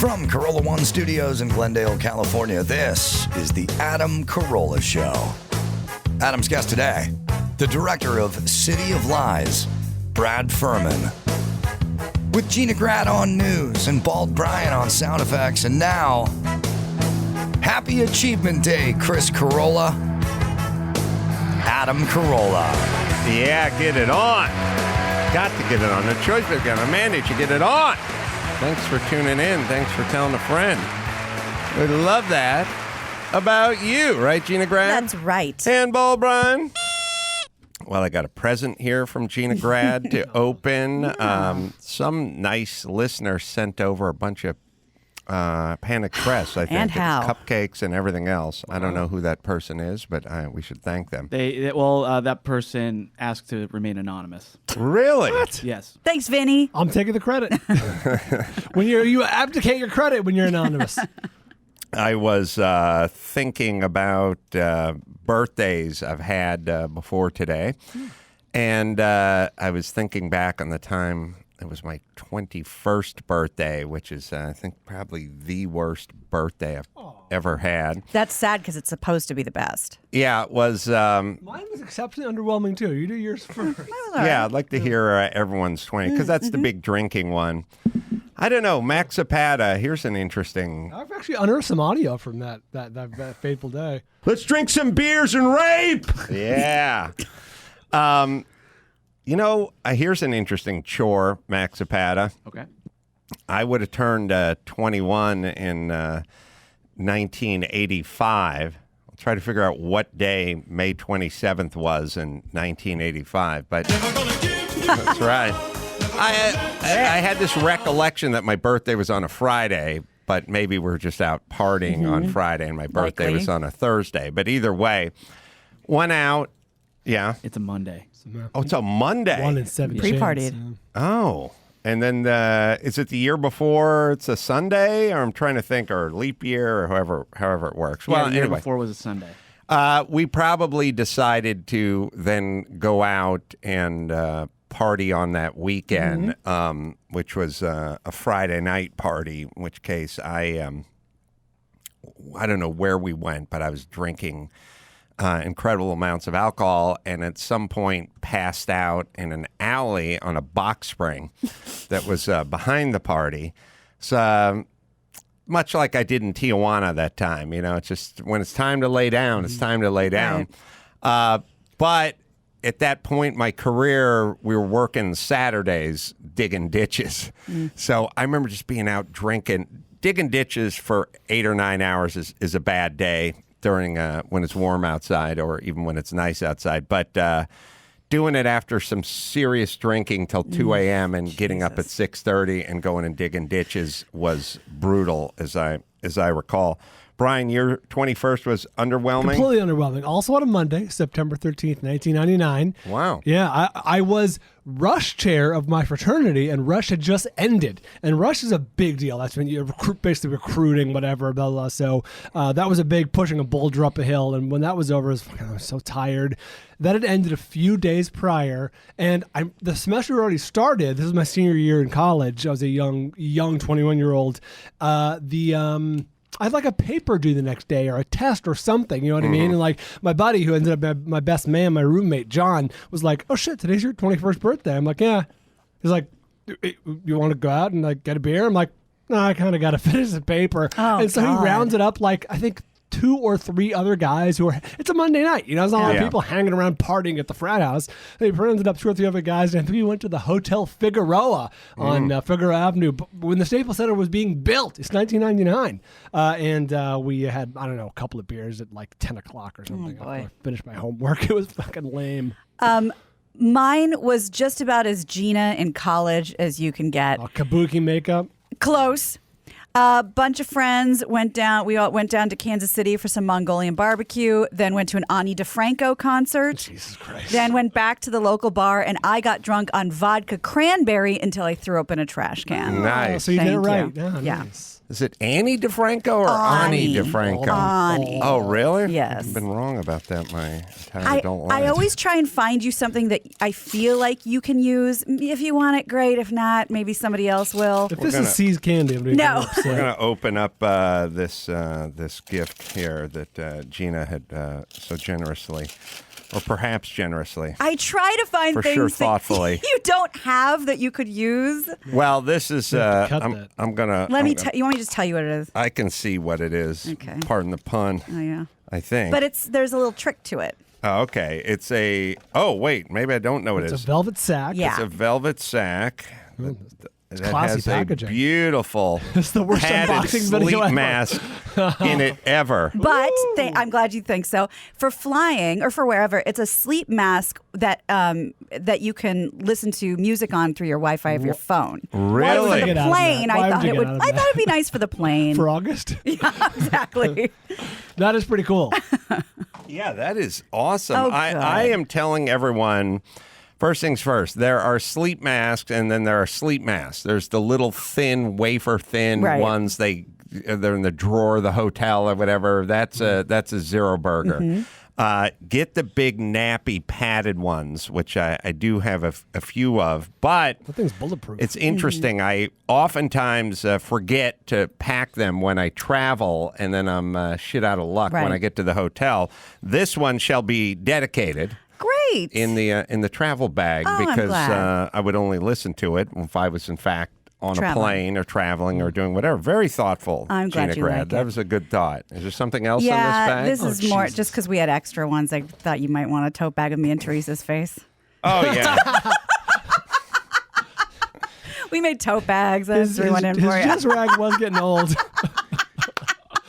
From Carolla One Studios in Glendale, California, this is the Adam Carolla Show. Adam's guest today, the director of City of Lies, Brad Furman. With Gina Grad on news and Bald Bryan on sound effects, and now, Happy Achievement Day, Chris Carolla, Adam Carolla. Yeah, get it on. Got to get it on. The choice is going to mandate you get it on. Thanks for tuning in. Thanks for telling a friend. We love that about you, right, Gina Grad? That's right. And Bald Bryan. Well, I got a present here from Gina Grad to open. Some nice listener sent over a bunch of Panic Press, I think. And how? Cupcakes and everything else. I don't know who that person is, but we should thank them. That person asked to remain anonymous. Really? What? Yes. Thanks, Vinny. I'm taking the credit. When you abdicate your credit when you're anonymous. I was thinking about birthdays I've had before today, and I was thinking back on the time it was my 21st birthday, which is, I think, probably the worst birthday I've ever had. That's sad because it's supposed to be the best. Yeah, it was. Mine was exceptionally underwhelming, too. You do yours first. Yeah, I'd like to hear everyone's 20, because that's the big drinking one. I don't know, Max Zapata, here's an interesting... I've actually unearthed some audio from that fateful day. Let's drink some beers and rape! Yeah. Here's an interesting chore, Max Zapata. Okay. I would have turned 21 in 1985. I'll try to figure out what day May 27th was in 1985. But that's right. I had this recollection that my birthday was on a Friday, but maybe we're just out partying on Friday, and my birthday was on a Thursday. But either way, went out. Yeah. It's a Monday. Oh, it's a Monday. 1 in 7 Pre-partied. chance, Oh. And then is it the year before it's a Sunday? Or I'm trying to think, or leap year, or however it works. Well, Well, the year anyway. before was a Sunday. We probably decided to then go out and party on that weekend, which was a Friday night party, in which case I don't know where we went, but I was drinking incredible amounts of alcohol, and at some point passed out in an alley on a box spring that was behind the party. So much like I did in Tijuana that time, it's just when it's time to lay down, it's time to lay down. Right. But at that point, my career, we were working Saturdays digging ditches. So I remember just being out drinking. Digging ditches for 8 or 9 hours is a bad day during when it's warm outside, or even when it's nice outside. But doing it after some serious drinking till 2 a.m. and getting up at 6:30 and going and digging ditches was brutal, as I recall. Bryan, your 21st was underwhelming? Completely underwhelming. Also on a Monday, September 13th, 1999. Wow. Yeah, I was Rush chair of my fraternity, and Rush had just ended. And Rush is a big deal. That's when you're basically recruiting, whatever, blah, blah. So that was a big pushing a boulder up a hill. And when that was over, I was so tired. That had ended a few days prior, and the semester already started. This was my senior year in college. I was a young 21-year-old. I had like a paper due the next day, or a test or something, you know what I mean? And like my buddy, who ended up my best man, my roommate, John, was like, oh shit, today's your 21st birthday. I'm like, yeah. He's like, you want to go out and like get a beer? I'm like, no, I kind of got to finish the paper. Oh, and so God. he rounds it up like, I think 2 or 3 other guys who are, it's a Monday night, there's not a lot of people hanging around partying at the frat house. They rounded up 2 or 3 other guys, and I think we went to the Hotel Figueroa on Figueroa Avenue when the Staples Center was being built. It's 1999. And we had, I don't know, a couple of beers at like 10 o'clock or something. boy. I finished my homework. It was fucking lame. Mine was just about as Gina in college as you can get. Kabuki makeup. Close. A bunch of friends went down. We all went down to Kansas City for some Mongolian barbecue. Then went to an Ani DeFranco concert. Jesus Christ. Then went back to the local bar, and I got drunk on vodka cranberry until I threw open a trash can. Nice. So you did it Thank right. you. Yeah, Yeah. nice. Is it Annie DeFranco or Ani DeFranco? Ani. Oh, really? Yes. I've been wrong about that my entire adult life. I always try and find you something that I feel like you can use. If you want it, great. If not, maybe somebody else will. If this is C's candy, I'm going to No. upset. We're going to open up this gift here that Gina had so generously, or perhaps generously. I try to find For things sure, that thoughtfully. you don't have that you could use. Well, this is. have to cut that. I'm gonna. Let me. You want me to just tell you what it is? I can see what it is. Okay. Pardon the pun. Oh yeah. I think. But there's a little trick to it. Oh, okay. It's a. Oh wait, maybe I don't know what it It's is. a velvet sack. Yeah. It's a velvet sack. That classy has a packaging. beautiful It's the worst padded unboxing video sleep ever. mask in it ever. But I'm glad you think so. For flying or for wherever, it's a sleep mask that that you can listen to music on through your Wi-Fi of your phone. Really? For the Get out of plane, that. Why I would thought you it get would. out of I that? thought it'd be nice for the plane. For August? Yeah, exactly. That is pretty cool. Yeah, that is awesome. Oh, I good. am telling everyone, first things first, there are sleep masks and then there are sleep masks. There's the little thin, wafer thin Right. ones. They're in the drawer of the hotel or whatever. That's a zero burger. Mm-hmm. Get the big nappy padded ones, which I do have a few of, but That thing's bulletproof. it's interesting. I oftentimes forget to pack them when I travel, and then I'm shit out of luck when Right. I get to the hotel. This one shall be dedicated Great. in the travel bag Oh, I'm because glad. I would only listen to it if I was in fact on a Traveling. plane or traveling or doing whatever. Very thoughtful. I'm glad Gina you Grad. like That it. was a good thought. Is there something else yeah, in this bag? this is more just because we had extra ones. I thought you might want a tote bag of me and Teresa's face. Oh yeah. We made tote bags. I his threw one in for you. jizz rag was getting old.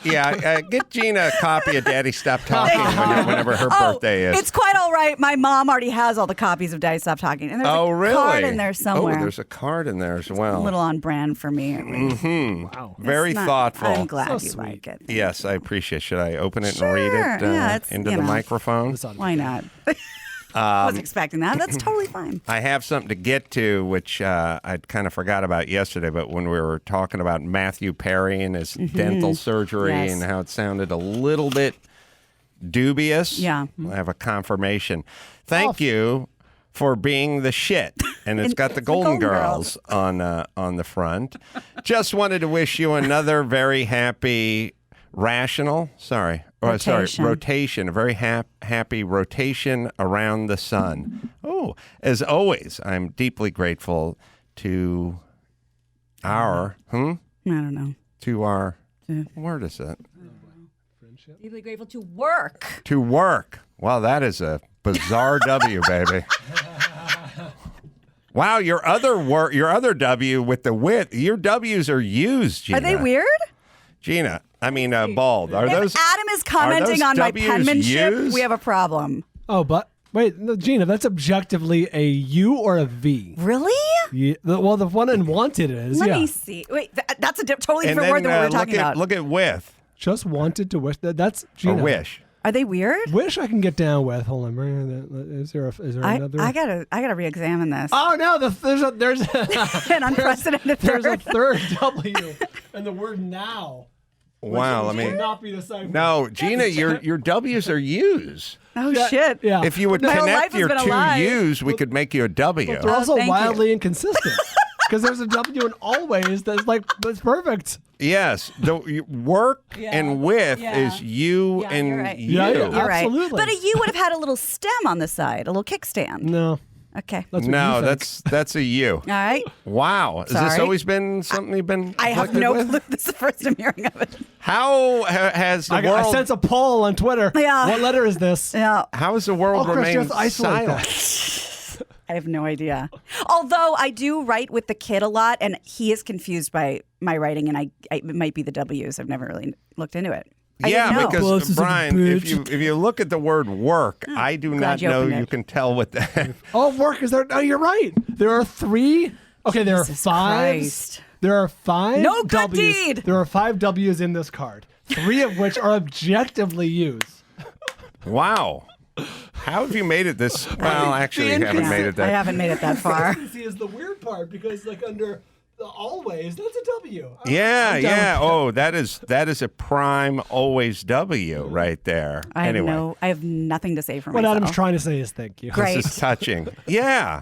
Yeah, get Gina a copy of Daddy Stop Talking whenever her birthday is. It's quite all right. My mom already has all the copies of Daddy Stop Talking. And there's Oh, a really? card in there somewhere. Oh, there's a card in there as well. a little on brand for me. At least. Wow. Very It's not- thoughtful. I'm glad So you sweet. like it. Yes, I appreciate it. Should I open it Sure. and read it Yeah, it's, into you the know. microphone? It's on- Why not? I wasn't expecting that. That's totally fine. I have something to get to, which I kind of forgot about yesterday, but when we were talking about Matthew Perry and his dental surgery Yes. and how it sounded a little bit dubious, Yeah. I have a confirmation. Thank you for being the shit. And it's got the Golden Girls on the front. Just wanted to wish you another very happy rotation. A very happy rotation around the sun. Oh, as always, I'm deeply grateful to our, I don't know. to our, where is it? Deeply grateful to work. To work. Wow, that is a bizarre W, baby. Wow, your other W with the width, your W's are used, Gina. Are they weird? Gina, I mean, bald. Are If those? Adam is commenting are on those my W's penmanship, used? we have a problem. Oh, but wait, no, Gina, that's objectively a U or a V. Really? Yeah, well, the one in wanted is. Let yeah. me see. Wait, that's a totally And different then word than what we were talking look about. at look at width Just wanted to wish. That's or Gina. wish. Are they weird? Wish I can get down with. Hold on. Is there another? I gotta re-examine this. Oh no! There's An unprecedented there's a third. third W and the word now. Wow, which let me. would not be deciphered. No, Gina, your W's are U's. Oh shit! Yeah. If you would My whole life connect has your been a two lie. U's, we could make you a W. They're also thank you. wildly inconsistent because there's a W in always that's perfect. Yes, the work and with is you Yeah, and you're right. you. Yeah, You're right. absolutely. But a U would have had a little stem on the side, a little kickstand. No, Okay. that's what No, you think. that's a you. All right. Wow, has this Sorry. always been something you've been? I have afflicted no with? clue. This is the first I'm hearing of it. How has the I world? sense a poll on Twitter. Yeah. What letter is this? Yeah. How has the world Oh, Chris, you remained have to isolate silent? that. I have no idea. Although I do write with the kid a lot, and he is confused by my writing, and it might be the W's. I've never really looked into it. I Yeah, didn't know. because Boss is a Brian, if bitch. you look at the word work, I do glad not you know opened you it. can tell what that. Oh, work is there? No, you're right. There are three. Okay, there are Jesus five. Christ. There are five. No good W's. deed. There are 5 W's in this card. 3 of which are objectively used. Wow. How have you made it this? Well, actually, you haven't made it I that. haven't made it that far. See, is the weird part because like under Always. That's a W. Yeah, I'm down yeah. with Oh, that is a prime always W right there. I Anyway, have nothing to say for What myself. Adam's trying to say is thank you. Great. this is touching. Yeah.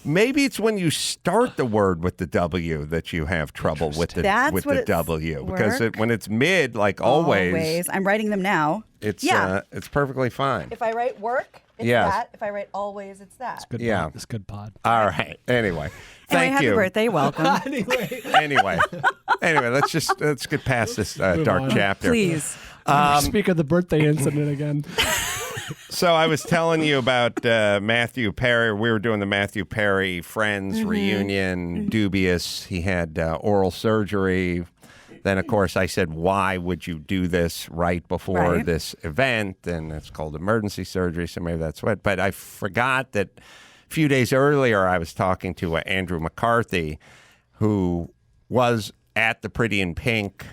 Maybe it's when you start the word with the W that you have trouble with the That's with what the it's W because work. when it's mid, like always, I'm writing them now. it's Yeah. it's perfectly fine. If I write work, it's Yes. that. If I write always, it's that. Good Yeah. pod. It's good pod. All right. Anyway, thank happy you. birthday. Welcome. Anyway. Anyway, let's get past this Move dark on. chapter. Please. Speak of the birthday incident again. So I was telling you about Matthew Perry. We were doing the Matthew Perry Friends reunion. Dubious. He had oral surgery. Then, of course, I said, why would you do this right before this event? And it's called emergency surgery, so maybe that's what. But I forgot that a few days earlier I was talking to Andrew McCarthy, who was at the Pretty in Pink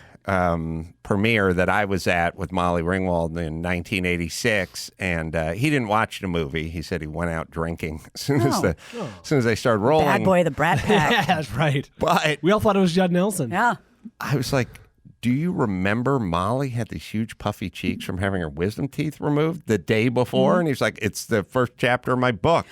premiere that I was at with Molly Ringwald in 1986, and he didn't watch the movie. He said he went out drinking as soon as they started rolling. Bad boy, the Brat Pack. Yeah, that's right. But We all thought it was Judd Nelson. Yeah. I was like, do you remember Molly had these huge puffy cheeks from having her wisdom teeth removed the day before? And he's like, it's the first chapter of my book.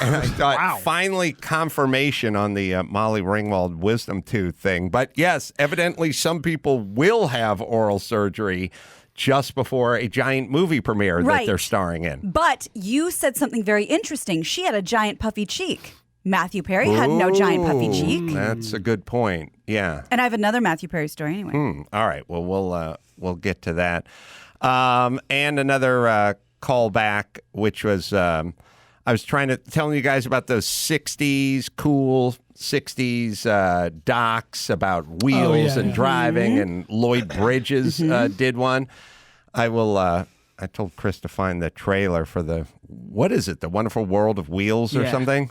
And I thought, finally confirmation on the Molly Ringwald wisdom tooth thing. But yes, evidently some people will have oral surgery just before a giant movie premiere that they're starring in. But you said something very interesting. She had a giant puffy cheek. Matthew Perry had no giant puffy cheek. That's a good point. Yeah. And I have another Matthew Perry story anyway. All right. Well, we'll get to that. And another callback, which was I was telling you guys about those 60s cool 60s docs about wheels and driving, and Lloyd Bridges did one. I told Chris to find the trailer for what is it, The Wonderful World of Wheels or something?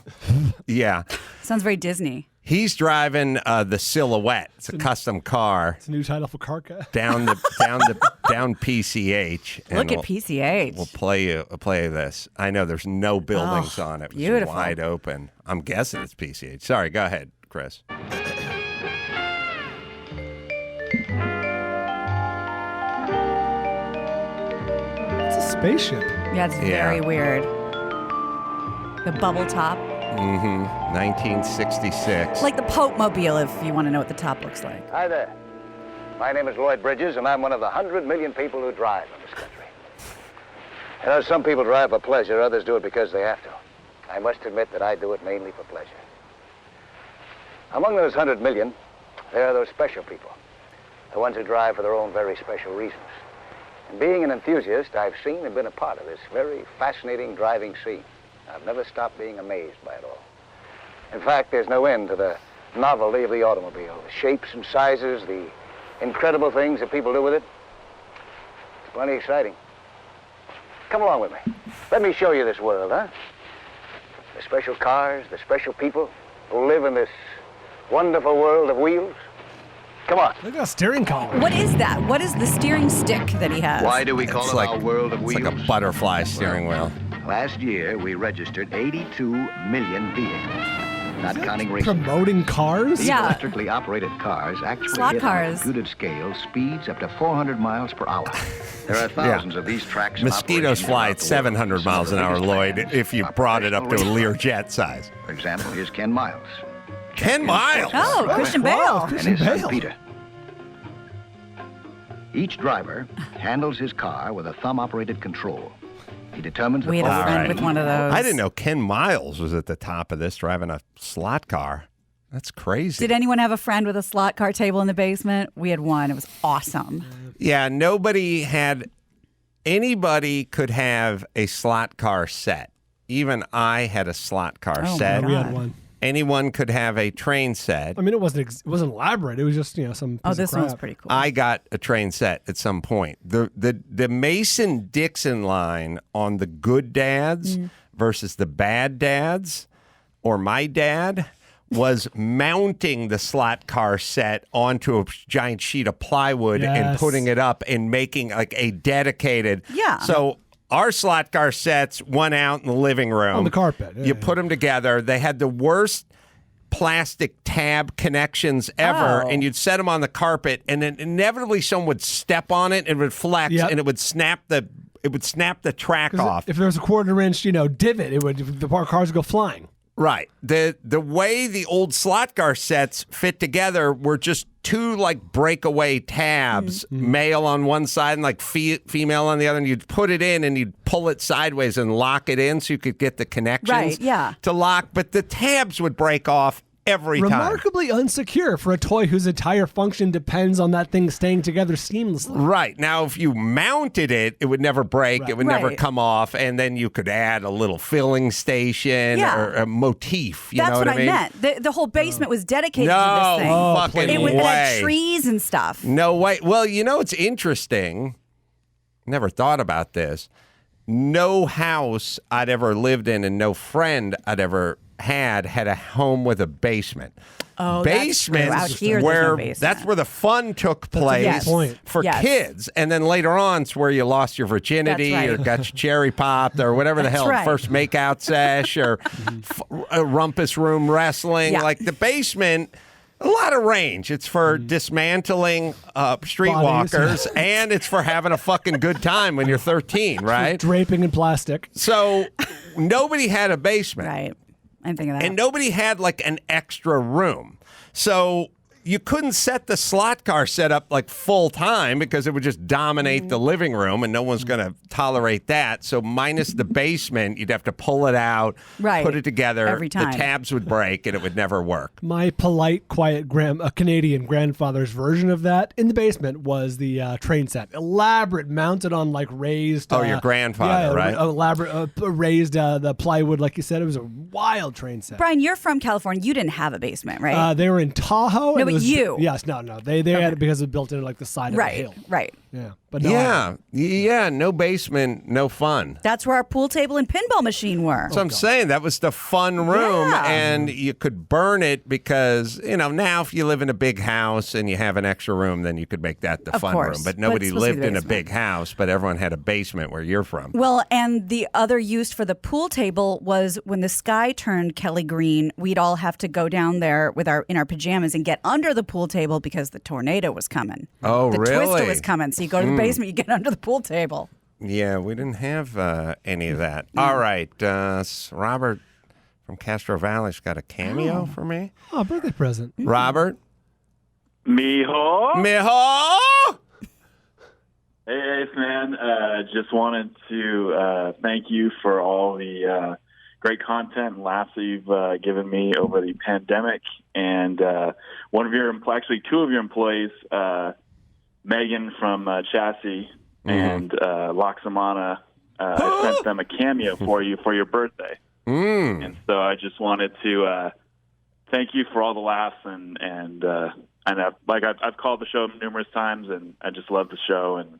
Yeah. Sounds very Disney. He's driving the Silhouette. It's a custom car. It's a new title for Karka. Down PCH. And Look at PCH. We'll play this. I know there's no buildings on it. It's beautiful. wide open. I'm guessing it's PCH. Sorry, go ahead, Chris. It's a spaceship. Yeah, it's very weird. The bubble top. 1966. Like the Pope Mobile, if you want to know what the top looks like. Hi there. My name is Lloyd Bridges, and I'm one of the 100 million people who drive in this country. You know, some people drive for pleasure, others do it because they have to. I must admit that I do it mainly for pleasure. Among those 100 million, there are those special people, the ones who drive for their own very special reasons. And being an enthusiast, I've seen and been a part of this very fascinating driving scene. I've never stopped being amazed by it all. In fact, there's no end to the novelty of the automobile, the shapes and sizes, the incredible things that people do with it. It's plenty exciting. Come along with me. Let me show you this world, huh? The special cars, the special people who live in this wonderful world of wheels. Come on. Look at that steering column. What is that? What is the steering stick that he has? Why do we call it our world of It's wheels? like a butterfly steering wheel. Last year, we registered 82 million vehicles. Not counting racing. Promoting cars? These Yeah. electrically operated cars actually Slot hit cars. on a computed scale speeds up to 400 miles per hour. There are thousands of these tracks. in Mosquitoes operation fly throughout at the world. 700 Some miles of an the hour, biggest Lloyd, brands if you are brought it up to a professional Learjet size. For example, here's Ken Miles. 10 miles? Oh, Christian Bale. And his son Bale. Peter. Each driver handles his car with a thumb-operated control. He determines the We had a focus friend speed. with one of those. I didn't know Ken Miles was at the top of this driving a slot car. That's crazy. Did anyone have a friend with a slot car table in the basement? We had one. It was awesome. Yeah, anybody could have a slot car set. Even I had a slot car Oh, set. my We God. had one. Anyone could have a train set. I mean, it wasn't elaborate. It was just, some Oh, piece of this one's crap. pretty cool. I got a train set at some point. The Mason-Dixon line on the good dads versus the bad dads, or my dad, was mounting the slot car set onto a giant sheet of plywood and Yes. putting it up and making like a dedicated. Yeah. So our slot car sets went out in the living room. On the carpet. Yeah, You yeah. put them together. They had the worst plastic tab connections ever, Oh. and you'd set them on the carpet, and then inevitably someone would step on it, and it would flex, Yep. and it would snap the track 'Cause off. if there was a quarter-inch, divot, the cars would go flying. Right. The way the old slot car sets fit together were just two like breakaway tabs, male on one side and like female on the other, and you'd put it in and you'd pull it sideways and lock it in so you could get the connections Right, yeah. to lock, but the tabs would break off every time. Remarkably unsecure for a toy whose entire function depends on that thing staying together seamlessly. Right. Now, if you mounted it, it would never break. Right. It would never Right. come off. And then you could add a little filling station Yeah. or a motif. You That's know what I mean? meant. The whole basement was dedicated to No this thing. fucking It way. had trees and stuff. No way. Well, it's interesting. Never thought about this. No house I'd ever lived in and no friend I'd ever had a home with a basement. Oh, that's true. Basements Out here, there's where no basement. that's where the fun took a place good point. for Yes. kids, and then later on, it's where you lost your virginity That's right. or got your cherry popped or whatever the That's hell, right. first makeout sesh or a rumpus room wrestling. Yeah. Like the basement. A lot of range. It's for dismantling streetwalkers, and it's for having a fucking good time when you're 13, right? Draping in plastic. So nobody had a basement. Right. I didn't think of that. And nobody had like an extra room. So you couldn't set the slot car setup like full time because it would just dominate the living room and no one's going to tolerate that. So minus the basement, you'd have to pull it out, Right. put it together. Every time. The tabs would break and it would never work. My polite, quiet Canadian grandfather's version of that in the basement was the train set. Elaborate, mounted on like raised. Oh, your grandfather, right? Elaborate, raised the plywood, like you said. It was a wild train set. Brian, you're from California. You didn't have a basement, right? They were in Tahoe. No, and but it was, you. Yes, no. They had it because it was built into like the side of the right. hill. Right. Yeah, but no, I Yeah. No basement, no fun. That's where our pool table and pinball machine were. So I'm saying that was the fun room, Yeah. and you could burn it because, now if you live in a big house and you have an extra room, then you could make that the Of fun course. room. But But nobody it's supposed to be lived the in a basement. big house, but everyone had a basement where you're from. Well, and the other use for the pool table was when the sky turned Kelly green, we'd all have to go down there in our pajamas and get under the pool table because the tornado was coming. Oh, the really? Twister was coming. So you go to the basement, you get under the pool table. Yeah, we didn't have any of that. All right. Robert from Castro Valley's got a cameo for me. Oh, birthday present. Robert? Mijo. Mijo! Hey, Ace man. Just wanted to thank you for all the great content and laughs that you've given me over the pandemic. And actually two of your employees, Megan from Chassis and Loxamana, I sent them a cameo for you for your birthday. And so I just wanted to thank you for all the laughs and I've called the show numerous times and I just love the show and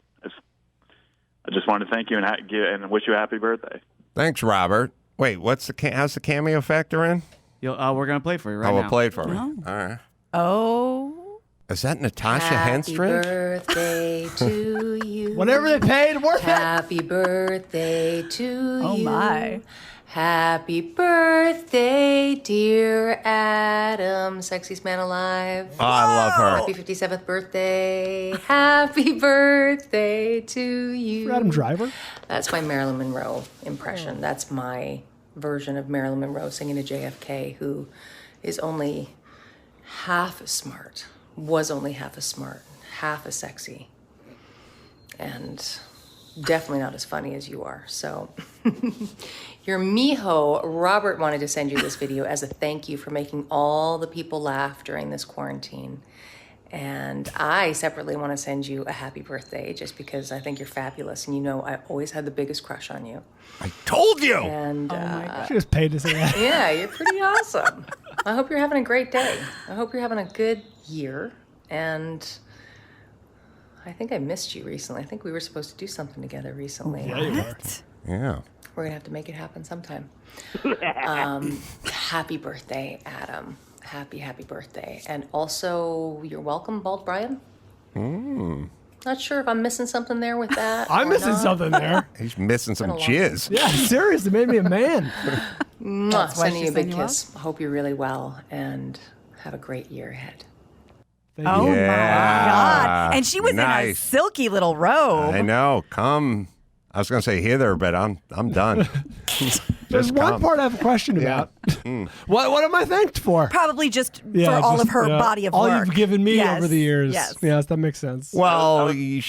I just wanted to thank you and wish you a happy birthday. Thanks, Robert. Wait, how's the cameo factor in? We're gonna play for you right We'll now. play it for me. Oh. All right. Oh. Is that Natasha Happy Henstridge? birthday to you. Whatever they paid, worth it. Happy birthday to Oh, you. my. Happy birthday, dear Adam, sexiest man alive. Oh, I love her. Happy 57th birthday. Happy birthday to you. For Adam Driver. That's my Marilyn Monroe impression. That's my version of Marilyn Monroe singing to JFK, who is only half as smart, was only half as smart, half as sexy, and definitely not as funny as you are. So your mijo, Robert, wanted to send you this video as a thank you for making all the people laugh during this quarantine. And I separately want to send you a happy birthday just because I think you're fabulous. And I always had the biggest crush on you. I told you. And She was paid to say that. yeah, you're pretty awesome. I hope you're having a great day. I hope you're having a good year. And I think I missed you recently. I think we were supposed to do something together recently. What? Yeah. We're going to have to make it happen sometime. Happy birthday, Adam. Happy birthday. And also, you're welcome, Bald Bryan. Not sure if I'm missing something there with that. I'm or missing not. something there. He's missing some Been a long jizz. Yeah, seriously, made me a man. That's why Sending you a she's big sending you kiss. Hope you're really well and have a great year ahead. Oh Yeah. my God! And she was in a Nice. silky little robe. I know. Come. I was going to say hither, but I'm done. There's Just one come. part I have a question about. What am I thanked for? Probably just Yeah, for all just, of her body of all work. you've given me Yes. over the years. Yes. Yes, that makes sense. Well, The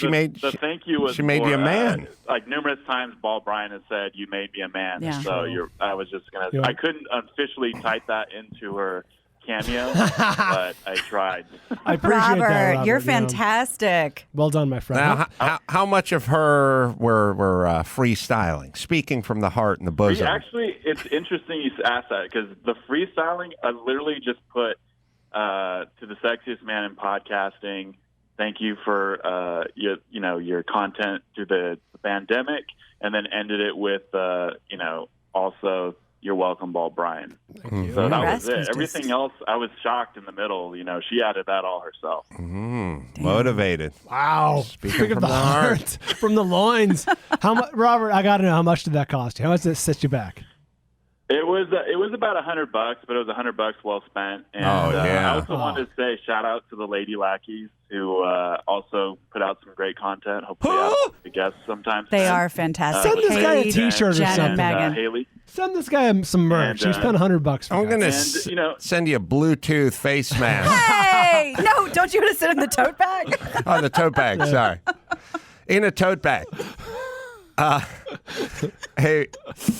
thank you was she made more, you a man. like numerous times, Bryan has said, "You made me a man." Yeah. So I was just gonna. Yeah. I couldn't officially type that into her cameo, but I tried. I appreciate that, Robert. You're Yeah. fantastic. Well done, my friend. Now, how much of her were freestyling, speaking from the heart and the bosom? Actually, it's interesting you asked that because the freestyling, I literally just put to the sexiest man in podcasting. Thank you for your content through the pandemic, and then ended it with also you're welcome, Bryan. Thank you. So that The was rest it. was Everything just- else, I was shocked in the middle. She added that all herself. Motivated. Wow. Speaking of the heart, from the loins. How much, Robert? I got to know, how much did that cost you? How much did it set you back? It was about $100, but it was $100 well spent. And yeah. I also wanted to say shout out to the Lady Lackeys who also put out some great content. Hopefully, I'll be guests sometime. They soon. are fantastic. Send this guy a Kate, T-shirt or Jen, something. and Megan. Haley. Send this guy some merch. And, He spent $100 for I'm going to And, send you a Bluetooth face mask. Hey! No, don't you want to sit in the tote bag? Oh, the tote bag. Sorry. In a tote bag. Hey,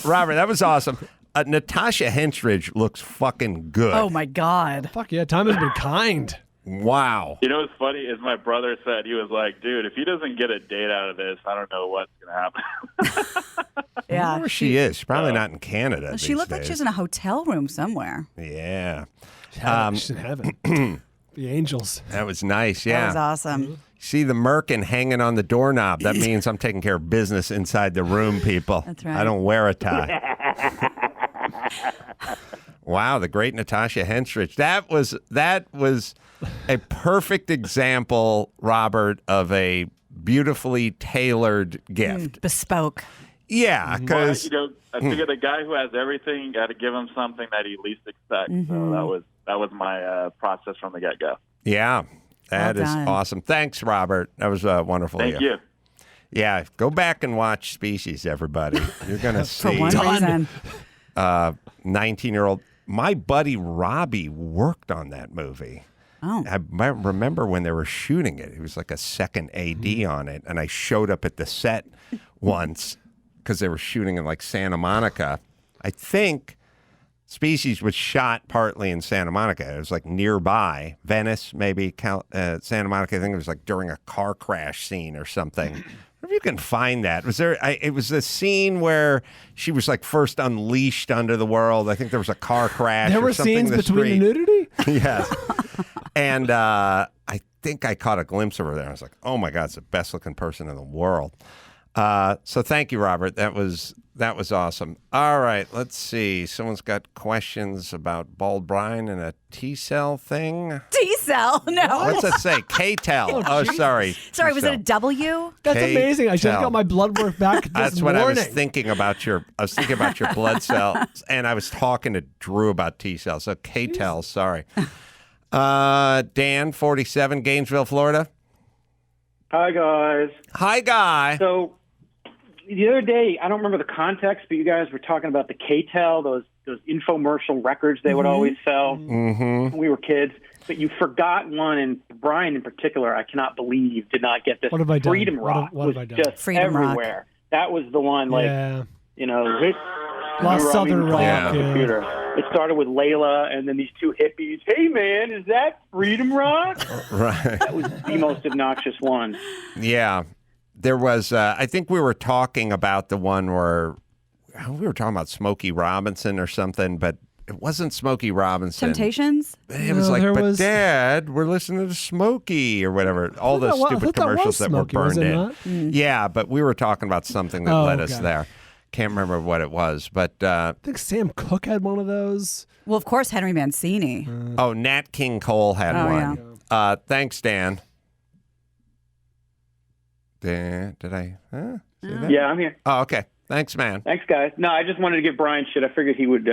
Robert, that was awesome. Natasha Henstridge looks fucking good. Oh my God. Fuck yeah, time has been kind. Wow. You know what's funny is my brother said, he was like, dude, if he doesn't get a date out of this, I don't know what's going to happen. I wonder where she is. She's probably not in Canada. She these looked like days. she was in a hotel room somewhere. Yeah. She's in heaven. The angels. That was nice. Yeah. That was awesome. See the merkin hanging on the doorknob. That means I'm taking care of business inside the room, people. That's right. I don't wear a tie. Wow, the great Natasha Henstridge. That was a perfect example, Robert, of a beautifully tailored gift. Bespoke. Yeah, because I figured the guy who has everything, got to give him something that he least expects. So that was my process from the get-go. yeah, that Well is done. awesome. Thanks, Robert. That was wonderful. Thank you. Yeah, go back and watch Species, everybody. You're gonna For see one reason. 19-year-old. My buddy Robbie worked on that movie. Oh. I remember when they were shooting it. He was like a second AD on it, and I showed up at the set once because they were shooting in like Santa Monica. I think Species was shot partly in Santa Monica. It was like nearby Venice, maybe Santa Monica. I think it was like during a car crash scene or something. If you can find that, was there? It was the scene where she was like first unleashed under the world. I think there was a car crash. There or were something scenes in the between the street. nudity? Yes. And I think I caught a glimpse of her there. I was like, oh my God, it's the best looking person in the world. So thank you, Robert. That was awesome. All right, let's see. Someone's got questions about Bald Bryan and a T-cell thing. T-cell? No. What's that say? Ktel. Oh, sorry. Sorry, was it a T-cell. W? That's Kate amazing. I just Tell. got my blood work back this That's what morning. I was thinking about your blood cells, and I was talking to Drew about T cells. So Ktel, sorry. Dan, 47, Gainesville, Florida. Hi, guys. Hi, guy. So the other day, I don't remember the context, but you guys were talking about the Ktel, those infomercial records they would always sell when we were kids. But you forgot one, and Bryan in particular, I cannot believe, did not get this. What have I done? Freedom What have- Rock what have was I done? just Freedom Rock. everywhere. That was the one, like, Yeah. this. Lost Southern Rock. Yeah. On the computer. It started with Layla, and then these two hippies. Hey, man, is that Freedom Rock? Right. That was the most obnoxious one. Yeah. There was, I think we were talking about the one where we were talking about Smokey Robinson or something, but it wasn't Smokey Robinson. Temptations? It was No, like, there but was- Dad, we're listening to Smokey or whatever. All I those thought stupid that was commercials that were Smokey, was burned it in. not? Yeah, but we were talking about something that Oh, led us okay. there. Can't remember what it was, but I think Sam Cooke had one of those. Well, of course, Henry Mancini. oh, Nat King Cole had Oh, one. Thanks, Dan. Did I? See that? Yeah, I'm here. Oh, okay. Thanks, man. Thanks, guys. No, I just wanted to give Bryan shit. I figured he would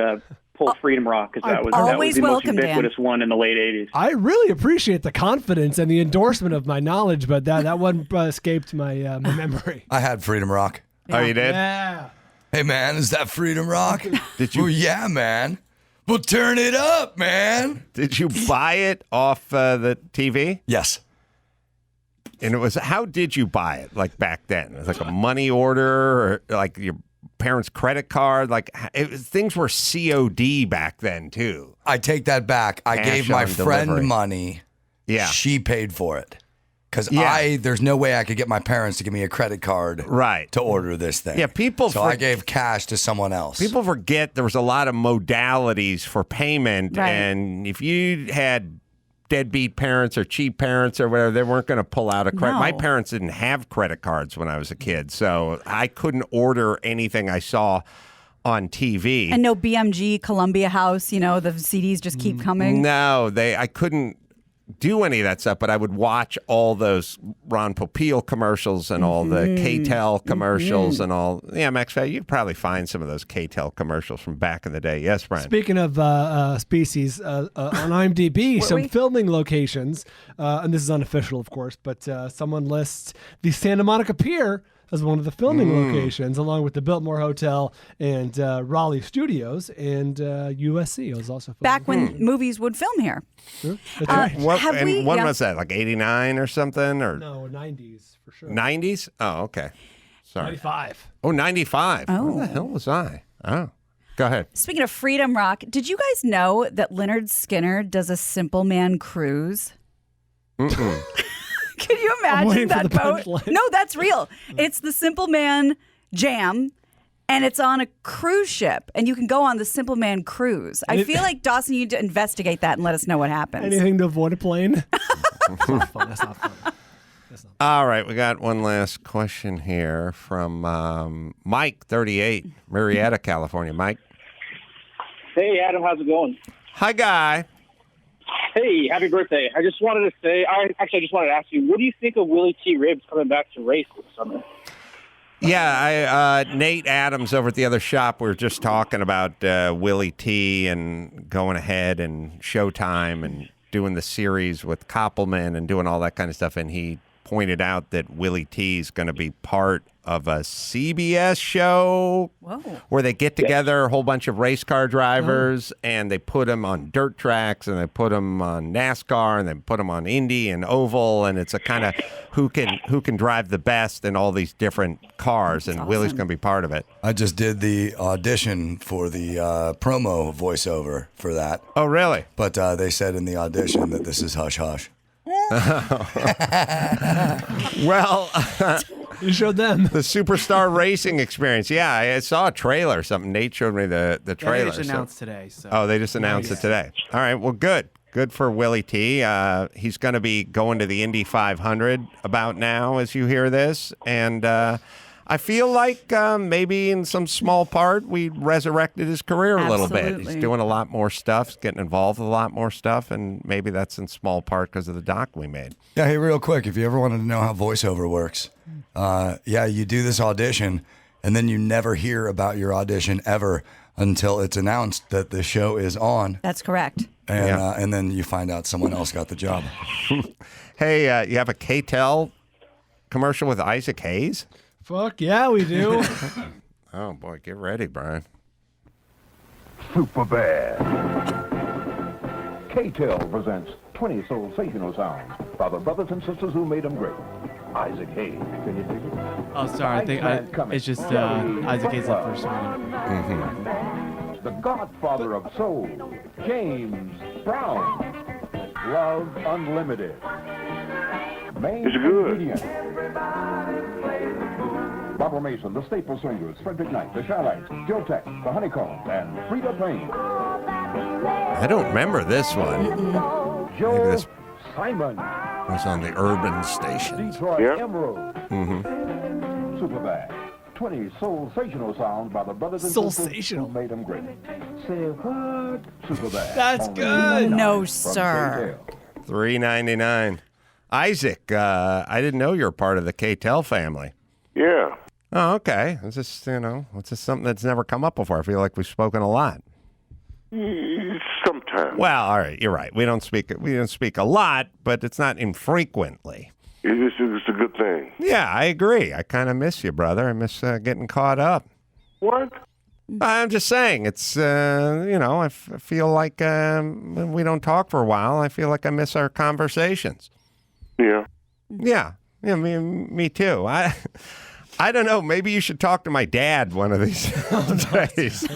pull Freedom Rock because that was always the most welcome, Dan. ubiquitous one in the late 80s. I really appreciate the confidence and the endorsement of my knowledge, but that one escaped my memory. I had Freedom Rock. Oh, you did? Yeah. Hey, man, is that Freedom Rock? Did you? Well, yeah, man. Well, turn it up, man. Did you buy it off the TV? Yes. And it was, how did you buy it? Like back then, it was like a money order, or like your parents' credit card. Like things were COD back then too. I take that back. I Cash gave my on friend delivery. money. Yeah. She paid for it. Because Yeah. there's no way I could get my parents to give me a credit card Right. to order this thing. Yeah, people So I gave cash to someone else. People forget there was a lot of modalities for payment, Right. and if you had deadbeat parents or cheap parents or whatever, they weren't going to pull out a credit. No. My parents didn't have credit cards when I was a kid, so I couldn't order anything I saw on TV. And no BMG, Columbia House, the CDs just keep coming. No, I couldn't do any of that stuff, but I would watch all those Ron Popeil commercials and all the Ktel commercials and all. Yeah, Max, you'd probably find some of those Ktel commercials from back in the day. Yes, Bryan. Speaking of species, on IMDb, some filming locations, and this is unofficial, of course, but someone lists the Santa Monica Pier as one of the filming locations, along with the Biltmore Hotel and Raleigh Studios, and USC was also filming. Back when movies would film here. That's right. When was that? Like 89 or something? Or No, 90s for sure. 90s? Oh, okay. Sorry. 95. Oh, 95. Where the hell was I? Oh, go ahead. Speaking of Freedom Rock, did you guys know that Leonard Skinner does a Simple Man cruise? Can you imagine waiting for that the boat? punchline. No, that's real. It's the Simple Man Jam, and it's on a cruise ship, and you can go on the Simple Man cruise. I feel like, Dawson, you need to investigate that and let us know what happens. Anything to avoid a plane? That's not fun. That's not fun. All right, we got one last question here from Mike, 38, Marietta, California. Mike. Hey, Adam, how's it going? Hi, guy. Hey, happy birthday. I just wanted to ask you, what do you think of Willy T. Ribs coming back to race this summer? Yeah, Nate Adams over at the other shop, we were just talking about Willy T and going ahead and Showtime and doing the series with Koppelman and doing all that kind of stuff, and he pointed out that Willy T is going to be part of a CBS show where they get together a whole bunch of race car drivers and they put them on dirt tracks and they put them on NASCAR and they put them on Indy and Oval, and it's a kind of who can drive the best in all these different cars, and Willy's going to be part of it. I just did the audition for the promo voiceover for that. Oh, really? But they said in the audition that this is hush hush. Well, you showed them the Superstar Racing Experience. Yeah, I saw a trailer or something. Nate showed me the trailer. They just announced today. So. Oh, they just announced it today. All right, well, good. Good for Willy T. He's going to be going to the Indy 500 about now as you hear this. And I feel like maybe in some small part we resurrected his career a little bit. He's doing a lot more stuff, he's getting involved with a lot more stuff, and maybe that's in small part because of the doc we made. Yeah, hey, real quick, if you ever wanted to know how voiceover works, you do this audition, and then you never hear about your audition ever until it's announced that the show is on. That's correct. And then you find out someone else got the job. Hey, you have a Ktel commercial with Isaac Hayes? Fuck yeah, we do. Oh, boy, get ready, Bryan. Super bad. Ktel presents 20 sensational sounds by the brothers and sisters who made them great. Isaac Hayes, can you dig it? Oh, sorry, I think it's just Isaac Hayes the first one. The Godfather of Soul, James Brown. Love Unlimited. Main ingredient. Barbara Mason, the Staple Singers, Frederick Knight, the Shylights, Joe Tex, the Honeycombs, and Frida Payne. I don't remember this one. Joe this Simon. was on the urban station. Detroit Emerald. Superbad. 20 sensational sounds by the brothers and sisters who made them great. Say what? Superbad. That's good. No, sir. $3.99. Isaac, I didn't know you were part of the Ktel family. Yeah. Oh, okay. Is this, what's this something that's never come up before? I feel like we've spoken a lot. Sometimes. Well, all right, you're right. We don't speak a lot, but it's not infrequently. It's a good thing. Yeah, I agree. I kind of miss you, brother. I miss getting caught up. What? I'm just saying, it's, I feel like when we don't talk for a while, I feel like I miss our conversations. Yeah. Yeah, me too. I don't know. Maybe you should talk to my dad one of these days.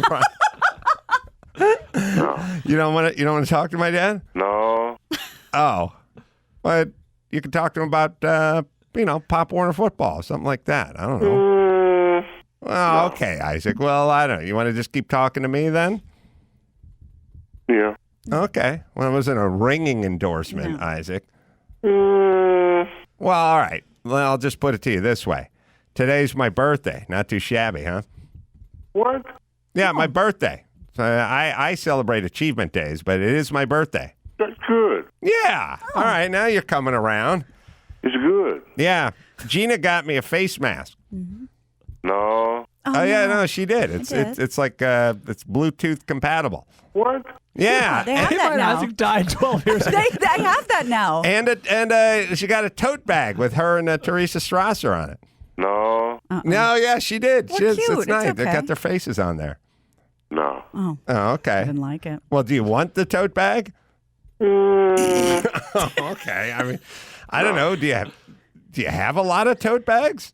No. You don't want to talk to my dad? No. Oh, but you can talk to him about Pop Warner football, something like that. I don't know. Well, okay, Isaac. Well, I don't know. You want to just keep talking to me then? Yeah. Okay. Well, it wasn't a ringing endorsement, Isaac. Well, all right. Well, I'll just put it to you this way. Today's my birthday. Not too shabby, huh? What? Yeah, my birthday. So I celebrate achievement days, but it is my birthday. That's good. Yeah. All right. Now you're coming around. It's good. Yeah. Gina got me a face mask. Mm-hmm. No. Oh yeah, no, she did. It's like it's Bluetooth compatible. What? Yeah. They have that now. Isaac died 12 years ago. They have that now. And she got a tote bag with her and Teresa Strasser on it. No. No, yeah, she did. Well, It's cute. nice. It's They okay. got their faces on there. No. Oh, okay. I didn't like it. Well, do you want the tote bag? Okay. I mean, I don't know. Do you have a lot of tote bags?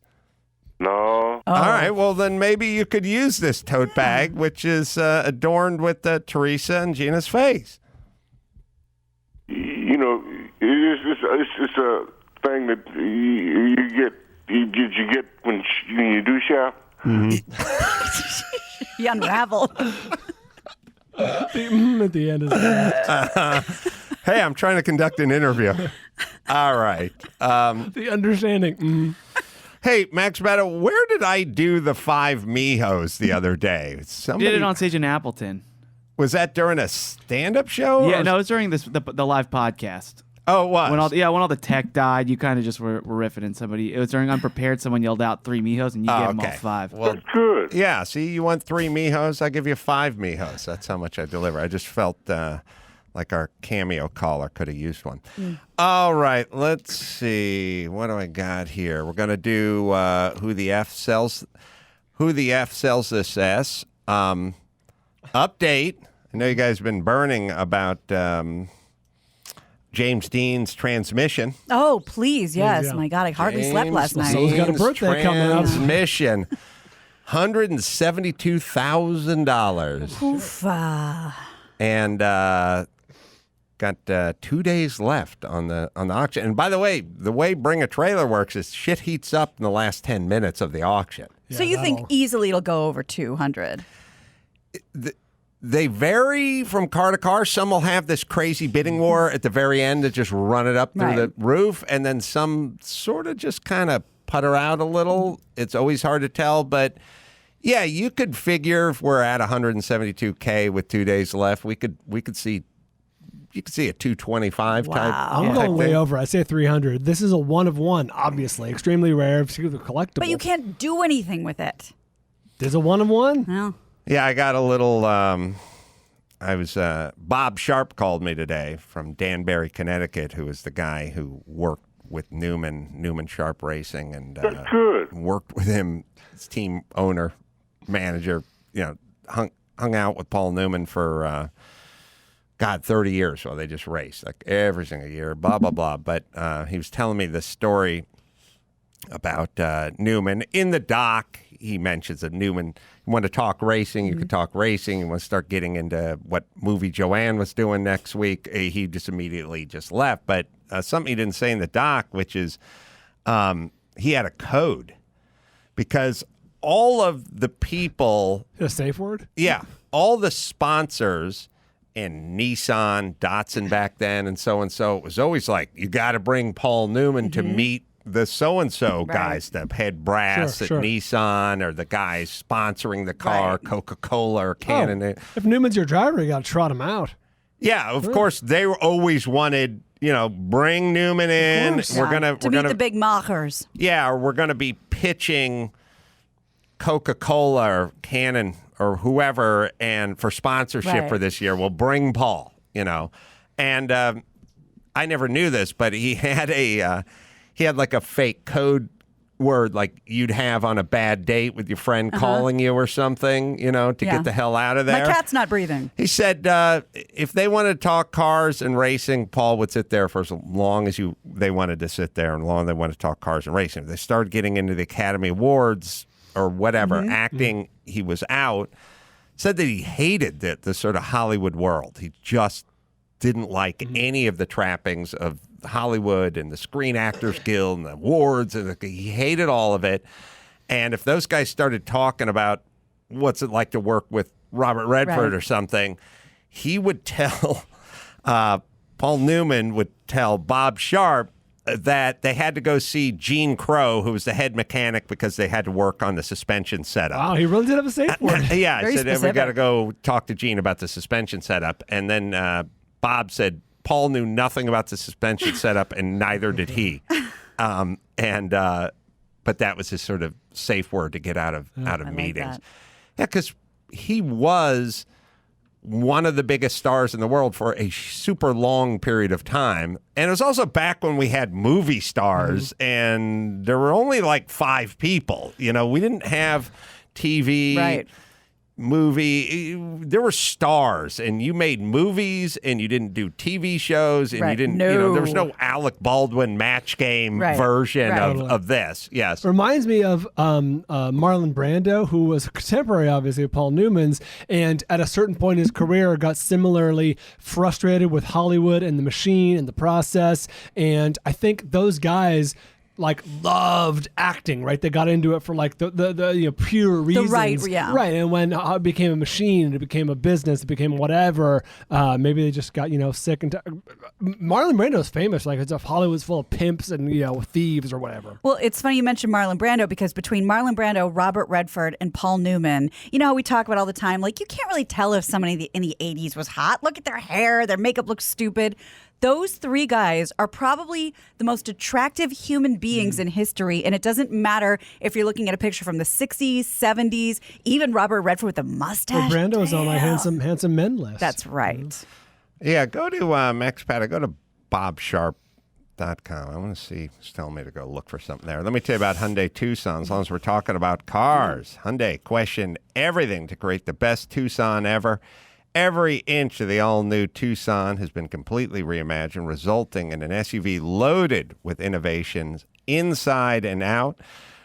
No. All right. Well, then maybe you could use this tote bag, which is adorned with Teresa and Gina's face. It's a thing that you get when you do shop. You unravel. At the end is that. Hey, I'm trying to conduct an interview. All right. The understanding. Hey, Max Beto, where did I do the 5 Mijos the other day? Somebody Did it on stage in Appleton. Was that during a stand-up show? Yeah, no, it was during the live podcast. Oh, it was? When all the tech died, you kind of just were riffing and somebody. It was during Unprepared. Someone yelled out 3 Mijos, and you gave them all 5. Well, That's good. Yeah, see, you want 3 Mijos, I give you 5 Mijos. That's how much I deliver. I just felt like our Cameo caller could have used one. All right, let's see. What do I got here? We're going to do Who the F Sells This S. Update. I know you guys have been burning about James Dean's transmission. Oh, please, yes. Yeah. My God, I hardly slept last night. So's got a birthday coming up. Transmission. $172,000. Oof. And got 2 days left on the auction. And by the way Bring a Trailer works is shit heats up in the last 10 minutes of the auction. So you think easily it'll go over 200? They vary from car to car. Some will have this crazy bidding war at the very end to just run it up through the roof, and then some sort of just kind of putter out a little. It's always hard to tell, but yeah, you could figure if we're at 172K with 2 days left, we could see. You could see a 225 type. I'm going way over. I say 300. This is a one of one, obviously. Extremely rare. Collectible. But you can't do anything with it. There's a one of one? No. Yeah, I got a little. Bob Sharp called me today from Danbury, Connecticut, who is the guy who worked with Newman Sharp Racing, and That's good. worked with him, his team owner, manager. Hung out with Paul Newman for 30 years. So they just raced like every single year. Blah blah blah. But he was telling me this story about Newman in the doc. He mentions that Newman, you want to talk racing, you could talk racing. You want to start getting into what movie Joanne was doing next week. He just immediately just left. But something he didn't say in the doc, which is he had a code because all of the people. A safe word? Yeah. All the sponsors and Nissan, Datsun back then, and so, it was always like, you got to bring Paul Newman to meet the so-and-so guys, the head brass at Nissan, or the guys sponsoring the car, Coca-Cola or Canon. If Newman's your driver, you got to trot him out. Yeah, of course, they always wanted, bring Newman in. To meet the big machers. Yeah, or we're gonna be pitching Coca-Cola or Canon or whoever, and for sponsorship for this year, will bring Paul, And I never knew this, but he had like a fake code word like you'd have on a bad date with your friend calling you or something, to get the hell out of there. My cat's not breathing. He said if they wanted to talk cars and racing, Paul would sit there for as long as they wanted to sit there and long as they wanted to talk cars and racing. If they started getting into the Academy Awards or whatever, acting, he was out. Said that he hated the sort of Hollywood world. He just didn't like any of the trappings of Hollywood and the Screen Actors Guild and the awards, and he hated all of it. And if those guys started talking about what's it like to work with Robert Redford or something, he would tell Paul Newman would tell Bob Sharp that they had to go see Gene Crow, who was the head mechanic, because they had to work on the suspension setup. Wow, he really did have a safe word. Yeah, Very I said, we specific. got to go talk to Gene about the suspension setup. And then Bob said Paul knew nothing about the suspension setup, and neither did he. But that was his sort of safe word to get out of meetings. Like that. Yeah, because he was one of the biggest stars in the world for a super long period of time. And it was also back when we had movie stars, and there were only like 5 people. We didn't have TV, movie. There were stars, and you made movies, and you didn't do TV shows, and you didn't, there was no Alec Baldwin Match Game version of this. Yes. Reminds me of Marlon Brando, who was a contemporary, obviously, of Paul Newman's, and at a certain point in his career got similarly frustrated with Hollywood and the machine and the process. And I think those guys loved acting, right? They got into it for the pure reasons. Right. And when it became a machine, it became a business, it became whatever, maybe they just got, sick and Marlon Brando is famous, it's if Hollywood's full of pimps and, thieves or whatever. Well, it's funny you mentioned Marlon Brando, because between Marlon Brando, Robert Redford, and Paul Newman, how we talk about all the time, you can't really tell if somebody in the 80s was hot. Look at their hair, their makeup looks stupid. Those 3 guys are probably the most attractive human beings in history, and it doesn't matter if you're looking at a picture from the 60s, 70s, even Robert Redford with a mustache. Well, Brando is on my handsome men list. That's right. Yeah, go to MaxPad. Go to bobsharp.com. I want to see. It's telling me to go look for something there. Let me tell you about Hyundai Tucson. As long as we're talking about cars, Hyundai questioned everything to create the best Tucson ever. Every inch of the all-new Tucson has been completely reimagined, resulting in an SUV loaded with innovations inside and out.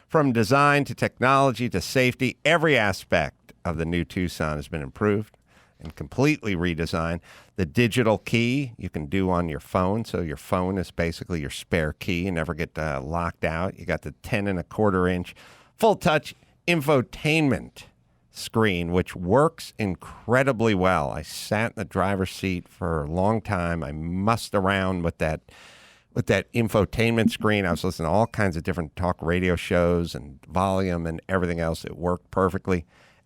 From design to technology to safety, every aspect of the new Tucson has been improved and completely redesigned. The digital key you can do on your phone, so your phone is basically your spare key. You never get locked out. You got the 10.25-inch full-touch infotainment screen, which works incredibly well. I sat in the driver's seat for a long time. I mussed around with that infotainment screen. I was listening to all kinds of different talk radio shows and volume and everything else. It worked perfectly.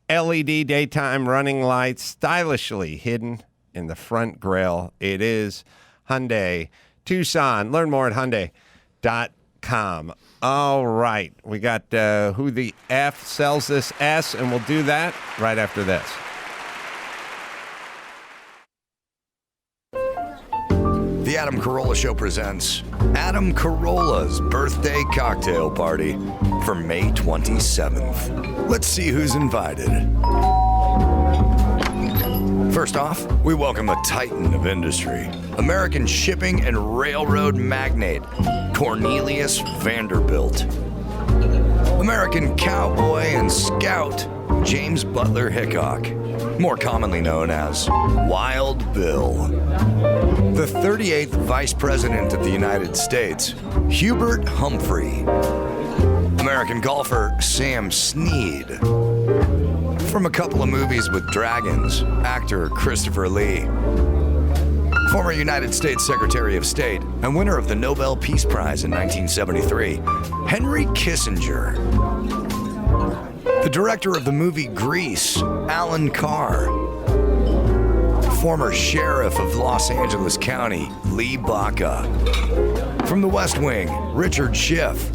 LED daytime running lights, stylishly hidden in the front grille. It is Hyundai Tucson. Learn more at Hyundai.com. All right. We got Who the F Sells This S, and we'll do that right after this. The Adam Carolla Show presents Adam Carolla's birthday cocktail party for May 27th. Let's see who's invited. First off, we welcome a titan of industry, American shipping and railroad magnate, Cornelius Vanderbilt. American cowboy and scout, James Butler Hickok, more commonly known as Wild Bill. The 38th Vice President of the United States, Hubert Humphrey. American golfer, Sam Snead. From a couple of movies with dragons, actor Christopher Lee. Former United States Secretary of State and winner of the Nobel Peace Prize in 1973, Henry Kissinger. The director of the movie Grease, Alan Carr. Former sheriff of Los Angeles County, Lee Baca. From The West Wing, Richard Schiff.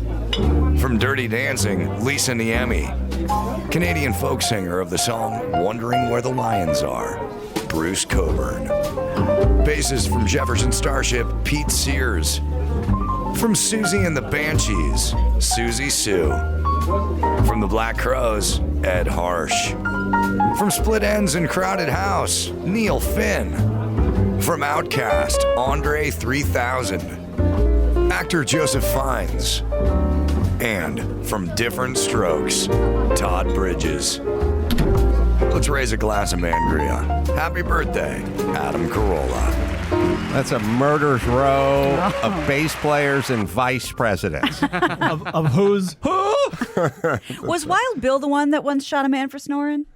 From Dirty Dancing, Lisa Niemi. Canadian folk singer of the song Wondering Where the Lions Are, Bruce Coburn. Bassist from Jefferson Starship, Pete Sears. From Susie and the Banshees, Susie Sue. From the Black Crowes, Ed Harsh. From Split Enz and Crowded House, Neil Finn. From Outkast, Andre 3000. Actor Joseph Fiennes. And from Different Strokes, Todd Bridges. Let's raise a glass of Mangria. Happy birthday, Adam Carolla. That's a murder's row of bass players and vice presidents. of who's who? Was Wild Bill the one that once shot a man for snoring?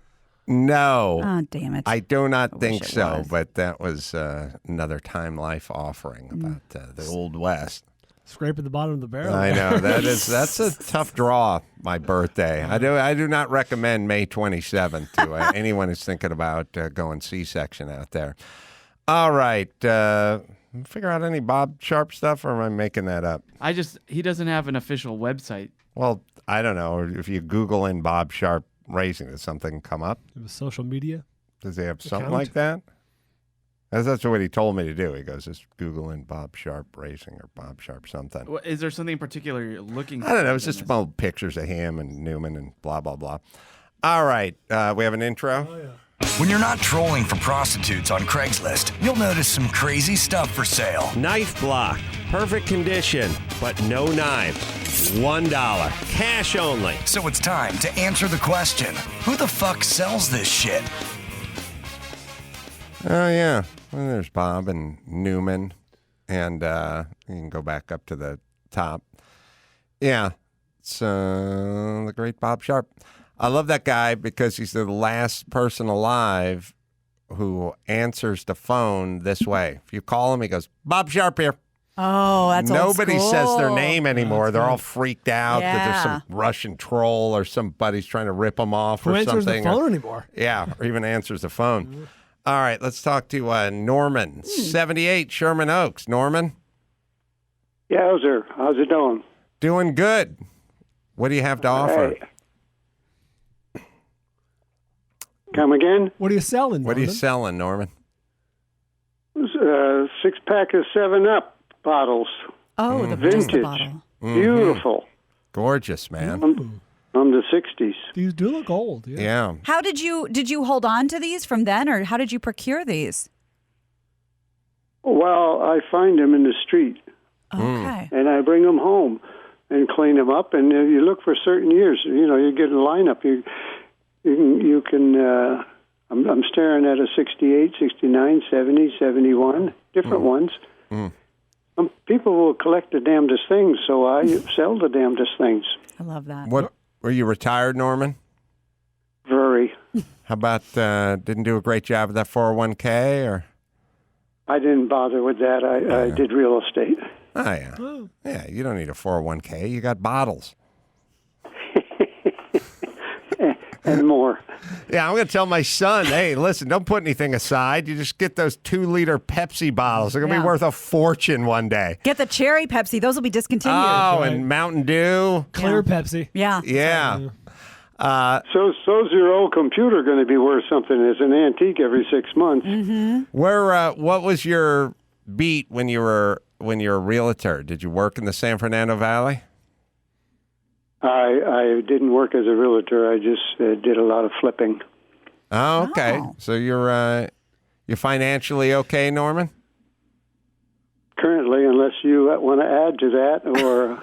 No. Oh, damn it. I do not think wish it so, was. but that was another Time Life offering about the Old West. Scrape at the bottom of the barrel. I know that's a tough draw. My birthday. I do not recommend May 27th to anyone who's thinking about going C-section out there. All right, figure out any Bob Sharp stuff, or am I making that up? He doesn't have an official website. Well, I don't know. If you Google in Bob Sharp racing, does something come up? Social media. Does he have something Account? like that? That's what he told me to do. He goes, just Google in Bob Sharp Racing or Bob Sharp something. Well, is there something in particular you're looking for? I don't know. It's just old pictures of him and Newman and blah, blah, blah. All right. We have an intro. Oh, yeah. When you're not trolling for prostitutes on Craigslist, you'll notice some crazy stuff for sale. Knife block, perfect condition, but no knives. $1, cash only. So it's time to answer the question, who the fuck sells this shit? Oh, yeah. Well, there's Bob and Newman. And you can go back up to the top. Yeah. It's the great Bob Sharp. I love that guy because he's the last person alive who answers the phone this way. If you call him, he goes, Bob Sharp here. Oh, that's old Nobody school. says their name anymore. They're all freaked out that there's Yeah. some Russian troll or somebody's trying to rip them off Who or answers something. the phone anymore? Yeah, or even answers the phone. All right, let's talk to Norman, 78, Sherman Oaks. Norman? Yeah, sir. How's it doing? Doing good. What do you have to offer? Hey. Come again? What are you selling, What are you Norman? selling, Norman? 6-pack of 7-Up bottles. Oh, the vintage. just the bottle. Beautiful. Gorgeous, man. From the 60s. These do look old. Yeah. Yeah. How did you hold on to these from then, or how did you procure these? Well, I find them in the street. Okay. And I bring them home and clean them up. And if you look for certain years, you get a lineup. You can I'm staring at a 68, 69, 70, 71, different ones. People will collect the damnedest things, so I sell the damnedest things. I love that. What were you retired, Norman? Very. How about didn't do a great job of that 401k or? I didn't bother with that. I did real estate. Oh yeah. Yeah, you don't need a 401k. You got bottles. And more. Yeah, I'm going to tell my son, hey, listen, don't put anything aside. You just get those 2-liter Pepsi bottles. They're going to be worth a fortune one day. Get the cherry Pepsi; those will be discontinued. Oh, and Mountain Dew. Clear Pepsi. Yeah. Yeah. So's your old computer going to be worth something as an antique every 6 months. What was your beat when you were a realtor? Did you work in the San Fernando Valley? I didn't work as a realtor. I just did a lot of flipping. Oh, okay. So you're financially okay, Norman? Currently, unless you want to add to that or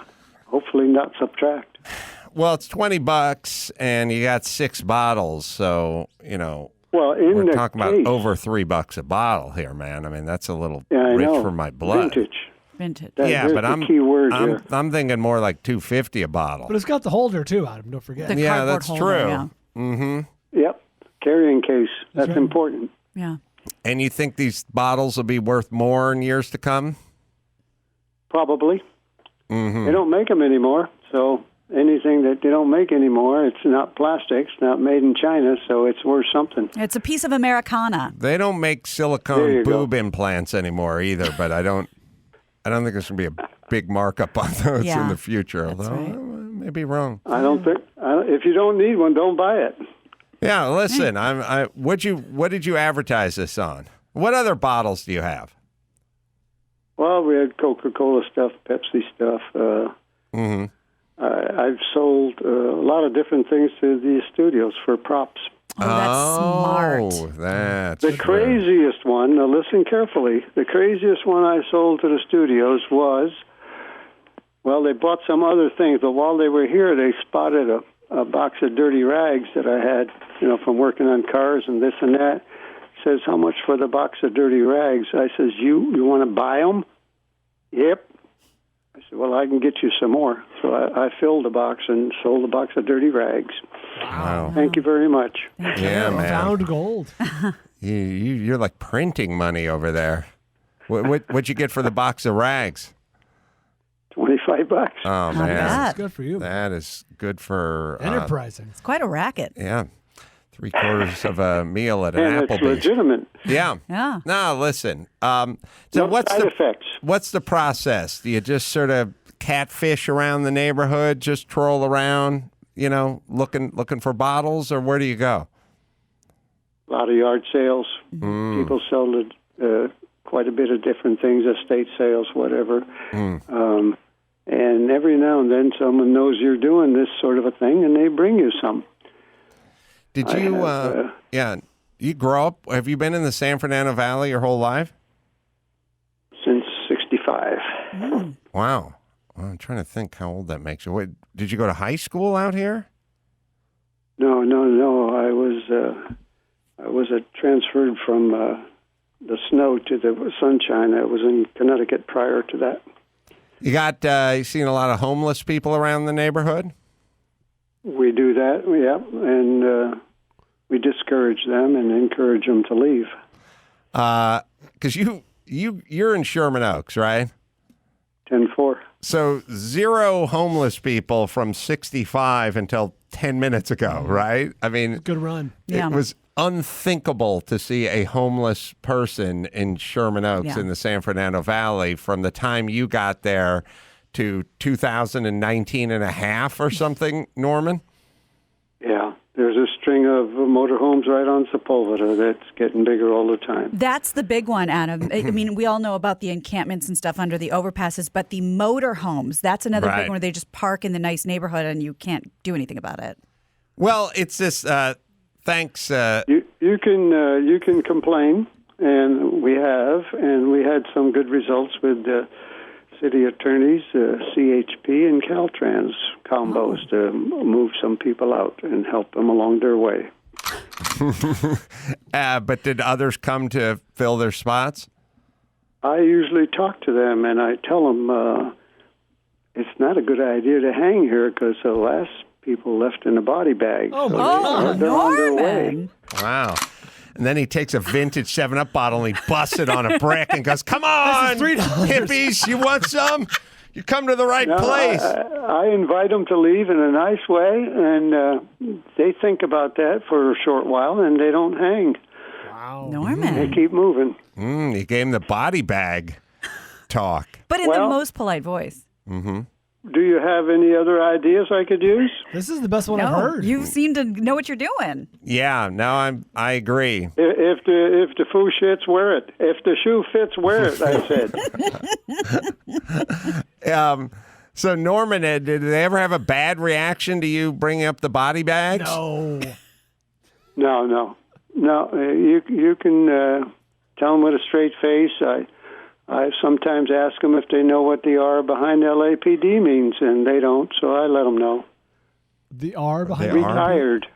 hopefully not subtract. Well, it's $20 and you got 6 bottles, so Well, we're the talking case, about over $3 a bottle here, man. I mean, that's a little I rich know. for my blood. Vintage. Yeah, but the key word here. I'm thinking more like $2.50 a bottle. But it's got the holder too, Adam. Don't forget. The Yeah, cardboard that's holder, true. Yeah. Mm-hmm. Yep, carrying case. That's right. important. Yeah. And you think these bottles will be worth more in years to come? Probably. Mm-hmm. They don't make them anymore, so anything that they don't make anymore, it's not plastic, it's not made in China, so it's worth something. It's a piece of Americana. They don't make There silicone you go. boob implants anymore either, but I don't think there's going to be a big markup on those in Yeah, the future. that's Although right. maybe may be wrong. I don't think. If you don't need one, don't buy it. Yeah, listen. What did you advertise this on? What other bottles do you have? Well, we had Coca-Cola stuff, Pepsi stuff. I've sold a lot of different things to the studios for props. Oh, that's smart. That's the craziest one. Now, listen carefully. The craziest one I sold to the studios was, well, they bought some other things, but while they were here, they spotted a box of dirty rags that I had, from working on cars and this and that. Says, how much for the box of dirty rags? I says, you want to buy them? Yep. I said, well, I can get you some more. So I filled the box and sold the box of dirty rags. Wow. Thank you very much. Yeah, man. Found gold. You're like printing money over there. What'd you get for the box of rags? $25. Oh, man. That's good for you. That is good for... enterprising. It's quite a racket. Yeah. 3/4 of a meal at an And Applebee's. it's legitimate. Yeah. Yeah. No, listen. No side effects. What's the process? Do you just sort of catfish around the neighborhood, just troll around, looking for bottles, or where do you go? A lot of yard sales. People sell quite a bit of different things, estate sales, whatever. And every now and then someone knows you're doing this sort of a thing, and they bring you some. Did you, you grow up, have you been in the San Fernando Valley your whole life? Since 65. Wow. Well, I'm trying to think how old that makes you. Did you go to high school out here? No. I was transferred from the snow to the sunshine. I was in Connecticut prior to that. You seen a lot of homeless people around the neighborhood? We do that, yeah, and we discourage them and encourage them to leave. Because you're in Sherman Oaks, right? 10-4. So 0 homeless people from 65 until 10 minutes ago, right? I mean, good run. It was unthinkable to see a homeless person in Sherman Oaks in the San Fernando Valley from the time you got there to 2019 and a half or something, Norman? Yeah. There's a string of motorhomes right on Sepulveda that's getting bigger all the time. That's the big one, Adam. I mean, we all know about the encampments and stuff under the overpasses, but the motorhomes, that's another big one where they just park in the nice neighborhood and you can't do anything about it. Well, it's this, thanks. You can complain, and we have, and we had some good results with city attorneys, CHP, and Caltrans combos to move some people out and help them along their way. But did others come to fill their spots? I usually talk to them, and I tell them it's not a good idea to hang here because the last people left in a body bag. Oh, my they're on their way. Wow. And then he takes a vintage 7-Up bottle and he busts it on a brick and goes, come on, hippies, you want some? You come to the right place. I invite them to leave in a nice way, and they think about that for a short while, and they don't hang. Wow. Norman. They keep moving. You gave him the body bag talk. But in the most polite voice. Mm-hmm. Do you have any other ideas I could use? This is the best one I've heard. You seem to know what you're doing. Yeah, no, I agree. If the foo shits, wear it. If the shoe fits, wear it, I said. So, Norman, did they ever have a bad reaction to you bringing up the body bags? No. No. You can tell them with a straight face. I sometimes ask them if they know what the R behind LAPD means, and they don't, so I let them know. The R behind retired.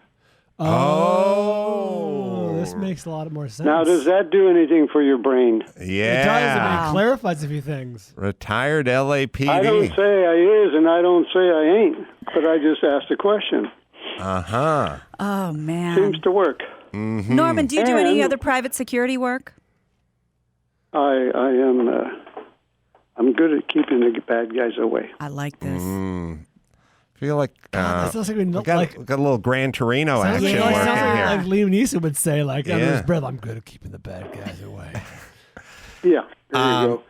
Oh, this makes a lot more sense. Now, does that do anything for your brain? Yeah. It does. It clarifies a few things. Retired LAPD. I don't say I is, and I don't say I ain't, but I just asked a question. Uh-huh. Oh, man. Seems to work. Mm-hmm. Norman, do you do any other private security work? I am. I'm good at keeping the bad guys away. I like this. Feel like we got a little Gran Torino action working here. Like Liam Neeson would say, like, under his breath, I'm good at keeping the bad guys away. Yeah, there you go.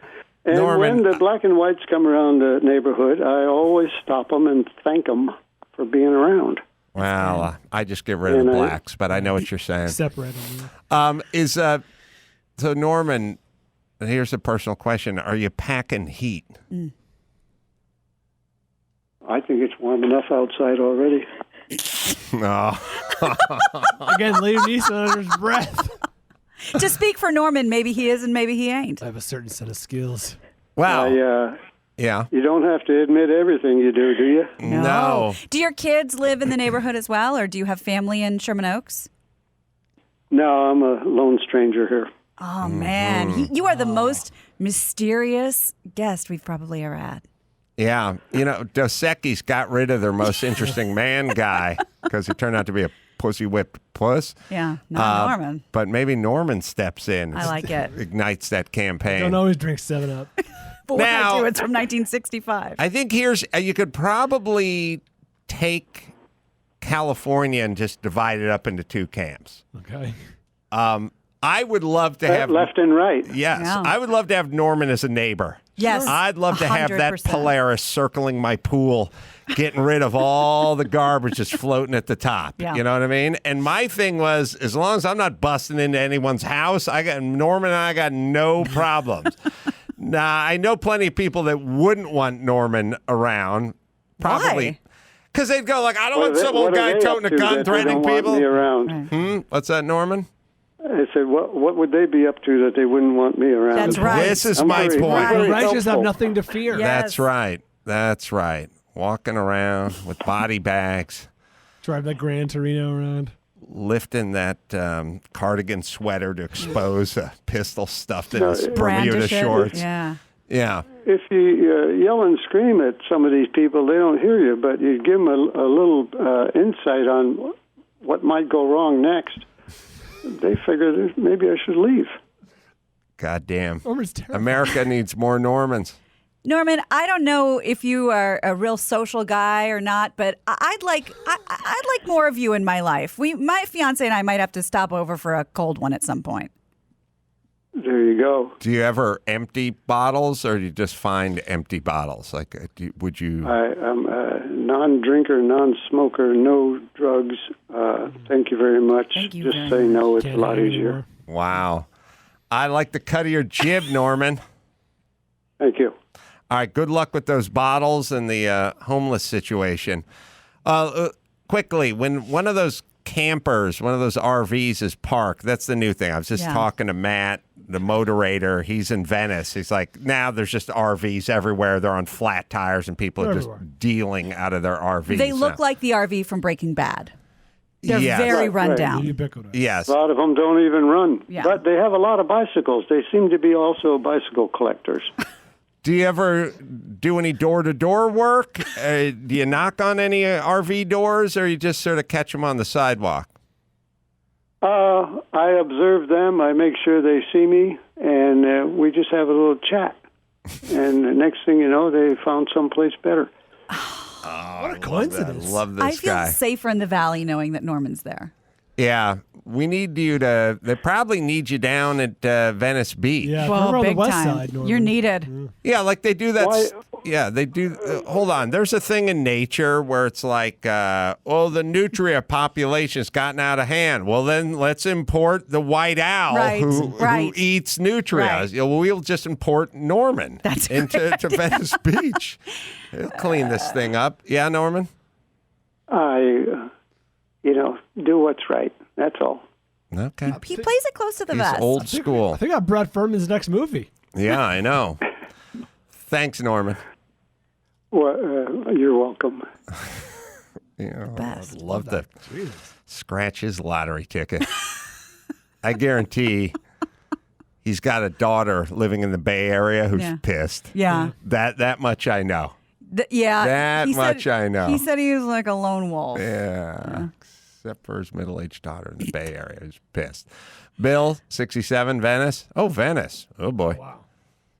And Norman, when the black and whites come around the neighborhood, I always stop them and thank them for being around. Well, I just get rid of the blacks, but I know what you're saying. Separate them. So Norman, here's a personal question: are you packing heat? I think it's warm enough outside already. No. Again, Liam Neeson under his breath. To speak for Norman, maybe he is and maybe he ain't. I have a certain set of skills. Wow. Yeah. You don't have to admit everything you do you? No. Do your kids live in the neighborhood as well, or do you have family in Sherman Oaks? No, I'm a lone stranger here. Oh, man. You are the most mysterious guest we've probably ever had. Yeah. Dos Equis got rid of their most interesting man guy because he turned out to be a pussy-whipped puss. Yeah, not Norman. But maybe Norman steps in. I like it. Ignites that campaign. Don't always drink 7-Up. But when I do, it's from 1965. I think you could probably take California and just divide it up into two camps. Okay. I would love to have left and right. Yes, Yeah. I would love to have Norman as a neighbor. Yes, I'd love to have that 100%. Polaris circling my pool, getting rid of all the garbage that's floating at the top. Yeah. You know what I mean? And my thing was, as long as I'm not busting into anyone's house, Norman and I got no problems. Nah, I know plenty of people that wouldn't want Norman around. Probably. Why? Because they'd go like, I don't want some old guy toting a gun threatening people. Me around. What's that, Norman? I said, what would they be up to that they wouldn't want me around? That's right. This is my point. The righteous have nothing to fear. That's right. That's right. Walking around with body bags. Drive that Gran Torino around. Lifting that cardigan sweater to expose a pistol stuffed in his Bermuda Brandish it. shorts. Yeah. Yeah. If you yell and scream at some of these people, they don't hear you, but you give them a little insight on what might go wrong next. They figure that maybe I should leave. God damn. Norman's terrible. America needs more Normans. Norman, I don't know if you are a real social guy or not, but I'd like more of you in my life. My fiance and I might have to stop over for a cold one at some point. There you go. Do you ever empty bottles, or do you just find empty bottles? Like, would you? I'm a non-drinker, non-smoker, no drugs. Thank you very much. Thank you Just very say no. It's Can't a lot hear easier. anymore. Wow. I like the cut of your jib, Norman. Thank you. All right. Good luck with those bottles and the homeless situation. Quickly, when one of those campers, one of those RVs is parked, that's the new thing. I was just talking to Matt, the moderator. He's in Venice. He's like, now there's just RVs everywhere. They're on flat tires and people are just dealing out of their RVs. They look like the RV from Breaking Bad. They're Yes. very Right, run right. down. Ubiquitous. Yes. A lot of them don't even run. Yeah. But they have a lot of bicycles. They seem to be also bicycle collectors. Do you ever do any door-to-door work? Do you knock on any RV doors, or you just sort of catch them on the sidewalk? I observe them. I make sure they see me, and we just have a little chat. And the next thing you know, they found someplace better. What a coincidence. I love this I feel guy. safer in the valley knowing that Norman's there. Yeah, we need you to. They probably need you down at Venice Beach. Yeah, Well, we're on the big west time. side, Norman. You're needed. Yeah, like they do that. Why- Yeah, they do. Hold on. There's a thing in nature where it's like, the nutria population's gotten out of hand. Well, then let's import the white owl who eats nutria. Right. We'll just import Norman That's to Venice Beach. He'll clean this thing up. Yeah, Norman? Do what's right. That's all. Okay. He plays it close to the He's vest. old school. I think I got Brad Furman's next movie. Yeah, I know. Thanks, Norman. Well, you're welcome. Best. I'd love to scratch his lottery ticket. I guarantee he's got a daughter living in the Bay Area who's pissed. Yeah. That much I know. Yeah. That much I know. He said he was like a lone wolf. Yeah. Except for his middle-aged daughter in the Bay Area who's pissed. Bill, 67, Venice. Oh, Venice. Oh, boy. Wow.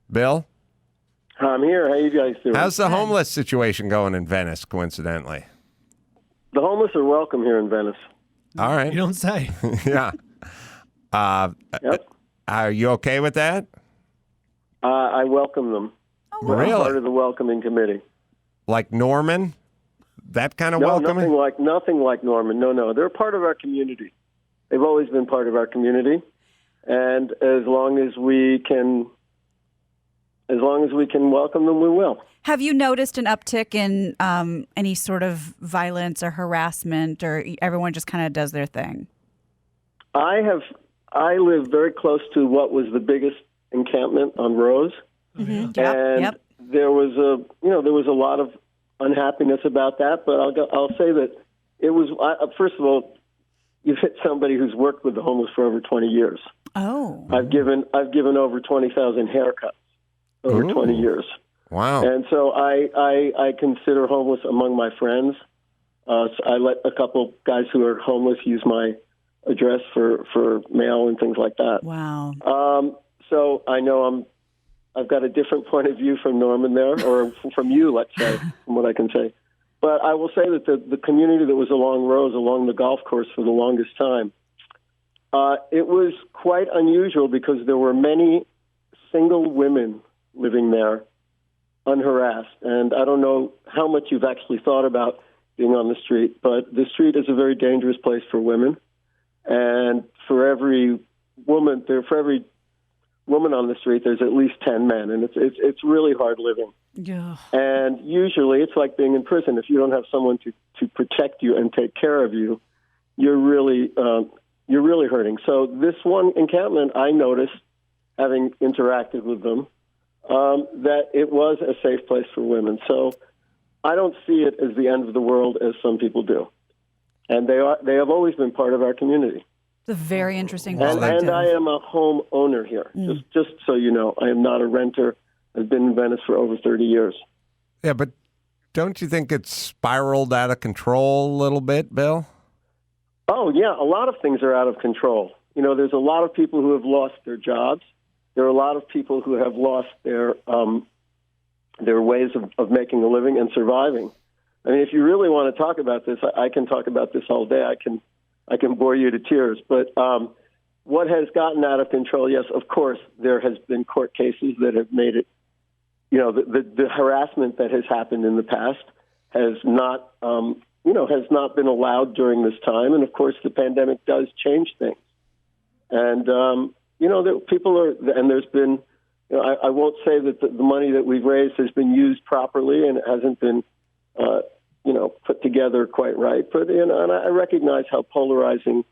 Bill? I'm here. How you guys doing? How's the homeless situation going in Venice, coincidentally? The homeless are welcome here in Venice. All right. You don't say. Yeah. Yep. Are you okay with that? I welcome them. Really? I'm part of the welcoming committee. Like Norman? That kind of No, welcoming? nothing like Norman. No. They're part of our community. They've always been part of our community. And as long as we can welcome them, we will. Have you noticed an uptick in any sort of violence or harassment, or everyone just kind of does their thing? I live very close to what was the biggest encampment on Rose, and there was a lot of unhappiness about that. But I'll say that it was first of all, you've hit somebody who's worked with the homeless for over 20 years. Oh, I've given over 20,000 haircuts over 20 years. Wow! And so I consider homeless among my friends. So I let a couple guys who are homeless use my address for mail and things like that. Wow. So I know I've got a different point of view from Norman there, or from you, let's say, from what I can say. But I will say that the community that was along Rose, along the golf course for the longest time, it was quite unusual because there were many single women living there, unharassed. And I don't know how much you've actually thought about being on the street, but the street is a very dangerous place for women. And for every woman on the street, there's at least 10 men, and it's really hard living. Yeah. And usually, it's like being in prison. If you don't have someone to protect you and take care of you, you're really hurting. So this one encampment, I noticed, having interacted with them, that it was a safe place for women. So I don't see it as the end of the world as some people do. And they have always been part of our community. It's a very interesting And perspective. I am a home owner here, just so you know. I am not a renter. I've been in Venice for over 30 years. Yeah, but don't you think it's spiraled out of control a little bit, Bill? Oh, yeah, a lot of things are out of control. You know, there's a lot of people who have lost their jobs. There are a lot of people who have lost their ways of making a living and surviving. I mean, if you really want to talk about this, I can talk about this all day. I can bore you to tears. But what has gotten out of control, yes, of course, there has been court cases that have made it, you know, the harassment that has happened in the past has not, has not been allowed during this time. And, of course, the pandemic does change things. And, people are, and there's been, I won't say that the money that we've raised has been used properly and it hasn't been, put together quite right. But, and I recognize how polarizing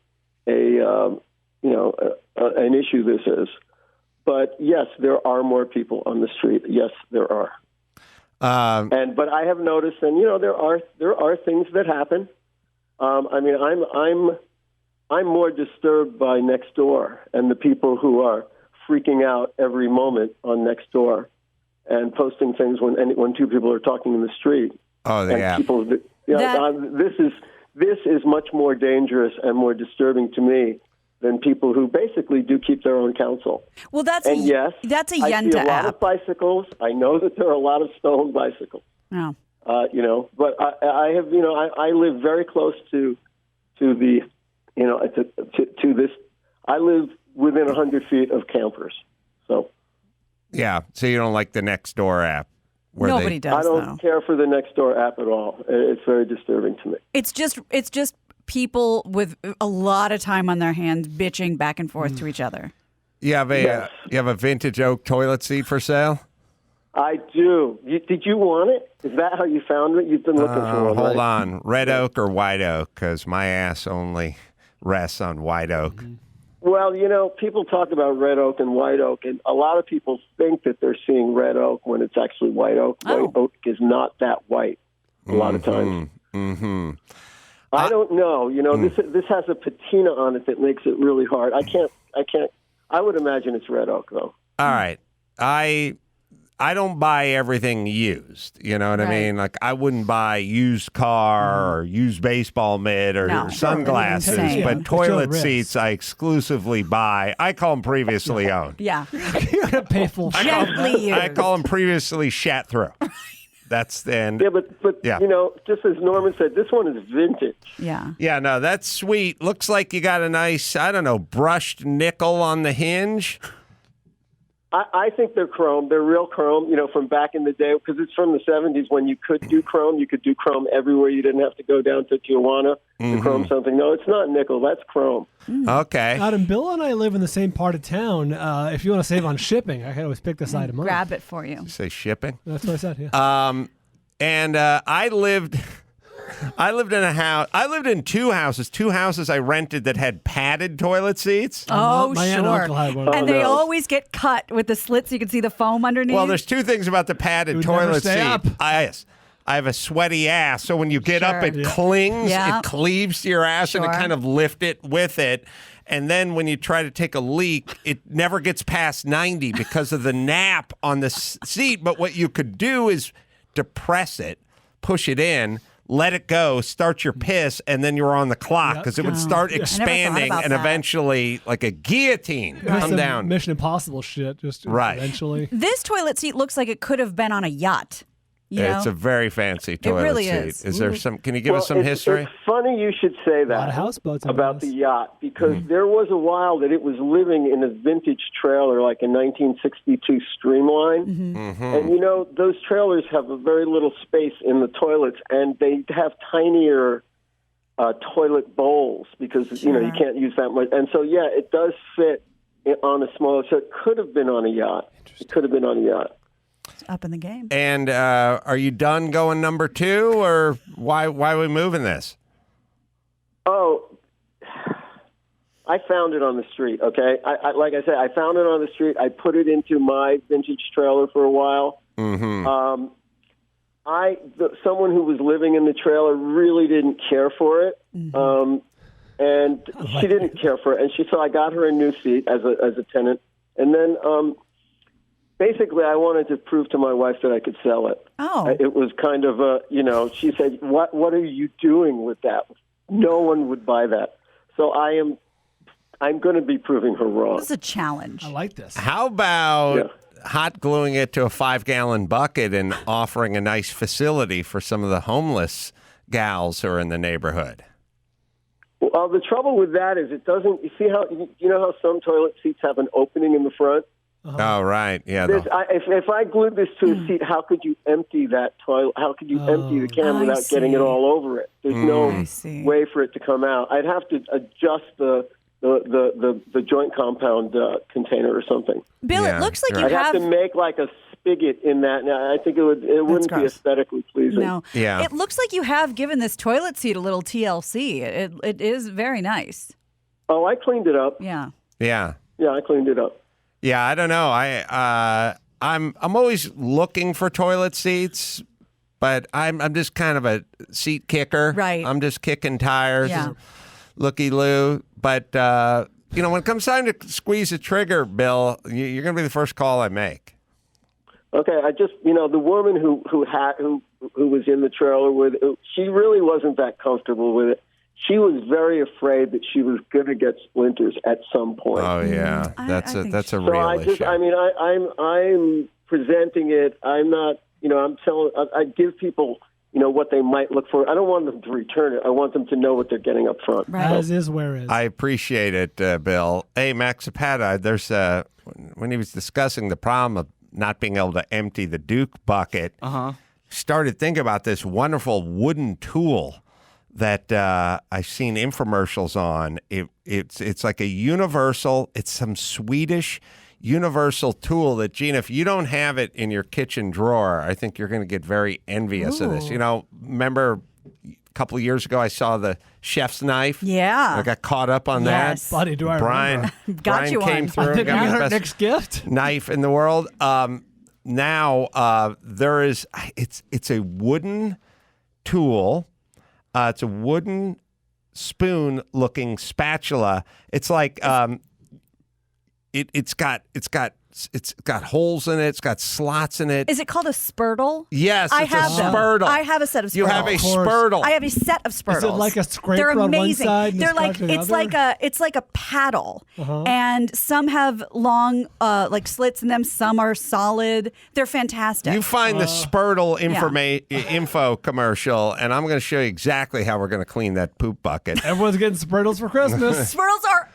an issue this is. But yes, there are more people on the street. Yes, there are. But I have noticed, and there are things that happen. I'm more disturbed by Nextdoor and the people who are freaking out every moment on Nextdoor and posting things when two people are talking in the street. Oh, yeah. This is much more dangerous and more disturbing to me than people who basically do keep their own counsel. Well, that's a Yenta I see a lot of bicycles. I know that there are a lot of stolen bicycles. Oh. But I live very close to the, to this. I live within 100 feet of campers. So. Yeah. So you don't like the Nextdoor app? Nobody does. I don't care for the Nextdoor app at all. It's very disturbing to me. It's just people with a lot of time on their hands bitching back and forth to each other. You have a vintage oak toilet seat for sale? I do. Did you want it? Is that how you found it? You've been looking for one. Hold on. Red oak or white oak? Because my ass only rests on white oak. Mm-hmm. Well, people talk about red oak and white oak, and a lot of people think that they're seeing red oak when it's actually white oak. Oh. White oak is not that white a lot of times. Mm-hmm. I don't know. This has a patina on it that makes it really hard. I can't. I would imagine it's red oak, though. All right. I don't buy everything used. You know what I mean? Like, I wouldn't buy used car or used baseball mitt or sunglasses, but toilet seats I exclusively buy. I call them previously owned. Yeah. You're going to pay full I call them previously shat through. That's the end. Yeah, but just as Norman said, this one is vintage. Yeah. Yeah, no, that's sweet. Looks like you got a nice, brushed nickel on the hinge. I think they're chrome. They're real chrome, from back in the day, because it's from the 70s when you could do chrome. You could do chrome everywhere. You didn't have to go down to Tijuana to chrome something. No, it's not nickel. That's chrome. Okay. Adam, Bill and I live in the same part of town. If you want to save on shipping, I can always pick this item up. Grab it for you. Say shipping? That's what I said, yeah. And I lived in a house. I lived in two houses I rented that had padded toilet seats. Oh, My aunt and sure. uncle had one. And they always get cut with the slits. You can see the foam underneath. Well, there's two things about the padded would never toilet stay seat. up. Yes. I have a sweaty ass, so when you get up, it clings, it cleaves to your ass, and it kind of lift it with it. And then when you try to take a leak, it never gets past 90 because of the nap on the seat. But what you could do is depress it, push it in, let it go, start your piss, and then you're on the clock because it would start expanding and eventually, like a guillotine, come down. Mission Impossible shit, just eventually. This toilet seat looks like it could have been on a yacht. It's a very fancy toilet really seat. is. There some? Can you give us some history? It's funny you should say that about the yacht, because there was a while that it was living in a vintage trailer, like a 1962 Streamline. And those trailers have a very little space in the toilets, and they have tinier toilet bowls because you can't use that much. And so it does fit on a smaller. So it could have been on a yacht. It could have been on a yacht. Up in the game. And are you done going number 2, or why are we moving this? Oh, I found it on the street, okay? Like I said, I found it on the street. I put it into my vintage trailer for a while. Someone who was living in the trailer really didn't care for it. And she didn't care for it. And so I got her a new seat as a tenant. And then basically, I wanted to prove to my wife that I could sell it. Oh. It was kind of she said, what are you doing with that? No one would buy that. So I'm going to be proving her wrong. This is a challenge. I like this. How about hot gluing it to a 5-gallon bucket and offering a nice facility for some of the homeless gals who are in the neighborhood? Well, the trouble with that is it doesn't. You see how how some toilet seats have an opening in the front? Oh, right. Yeah. If I glued this to a seat, how could you empty that toilet? How could you empty the can without getting it all over it? There's no way for it to come out. I'd have to adjust the joint compound container or something. Bill, it looks like I'd have to make like a spigot in that. Now, I think it wouldn't be aesthetically pleasing. No. Yeah. It looks like you have given this toilet seat a little TLC. It is very nice. Oh, I cleaned it up. Yeah. Yeah. Yeah, I cleaned it up. Yeah, I don't know. I'm always looking for toilet seats, but I'm just kind of a seat kicker. Right. I'm just kicking tires. Yeah. Looky-loo. But when it comes time to squeeze the trigger, Bill, you're going to be the first call I make. Okay, I just the woman who was in the trailer with it, she really wasn't that comfortable with it. She was very afraid that she was going to get splinters at some point. Oh yeah, that's a real issue. I'm presenting it. I'm not. I give people what they might look for. I don't want them to return it. I want them to know what they're getting up front. Right. As is, where is. I appreciate it, Bill. Hey, Max Zapata, there's when he was discussing the problem of not being able to empty the Duke bucket, started thinking about this wonderful wooden tool that I've seen infomercials on. It's like a universal. It's some Swedish universal tool that, Gina, if you don't have it in your kitchen drawer, I think you're going to get very envious of this. Remember a couple of years ago I saw the chef's knife? Yeah. I got caught up on that. Buddy, do I remember? Got you came one. through. I think got I me the got best next gift. knife in the world. Now there is, it's a wooden tool. It's a wooden spoon-looking spatula. It's like it's got holes in it. It's got slots in it. Is it called a spurtle? Yes, I it's have a them. spurtle. I have a set of spurtles. You have a spurtle. I have a set of spurtles. Is it like a scraper They're on one amazing. side and a They're like scratch on the other? it's like a paddle, and some have long like slits in them. Some are solid. They're fantastic. You find the spurtle info commercial, and I'm going to show you exactly how we're going to clean that poop bucket. Everyone's getting spurtles for Christmas. Spurtles are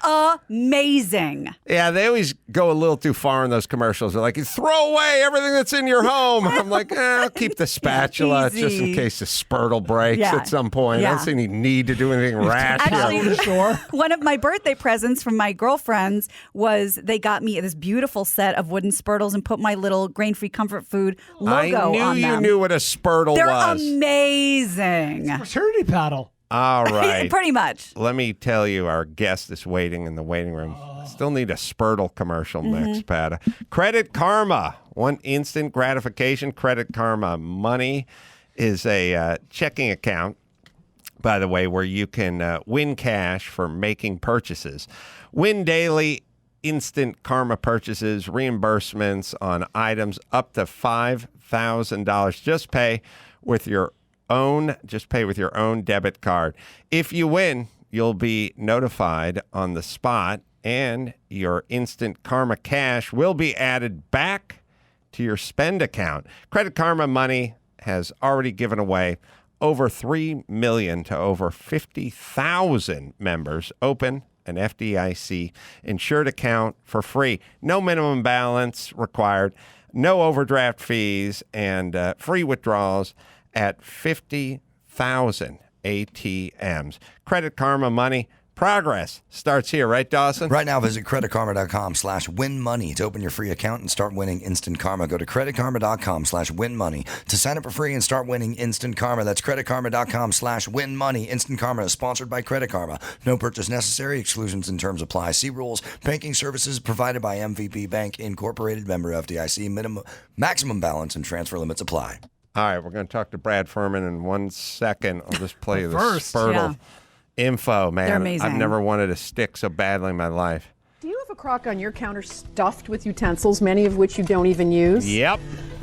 amazing. Yeah, they always go a little too far in those commercials. They're like, throw away everything that's in your home. I'm like, I'll keep the spatula just in case the spurtle breaks at some point. I don't see any need to do anything rash. Actually, one of my birthday presents from my girlfriends was they got me this beautiful set of wooden spurtles and put my little grain-free comfort food logo on them. I knew you knew what a spurtle They're was. Amazing. Fraternity paddle. All right. Pretty much. Let me tell you, our guest is waiting in the waiting room. Still need a spurtle commercial next, Pat. Credit Karma. One instant gratification. Credit Karma Money is a checking account, by the way, where you can win cash for making purchases. Win daily instant Karma purchases, reimbursements on items up to $5,000. Just pay with your own debit card. If you win, you'll be notified on the spot, and your instant Karma cash will be added back to your spend account. Credit Karma Money has already given away over $3 million to over 50,000 members. Open an FDIC insured account for free. No minimum balance required, no overdraft fees, and free withdrawals at 50,000 ATMs. Credit Karma Money. Progress starts here, right, Dawson? Right now, visit creditkarma.com/winmoney to open your free account and start winning instant karma. Go to creditkarma.com/winmoney to sign up for free and start winning instant karma. That's creditkarma.com/winmoney. Instant Karma is sponsored by Credit Karma. No purchase necessary. Exclusions and terms apply. See rules. Banking services provided by MVP Bank Incorporated, member FDIC. Maximum balance and transfer limits apply. All right, we're going to talk to Brad Furman in 1 second. I'll just play the First, Spurtle info, man. They're amazing. I've never wanted a stick so badly in my life. Do you have a crock on your counter stuffed with utensils, many of which you don't even use? Yep.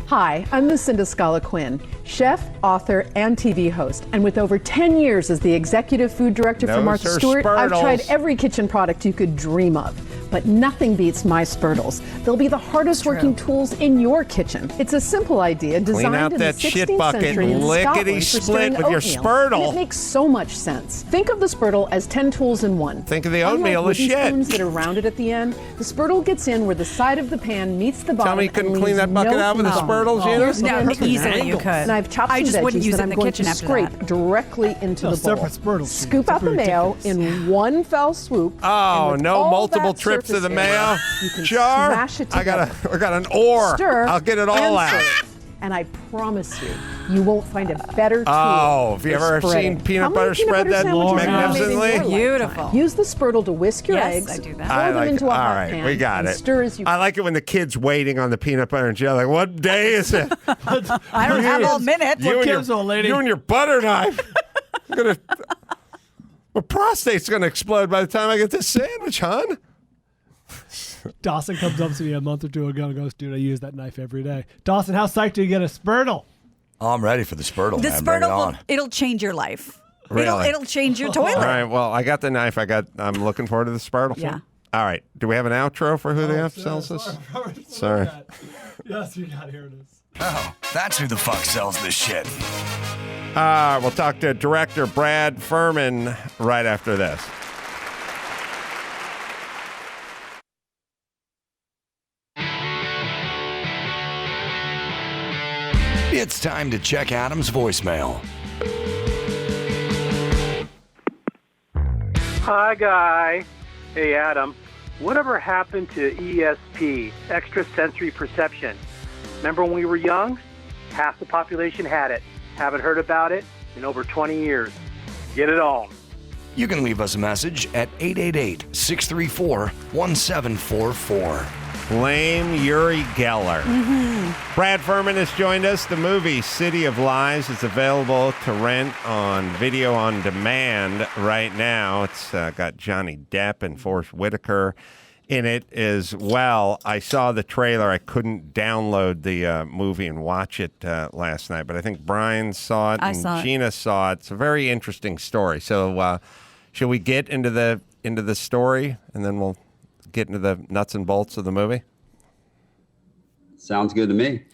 Hi, I'm Lucinda Scala Quinn, chef, author, and TV host. And with over 10 years as the executive food director for Martha Stewart, I've tried every kitchen product you could dream of. But nothing beats my Spurtles. They'll be the hardest working tools in your kitchen. It's a simple idea designed in the 16th century in Scotland for stirring with your oatmeal. Spurtle. And it makes so much sense. Think of the Spurtle as 10 tools in one. Think of the oatmeal as Unlike wooden shit. spoons that are rounded at the end, the Spurtle gets in where the side of the pan meets the bottom. Tell me you couldn't clean that bucket out with the Spurtles, Gina? No, easily you could. And I've chopped I some just wouldn't veggies use that it in I'm the going kitchen to after scrape that. directly into the bowl. Separate Spurtles. Scoop out the mayo in one fell swoop. Oh, and with no all multiple that trips to the surface area, mayo you can jar? smash it I together. got an oar. Stir I'll get it all and out. serve. And I promise you won't find a better tool. Oh, have you for ever spreading. seen peanut How many butter peanut spread butter that sandwiches have you made in magnificently? your lifetime? Beautiful. Use the Spurtle to whisk your Yes, eggs, I do that. pour I them like into a all hot right, pan, we got and it. stir as you I like it when the kid's waiting on the peanut butter and jelly. Like, what day is it? I don't have all minute. You and, gives, old lady? you and your butter knife. My prostate's going to explode by the time I get this sandwich, hon. Dawson comes up to me a month or two ago and goes, dude, I use that knife every day. Dawson, how psyched do you get a Spurtle? Oh, I'm ready for the Spurtle, The man. Bring it Spurtle, on. it'll change your life. Really? It'll change your toilet. All right, well, I got the knife. I'm looking forward to the Spurtle. Yeah. All right. Do we have an outro for who the F sells this? Sorry. Yes, you got it. Here it is. Oh, that's who the fuck sells this shit. We'll talk to director Brad Furman right after this. It's time to check Adam's voicemail. Hi, Guy. Hey, Adam. Whatever happened to ESP, extrasensory perception? Remember when we were young? Half the population had it. Haven't heard about it in over 20 years. Get it on. You can leave us a message at 888-634-1744. Blame Uri Geller. Brad Furman has joined us. The movie City of Lies is available to rent on video on demand right now. It's got Johnny Depp and Forrest Whitaker in it as well. I saw the trailer. I couldn't download the movie and watch it last night, but I think Bryan saw it and Gina saw it. It's a very interesting story. So should we get into the story and then we'll get into the nuts and bolts of the movie? Sounds good to me.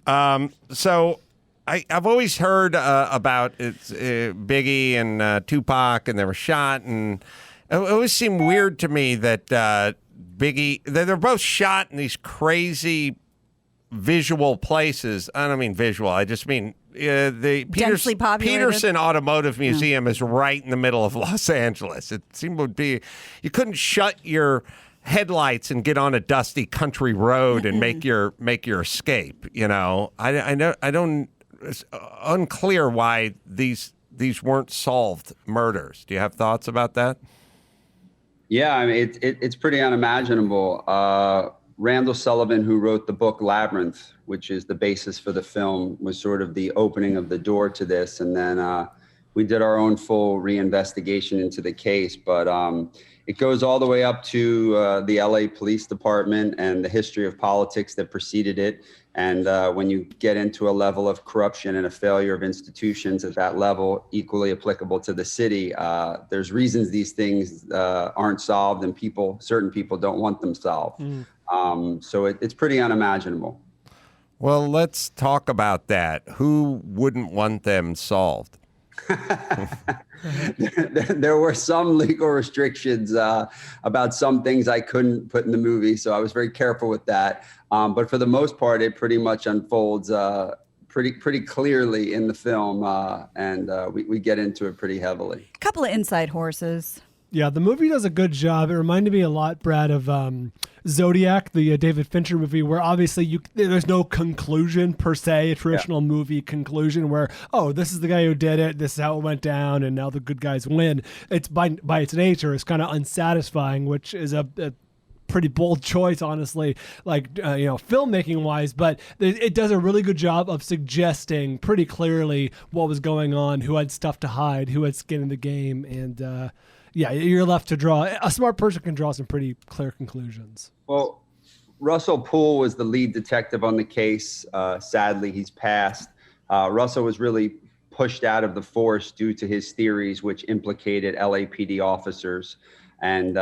So I've always heard about Biggie and Tupac, and they were shot, and It always seemed weird to me that Biggie, they're both shot in these crazy visual places. I don't mean visual. I just mean the Densely populated. Peterson Automotive Museum is right in the middle of Los Angeles. It seemed to be, you couldn't shut your headlights and get on a dusty country road and make your escape. You know, I don't. It's unclear why these weren't solved murders. Do you have thoughts about that? Yeah, I mean, it's pretty unimaginable. Randall Sullivan, who wrote the book Labyrinth, which is the basis for the film, was sort of the opening of the door to this. And then we did our own full reinvestigation into the case. But it goes all the way up to the LA Police Department and the history of politics that preceded it. And when you get into a level of corruption and a failure of institutions at that level, equally applicable to the city, there's reasons these things aren't solved, and certain people don't want them solved. So it's pretty unimaginable. Well, let's talk about that. Who wouldn't want them solved? There were some legal restrictions about some things I couldn't put in the movie, so I was very careful with that. But for the most part, it pretty much unfolds pretty clearly in the film, and we get into it pretty heavily. A couple of inside horses. Yeah, the movie does a good job. It reminded me a lot, Brad, of Zodiac, the David Fincher movie, where obviously there's no conclusion per se, a traditional movie conclusion where, oh, this is the guy who did it, this is how it went down, and now the good guys win. It's by its nature, it's kind of unsatisfying, which is a pretty bold choice, honestly, like filmmaking wise, but it does a really good job of suggesting pretty clearly what was going on, who had stuff to hide, who had skin in the game, and you're left to draw. A smart person can draw some pretty clear conclusions. Well, Russell Poole was the lead detective on the case. Sadly, he's passed. Russell was really pushed out of the force due to his theories, which implicated LAPD officers. And,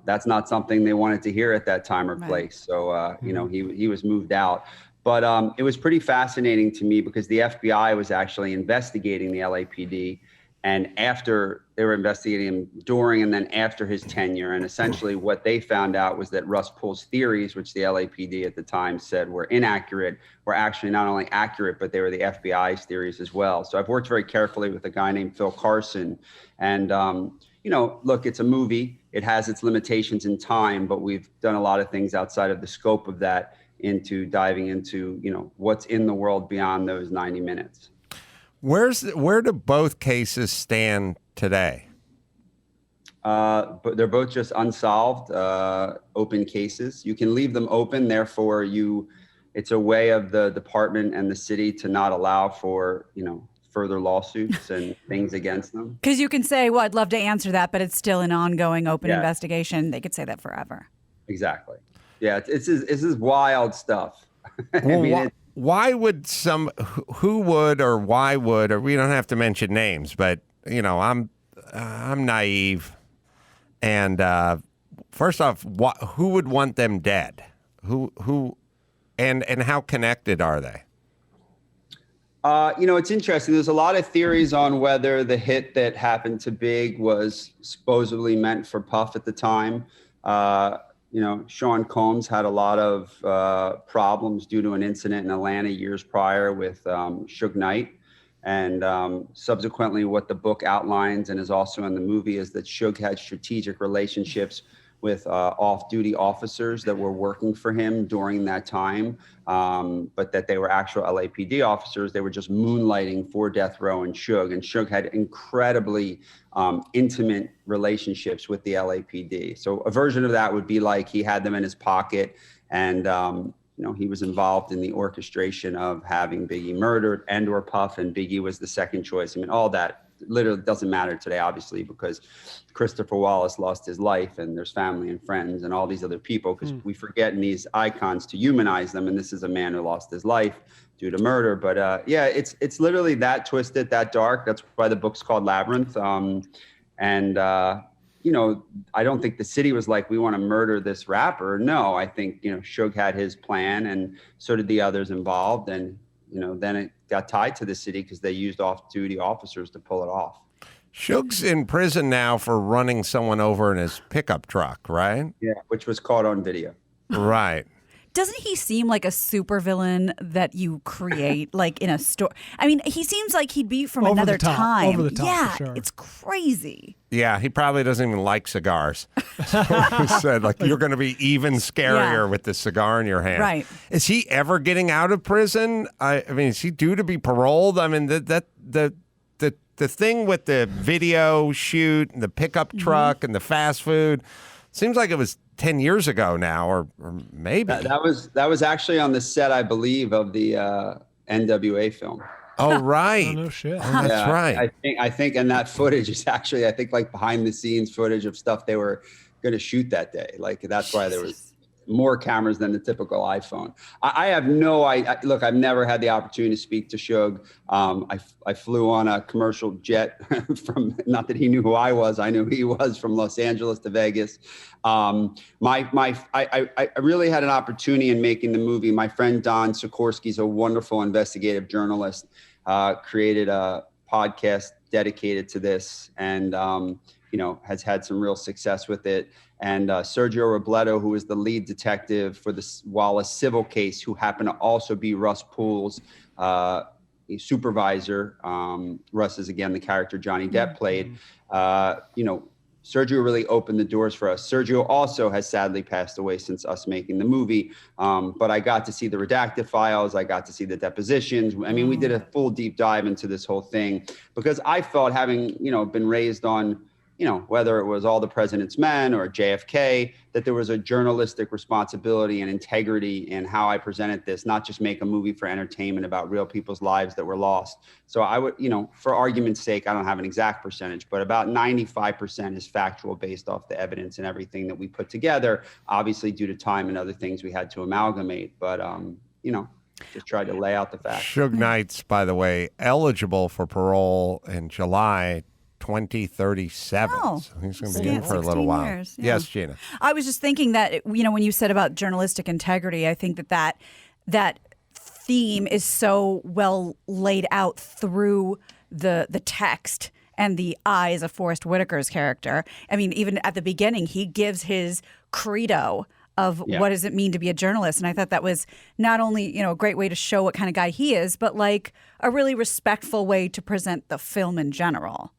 that's not something they wanted to hear at that time or place. So, he was moved out. But it was pretty fascinating to me because the FBI was actually investigating the LAPD. And after they were investigating him during and then after his tenure. And essentially what they found out was that Russ Poole's theories, which the LAPD at the time said were inaccurate, were actually not only accurate, but they were the FBI's theories as well. So I've worked very carefully with a guy named Phil Carson. And, look, it's a movie. It has its limitations in time, but we've done a lot of things outside of the scope of that into diving into, what's in the world beyond those 90 minutes. Where do both cases stand today? But they're both just unsolved, open cases. You can leave them open. Therefore, it's a way of the department and the city to not allow for, further lawsuits and things against them. Because you can say, well, I'd love to answer that, but it's still an ongoing open investigation. They could say that forever. Exactly. Yeah, it's this wild stuff. Well, why would who would or why would, or we don't have to mention names, but I'm naive. And first off, who would want them dead? Who, and how connected are they? It's interesting. There's a lot of theories on whether the hit that happened to Big was supposedly meant for Puff at the time. Sean Combs had a lot of problems due to an incident in Atlanta years prior with Suge Knight. And subsequently, what the book outlines and is also in the movie is that Suge had strategic relationships with off-duty officers that were working for him during that time, but that they were actual LAPD officers. They were just moonlighting for Death Row and Suge. And Suge had incredibly intimate relationships with the LAPD. So a version of that would be like he had them in his pocket and, he was involved in the orchestration of having Biggie murdered and or Puff, and Biggie was the second choice. I mean, all that literally doesn't matter today, obviously, because Christopher Wallace lost his life and there's family and friends and all these other people, because we forget in these icons to humanize them. And this is a man who lost his life due to murder. But it's literally that twisted, that dark. That's why the book's called Labyrinth. I don't think the city was like, we want to murder this rapper. No, I think, Suge had his plan and so did the others involved. And, then it got tied to the city because they used off-duty officers to pull it off. Shug's in prison now for running someone over in his pickup truck, right? Yeah, which was caught on video. Right. Doesn't he seem like a supervillain that you create, like in a story? I mean, he seems like he'd be from Over another the top, time. over the top, yeah, for sure. it's crazy. Yeah, he probably doesn't even like cigars. He said, like, you're going to be even scarier with the cigar in your hand. Right. Is he ever getting out of prison? I mean, is he due to be paroled? I mean, the thing with the video shoot and the pickup truck and the fast food seems like it was 10 years ago now, or maybe. That was actually on the set, I believe, of the NWA film. Oh, right. Oh, no shit. Oh, that's right. I think, and that footage is actually, I think, like behind the scenes footage of stuff they were going to shoot that day. Like, that's why there was more cameras than the typical iPhone. I have no idea. Look, I've never had the opportunity to speak to Shug. I flew on a commercial jet from, not that he knew who I was, I knew he was, from Los Angeles to Vegas. I really had an opportunity in making the movie. My friend Don Sikorsky is a wonderful investigative journalist, created a podcast dedicated to this, and has had some real success with it. And Sergio Robledo, who is the lead detective for the Wallace civil case, who happened to also be Russ Poole's supervisor. Russ is, again, the character Johnny Depp played. Sergio really opened the doors for us. Sergio also has sadly passed away since us making the movie. But I got to see the redacted files. I got to see the depositions. I mean, we did a full deep dive into this whole thing because I felt, having, been raised on, whether it was All the President's Men or JFK, that there was a journalistic responsibility and integrity in how I presented this, not just make a movie for entertainment about real people's lives that were lost. So I would, for argument's sake, I don't have an exact percentage, but about 95% is factual based off the evidence and everything that we put together, obviously due to time and other things we had to amalgamate. But, just tried to lay out the facts. Suge Knight's, by the way, eligible for parole in July 2037. Oh, so he's going to be in for a little while. Years, yeah. Yes, Gina. I was just thinking that, when you said about journalistic integrity, I think that theme is so well laid out through the text and the eyes of Forrest Whitaker's character. I mean, even at the beginning, he gives his credo of what does it mean to be a journalist. And I thought that was not only, a great way to show what kind of guy he is, but like a really respectful way to present the film in general.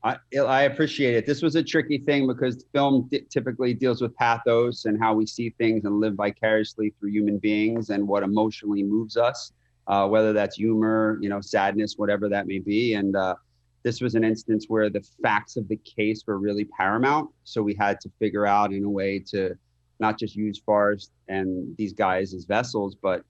I appreciate it. This was a tricky thing because film typically deals with pathos and how we see things and live vicariously through human beings and what emotionally moves us, whether that's humor, sadness, whatever that may be. And this was an instance where the facts of the case were really paramount. So we had to figure out in a way to not just use Forrest and these guys as vessels, but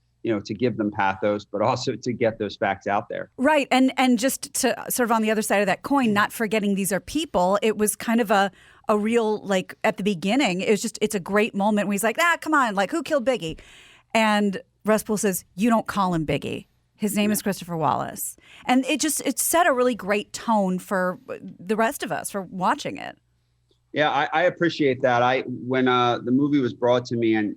to give them pathos, but also to get those facts out there. Right. And just to sort of on the other side of that coin, not forgetting these are people, it was kind of a real, like, at the beginning, it's a great moment where he's like, come on, like, who killed Biggie? And Russ Poole says, you don't call him Biggie. His name is Christopher Wallace. And it set a really great tone for the rest of us for watching it. Yeah, I appreciate that. When the movie was brought to me and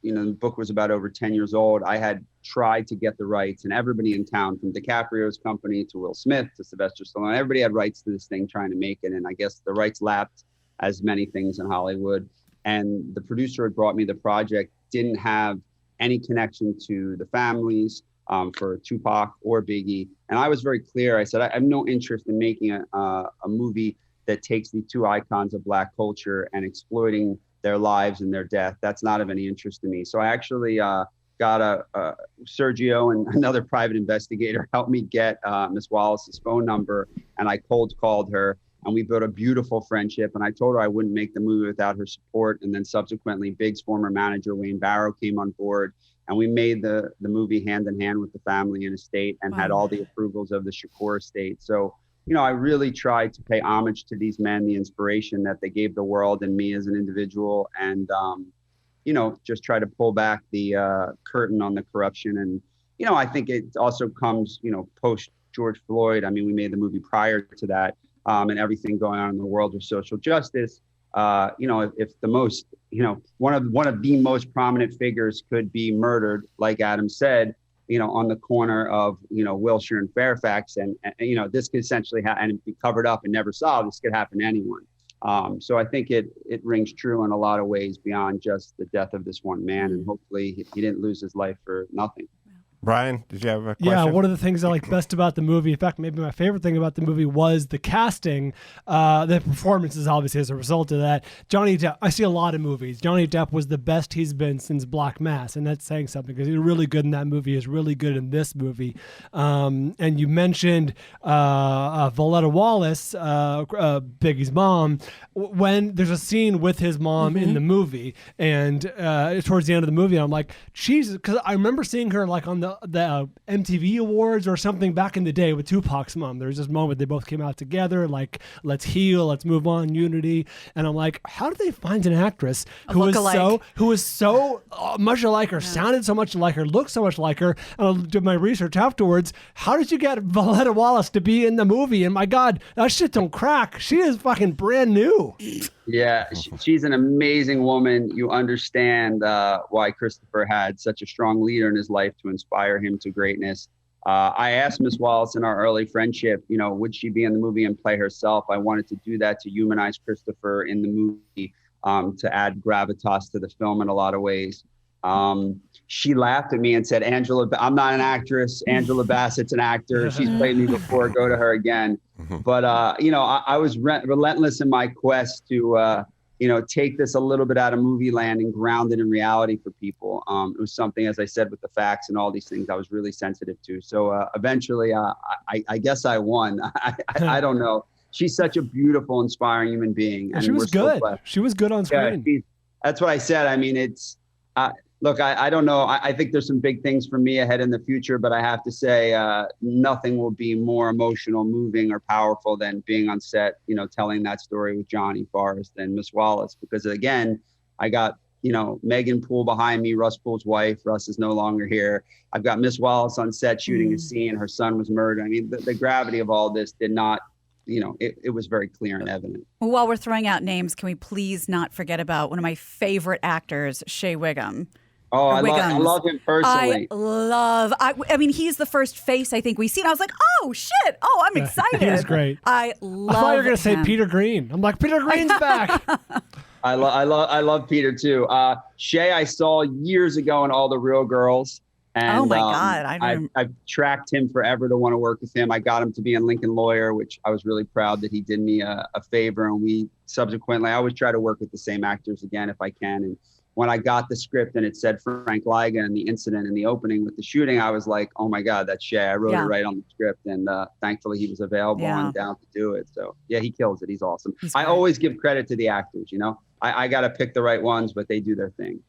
the book was about over 10 years old, I had tried to get the rights, and everybody in town, from DiCaprio's company to Will Smith to Sylvester Stallone, everybody had rights to this thing, trying to make it. And I guess the rights lapsed, as many things in Hollywood. And the producer who had brought me the project didn't have any connection to the families for Tupac or Biggie. And I was very clear. I said, I have no interest in making a movie that takes these two icons of Black culture and exploiting their lives and their death. That's not of any interest to me. So I actually got Sergio and another private investigator helped me get Miss Wallace's phone number, and I cold called her, and we built a beautiful friendship. And I told her I wouldn't make the movie without her support. And then subsequently, Big's former manager, Wayne Barrow, came on board, and we made the movie hand in hand with the family and estate, and had all the approvals of the Shakur estate. So, I really tried to pay homage to these men, the inspiration that they gave the world and me as an individual, and, just try to pull back the curtain on the corruption. And, I think it also comes, post George Floyd. I mean, we made the movie prior to that, and everything going on in the world of social justice. If the most, one of the most prominent figures could be murdered, like Adam said, on the corner of, Wilshire and Fairfax. And this could essentially and be covered up and never solved. This could happen to anyone. So I think it rings true in a lot of ways beyond just the death of this one man. And hopefully he didn't lose his life for nothing. Bryan, did you have a question? Yeah, one of the things I like best about the movie, in fact, maybe my favorite thing about the movie was the casting. The performances, obviously, as a result of that. Johnny Depp, I see a lot of movies. Johnny Depp was the best he's been since Black Mass, and that's saying something because he's really good in that movie. He's really good in this movie. And you mentioned Valletta Wallace, Biggie's mom, when there's a scene with his mom in the movie, and towards the end of the movie, I'm like, Jesus, because I remember seeing her like on the MTV Awards or something back in the day with Tupac's mom. There's this moment they both came out together, like, let's heal, let's move on, unity. And I'm like, how did they find an actress who was so much like her, sounded so much like her, looked so much like her? And I did my research afterwards. How did you get Valletta Wallace to be in the movie? And my God, that shit don't crack. She is fucking brand new. Yeah, she's an amazing woman. You understand why Christopher had such a strong leader in his life to inspire him to greatness. I asked Miss Wallace in our early friendship, would she be in the movie and play herself? I wanted to do that to humanize Christopher in the movie, to add gravitas to the film in a lot of ways. She laughed at me and said, I'm not an actress. Angela Bassett's an actor. She's played me before. Go to her again. But, I was relentless in my quest to, take this a little bit out of movie land and ground it in reality for people. It was something, as I said, with the facts and all these things I was really sensitive to. So eventually, I guess I won. I don't know. She's such a beautiful, inspiring human being. And she was good. She was good on screen. Yeah, that's what I said. I mean, it's... Look, I don't know. I think there's some big things for me ahead in the future, but I have to say nothing will be more emotional, moving, or powerful than being on set, telling that story with Johnny, Forrest, and Miss Wallace. Because again, I got, Megan Poole behind me, Russ Poole's wife. Russ is no longer here. I've got Miss Wallace on set shooting a scene. Her son was murdered. I mean, the gravity of all this did not, it was very clear and evident. While we're throwing out names, can we please not forget about one of my favorite actors, Shea Wiggum? Oh, I love him personally. I mean, he's the first face I think we've seen. I was like, oh, shit. Oh, I'm excited. He was great. I thought you were going to say Peter Green. I'm like, Peter Green's back. I love Peter, too. Shea, I saw years ago in All the Real Girls. And, oh, my God. I've tracked him forever to want to work with him. I got him to be in Lincoln Lawyer, which I was really proud that he did me a favor. And we subsequently, I always try to work with the same actors again if I can. And when I got the script and it said Frank Liga and the incident in the opening with the shooting, I was like, oh my God, that's Shea. I wrote it right on the script. And thankfully he was available and down to do it. So yeah, he kills it. He's awesome. I always give credit to the actors, I got to pick the right ones, but they do their thing.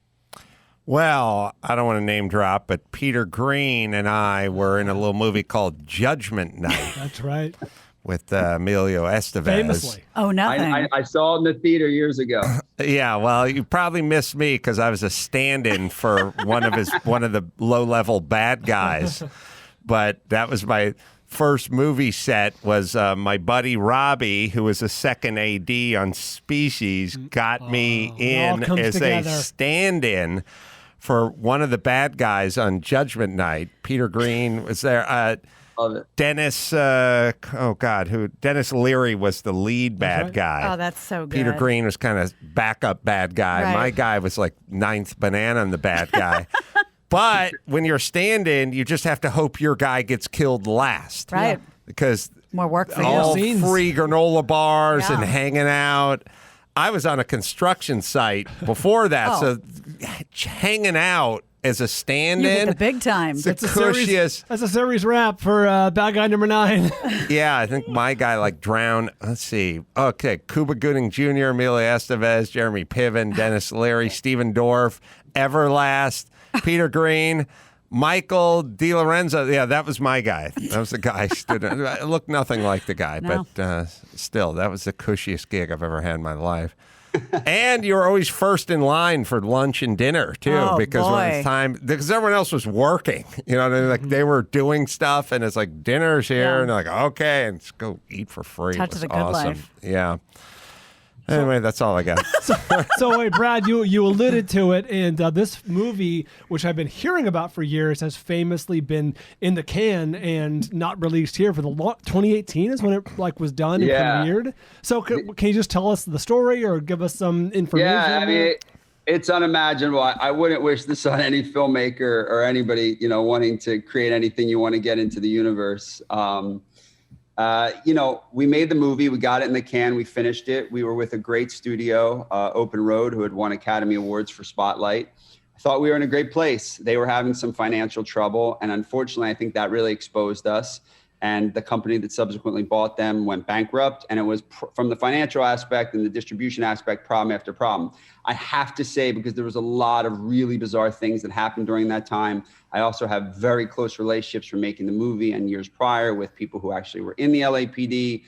Well, I don't want to name drop, but Peter Green and I were in a little movie called Judgment Night. That's right. With Emilio Estevez. Famously. Oh, nothing. I saw it in the theater years ago. Yeah, well, you probably missed me because I was a stand-in for one of the low-level bad guys. But that was my first movie set. Was my buddy Robbie, who was a second AD on Species, got me in as a stand-in for one of the bad guys on Judgment Night. Peter Green was there. Dennis, Dennis Leary was the lead bad guy. Oh, that's so good. Peter Green was kind of backup bad guy. Right. My guy was like ninth banana in the bad guy. But when you're standing, you just have to hope your guy gets killed last. Right. Because more work for all you. free granola bars and hanging out. I was on a construction site before that, so hanging out as a stand-in. You hit the big time. That's a series wrap for bad guy number 9. Yeah, I think my guy drowned. Let's see. Okay, Cuba Gooding Jr., Emilio Estevez, Jeremy Piven, Dennis Leary, Stephen Dorff, Everlast, Peter Green, Michael DiLorenzo. Yeah, that was my guy. That was the guy. It looked nothing like the guy, but still, that was the cushiest gig I've ever had in my life. And you were always first in line for lunch and dinner too, because when it's time, because everyone else was working. They were doing stuff, and it's like dinner's here, and they're like, okay, and let's go eat for free. Touch it was of the good awesome. life. Yeah. Anyway, that's all I got. So wait, Brad, you alluded to it, and this movie, which I've been hearing about for years, has famously been in the can and not released here for 2018 is when it was done and premiered. So can you just tell us the story or give us some information? Yeah, I mean, it's unimaginable. I wouldn't wish this on any filmmaker or anybody, wanting to create anything you want to get into the universe. We made the movie, we got it in the can, we finished it. We were with a great studio, Open Road, who had won Academy Awards for Spotlight. I thought we were in a great place. They were having some financial trouble. And unfortunately, I think that really exposed us. And the company that subsequently bought them went bankrupt. And it was from the financial aspect and the distribution aspect, problem after problem. I have to say, because there was a lot of really bizarre things that happened during that time. I also have very close relationships from making the movie and years prior with people who actually were in the LAPD,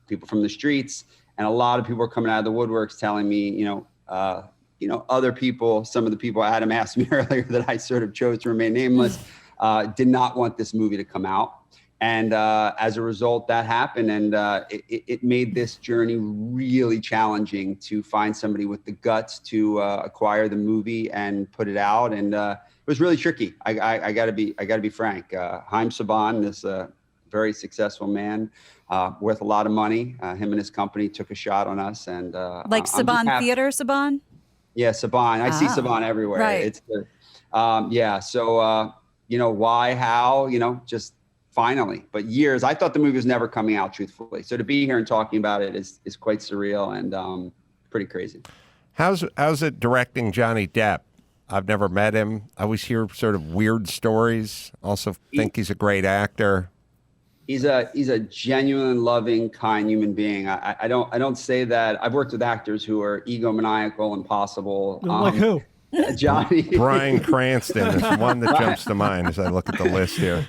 people from the streets. And a lot of people were coming out of the woodworks telling me, other people, some of the people Adam asked me earlier that I sort of chose to remain nameless, did not want this movie to come out. And as a result, that happened. And it made this journey really challenging to find somebody with the guts to acquire the movie and put it out. And it was really tricky. I gotta be frank. Haim Saban, this very successful man, worth a lot of money. Him and his company took a shot on us. And Saban Theater, Saban? Yeah, Saban. I see Saban everywhere. Right. It's So, why, how, just finally. But years, I thought the movie was never coming out, truthfully. So to be here and talking about it is quite surreal and pretty crazy. How's it directing Johnny Depp? I've never met him. I always hear sort of weird stories. Also think he's a great actor. He's a genuine, loving, kind human being. I don't say that. I've worked with actors who are egomaniacal, impossible. Like who? Johnny. Bryan Cranston is one that jumps to mind as I look at the list here.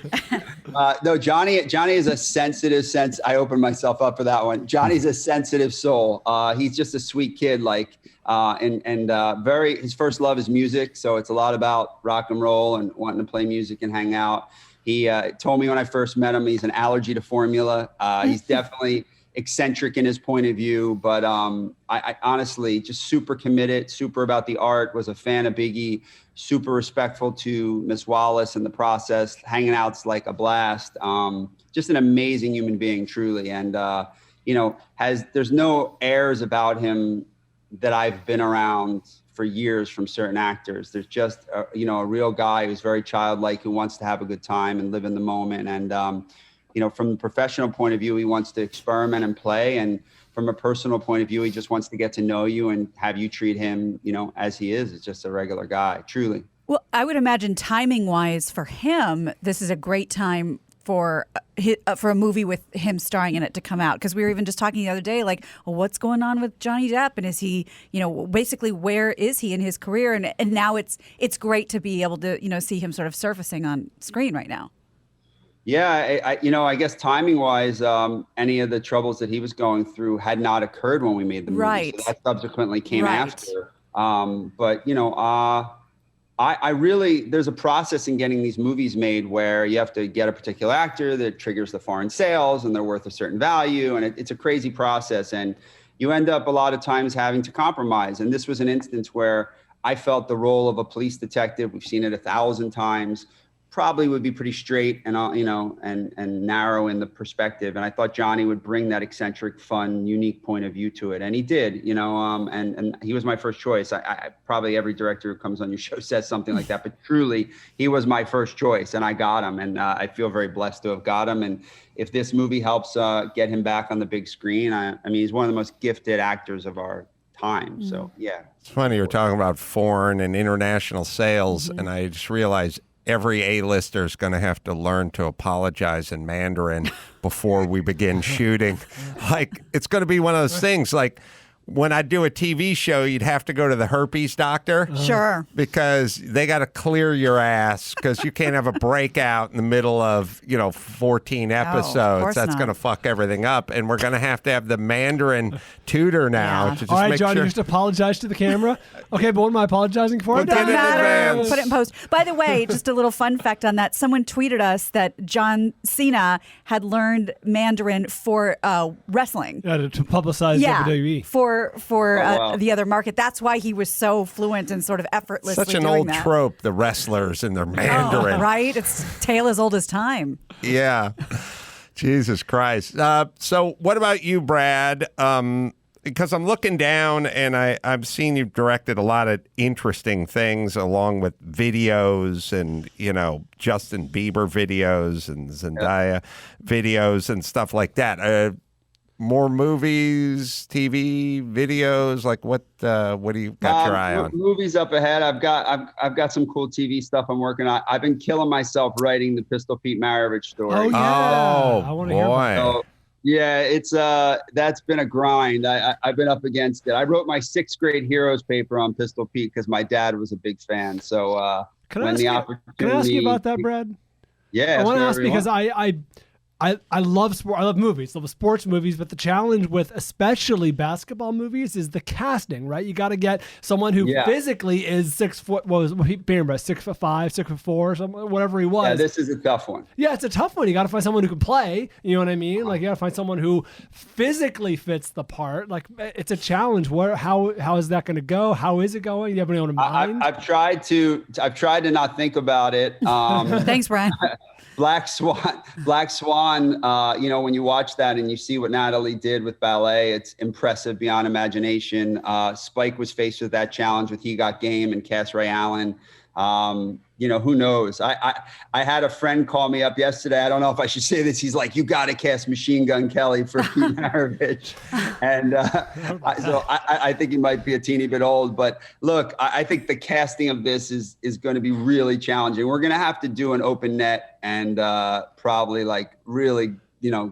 No, Johnny is a sensitive sense. I opened myself up for that one. Johnny's a sensitive soul. He's just a sweet kid, very, his first love is music. So it's a lot about rock and roll and wanting to play music and hang out. He told me when I first met him, he's an allergy to formula. He's definitely eccentric in his point of view, but I honestly just super committed, super about the art, was a fan of Biggie, super respectful to Miss Wallace in the process. Hanging out's like a blast. Just an amazing human being, truly. And, there's no airs about him that I've been around for years from certain actors. There's just, a real guy who's very childlike, who wants to have a good time and live in the moment. And, from the professional point of view, he wants to experiment and play. And from a personal point of view, he just wants to get to know you and have you treat him, as he is. It's just a regular guy, truly. Well, I would imagine timing-wise for him, this is a great time for a movie with him starring in it to come out, because we were even just talking the other day, what's going on with Johnny Depp, and is he, basically where is he in his career, and now it's great to be able to see him sort of surfacing on screen right now. Yeah, I guess timing wise, any of the troubles that he was going through had not occurred when we made the movie. Right. So that subsequently came after. I really, there's a process in getting these movies made where you have to get a particular actor that triggers the foreign sales and they're worth a certain value. And it's a crazy process. And you end up a lot of times having to compromise. And this was an instance where I felt the role of a police detective, we've seen it 1,000 times, probably would be pretty straight and and narrow in the perspective. And I thought Johnny would bring that eccentric, fun, unique point of view to it, and he did. And he was my first choice. I probably every director who comes on your show says something like that, but truly, he was my first choice, and I got him, and I feel very blessed to have got him. And if this movie helps get him back on the big screen, I mean, he's one of the most gifted actors of our time. So yeah, it's funny you're talking about foreign and international sales, and I just realized every A-lister is going to have to learn to apologize in Mandarin before we begin shooting. It's going to be one of those things when I do a TV show, you'd have to go to the herpes doctor. Sure. Because they got to clear your ass because you can't have a breakout in the middle of, 14 episodes. That's going to fuck everything up. And we're going to have the Mandarin tutor now to just All right, make Johnny, sure. you just apologize to the camera. Okay, but what am I apologizing for? Well, Doesn't matter. Put it in post. By the way, just a little fun fact on that. Someone tweeted us that John Cena had learned Mandarin for wrestling. Yeah, to publicize WWE. For the other market. That's why he was so fluent and sort of effortlessly Such an doing old that. trope, the wrestlers and their Mandarin. Right? It's tale as old as time. Yeah. Jesus Christ. So what about you, Brad? Because I'm looking down and I've seen you've directed a lot of interesting things along with videos and, Justin Bieber videos and Zendaya videos and stuff like that. More movies, TV, videos, like what do you got your eye on? Movies up ahead. I've got some cool TV stuff I'm working on. I've been killing myself writing the Pistol Pete Maravich story. Oh yeah, I want to hear about boy. So, yeah, it's that's been a grind. I've been up against it. I wrote my 6th grade heroes paper on Pistol Pete because my dad was a big fan. So Can I ask you about that, Brad? Yeah, I want to ask because I love sport. I love movies. I love sports movies. But the challenge with especially basketball movies is the casting, right? You got to get someone who physically is 6 foot. What was he? 6'5", 6'4", something, whatever he was. Yeah, this is a tough one. Yeah, it's a tough one. You got to find someone who can play. You know what I mean? Like you got to find someone who physically fits the part. Like it's a challenge. How is that going to go? How is it going? Do you have anyone in mind? I've tried to not think about it. Thanks, Bryan. Black Swan, when you watch that and you see what Natalie did with ballet, it's impressive beyond imagination. Spike was faced with that challenge with He Got Game and Cass Ray Allen. Who knows? I had a friend call me up yesterday. I don't know if I should say this. He's like, you got to cast Machine Gun Kelly for Pete Maravich. And so I think he might be a teeny bit old. But look, I think the casting of this is going to be really challenging. We're going to have to do an open net and probably really,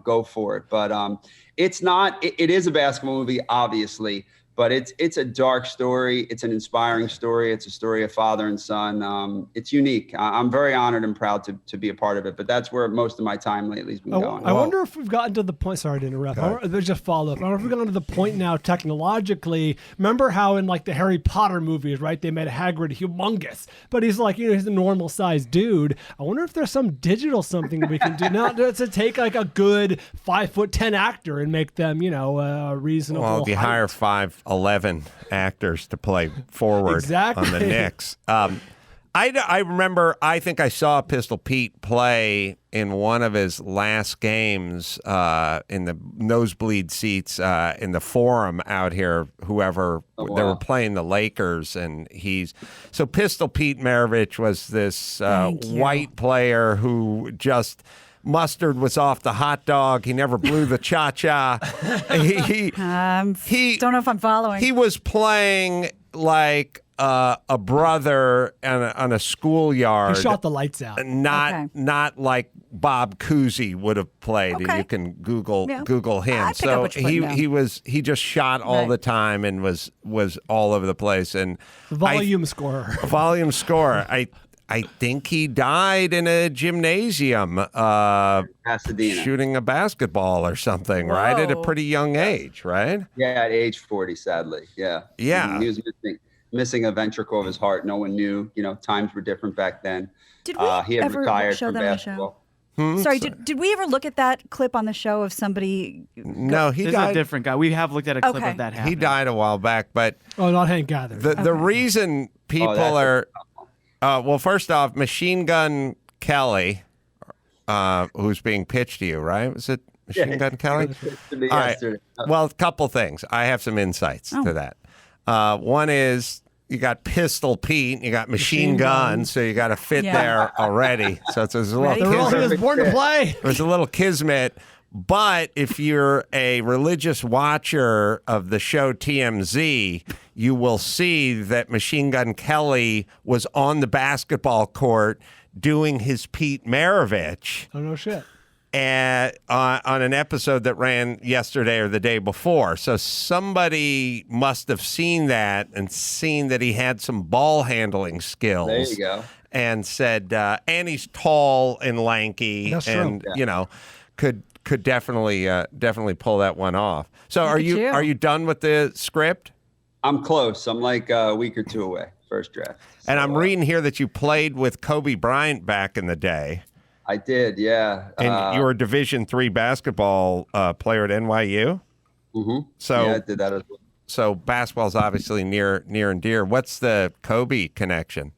go for it. But it's not, it is a basketball movie, obviously. But it's a dark story. It's an inspiring story. It's a story of father and son. It's unique. I'm very honored and proud to be a part of it. But that's where most of my time lately has been going. I wonder if we've gotten to the point. Sorry to interrupt. There's just follow up. I wonder if we've gotten to the point now technologically. Remember how in the Harry Potter movies, right? They made Hagrid humongous, but he's he's a normal sized dude. I wonder if there's some digital something that we can do now to take a good 5'10" actor and make them reasonable. Well, if you hire 5'11" actors to play forward on the Knicks. I remember, I think I saw Pistol Pete play in one of his last games in the nosebleed seats in the Forum out here, they were playing the Lakers. And so Pistol Pete Maravich was this white player who just... Mustard was off the hot dog. He never blew the cha-cha. He don't know if I'm following. He was playing like a brother on a schoolyard. He shot the lights out. Not like Bob Cousy would have played. And you can Google him. So he just shot all the time and was all over the place. And volume scorer. Volume scorer. I think he died in a gymnasium Pasadena, shooting a basketball or something, right? At a pretty young age, right? Yeah, at age 40, sadly. Yeah. Yeah. He was missing a ventricle of his heart. No one knew. Times were different back then. Did we he had ever retired show from that basketball. on the show? Sorry, did we ever look at that clip on the show of somebody? No, he This died. is a different guy. We have looked at a clip of that happening. He died a while back, but not Hank Gather. The reason people are. Well, first off, Machine Gun Kelly, who's being pitched to you, right? Was it Machine Gun Kelly? All right. Well, a couple things. I have some insights to that. One is you got Pistol Pete, you got Machine Gun, so you got to fit there already. So there's a little kismet. He was born to play. There's a little kismet. But if you're a religious watcher of the show TMZ, you will see that Machine Gun Kelly was on the basketball court doing his Pete Maravich. Oh, no shit. on an episode that ran yesterday or the day before. So somebody must have seen that and seen that he had some ball handling skills. There you go. And said, and he's tall and lanky, That's and true. you know, could definitely pull that one off. So are you done with the script? I'm close. I'm like a week or two away. First draft. And I'm reading here that you played with Kobe Bryant back in the day. I did, yeah. And you were a Division III basketball player at NYU. Mm-hmm. So yeah, I did that as well. So basketball's obviously near and dear. What's the Kobe connection?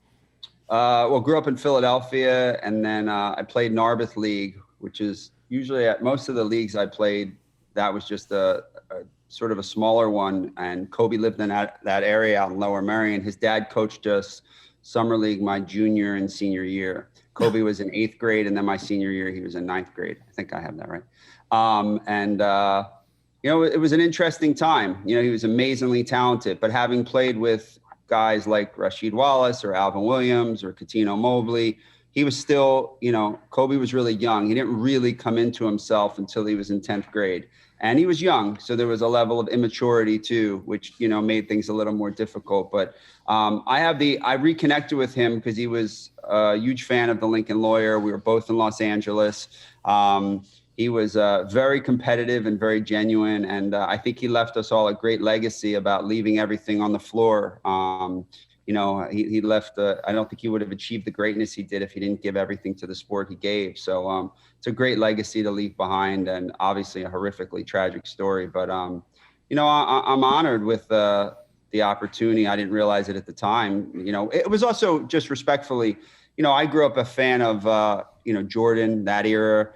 Well, grew up in Philadelphia, and then I played Narberth League, which is usually at most of the leagues I played. That was just a sort of a smaller one, and Kobe lived in that area out in Lower Merion. His dad coached us summer league my junior and senior year. Kobe was in 8th grade, and then my senior year he was in 9th grade. I think I have that right. You know, it was an interesting time. You know, he was amazingly talented, but having played with guys like Rasheed Wallace or Alvin Williams or Cuttino Mobley, he was still, you know, Kobe was really young. He didn't really come into himself until he was in 10th grade. And he was young, so there was a level of immaturity too, which, you know, made things a little more difficult. But I reconnected with him because he was a huge fan of the Lincoln Lawyer. We were both in Los Angeles. He was very competitive and very genuine, and I think he left us all a great legacy about leaving everything on the floor. You know, he left. I don't think he would have achieved the greatness he did if he didn't give everything to the sport he gave. So it's a great legacy to leave behind, and obviously a horrifically tragic story. But you know, I'm honored with the opportunity. I didn't realize it at the time. You know, it was also just respectfully. You know, I grew up a fan of you know, Jordan, that era.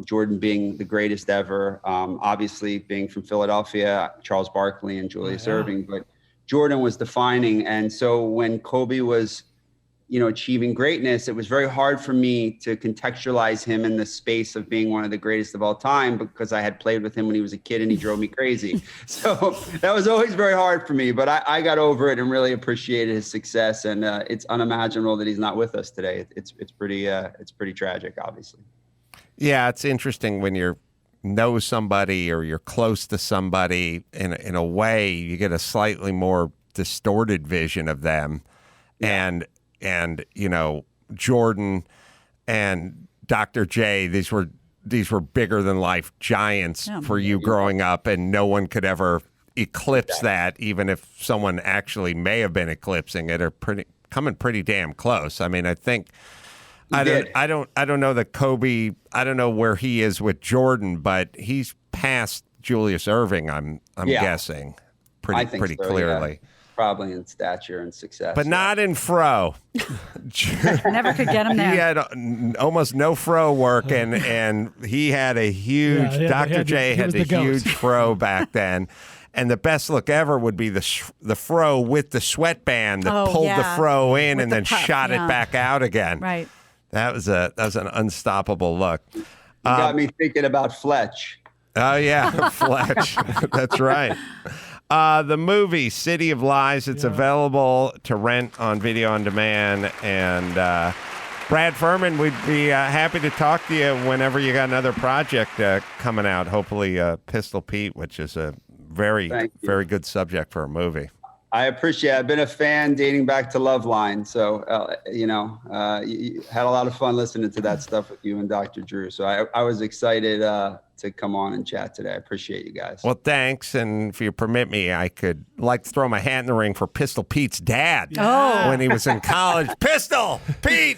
Jordan being the greatest ever. Obviously, being from Philadelphia, Charles Barkley and Julius Erving, but Jordan was defining. And so when Kobe was, you know, achieving greatness, it was very hard for me to contextualize him in the space of being one of the greatest of all time, because I had played with him when he was a kid and he drove me crazy. So that was always very hard for me, but I got over it and really appreciated his success. And it's unimaginable that he's not with us today. It's pretty tragic, obviously. Yeah, it's interesting when you know somebody or you're close to somebody. In a way, you get a slightly more distorted vision of them. Yeah. And you know, Jordan and Dr. J, these were bigger than life giants for you growing up, and no one could ever eclipse that, even if someone actually may have been eclipsing it or coming pretty damn close. I mean, I think. I don't know that Kobe. I don't know where he is with Jordan, but he's past Julius Erving. I'm guessing pretty clearly. Yeah. Probably in stature and success, but not in fro. Never could get him there. He had almost no fro work, and he had a huge. Dr. J had the huge fro back then. And the best look ever would be the fro with the sweatband that pulled the fro in with and then shot it back out again. Right. That was an unstoppable look. You got me thinking about Fletch. Oh yeah, Fletch. That's right. The movie City of Lies. It's available to rent on video on demand. And Brad Furman, we'd be happy to talk to you whenever you got another project coming out. Hopefully, Pistol Pete, which is a very good subject for a movie. I appreciate it. I've been a fan dating back to Loveline. So, you know, you had a lot of fun listening to that stuff with you and Dr. Drew. So I was excited to come on and chat today. I appreciate you guys. Well, thanks. And if you permit me, I could like to throw my hat in the ring for Pistol Pete's dad when he was in college. Pistol Pete,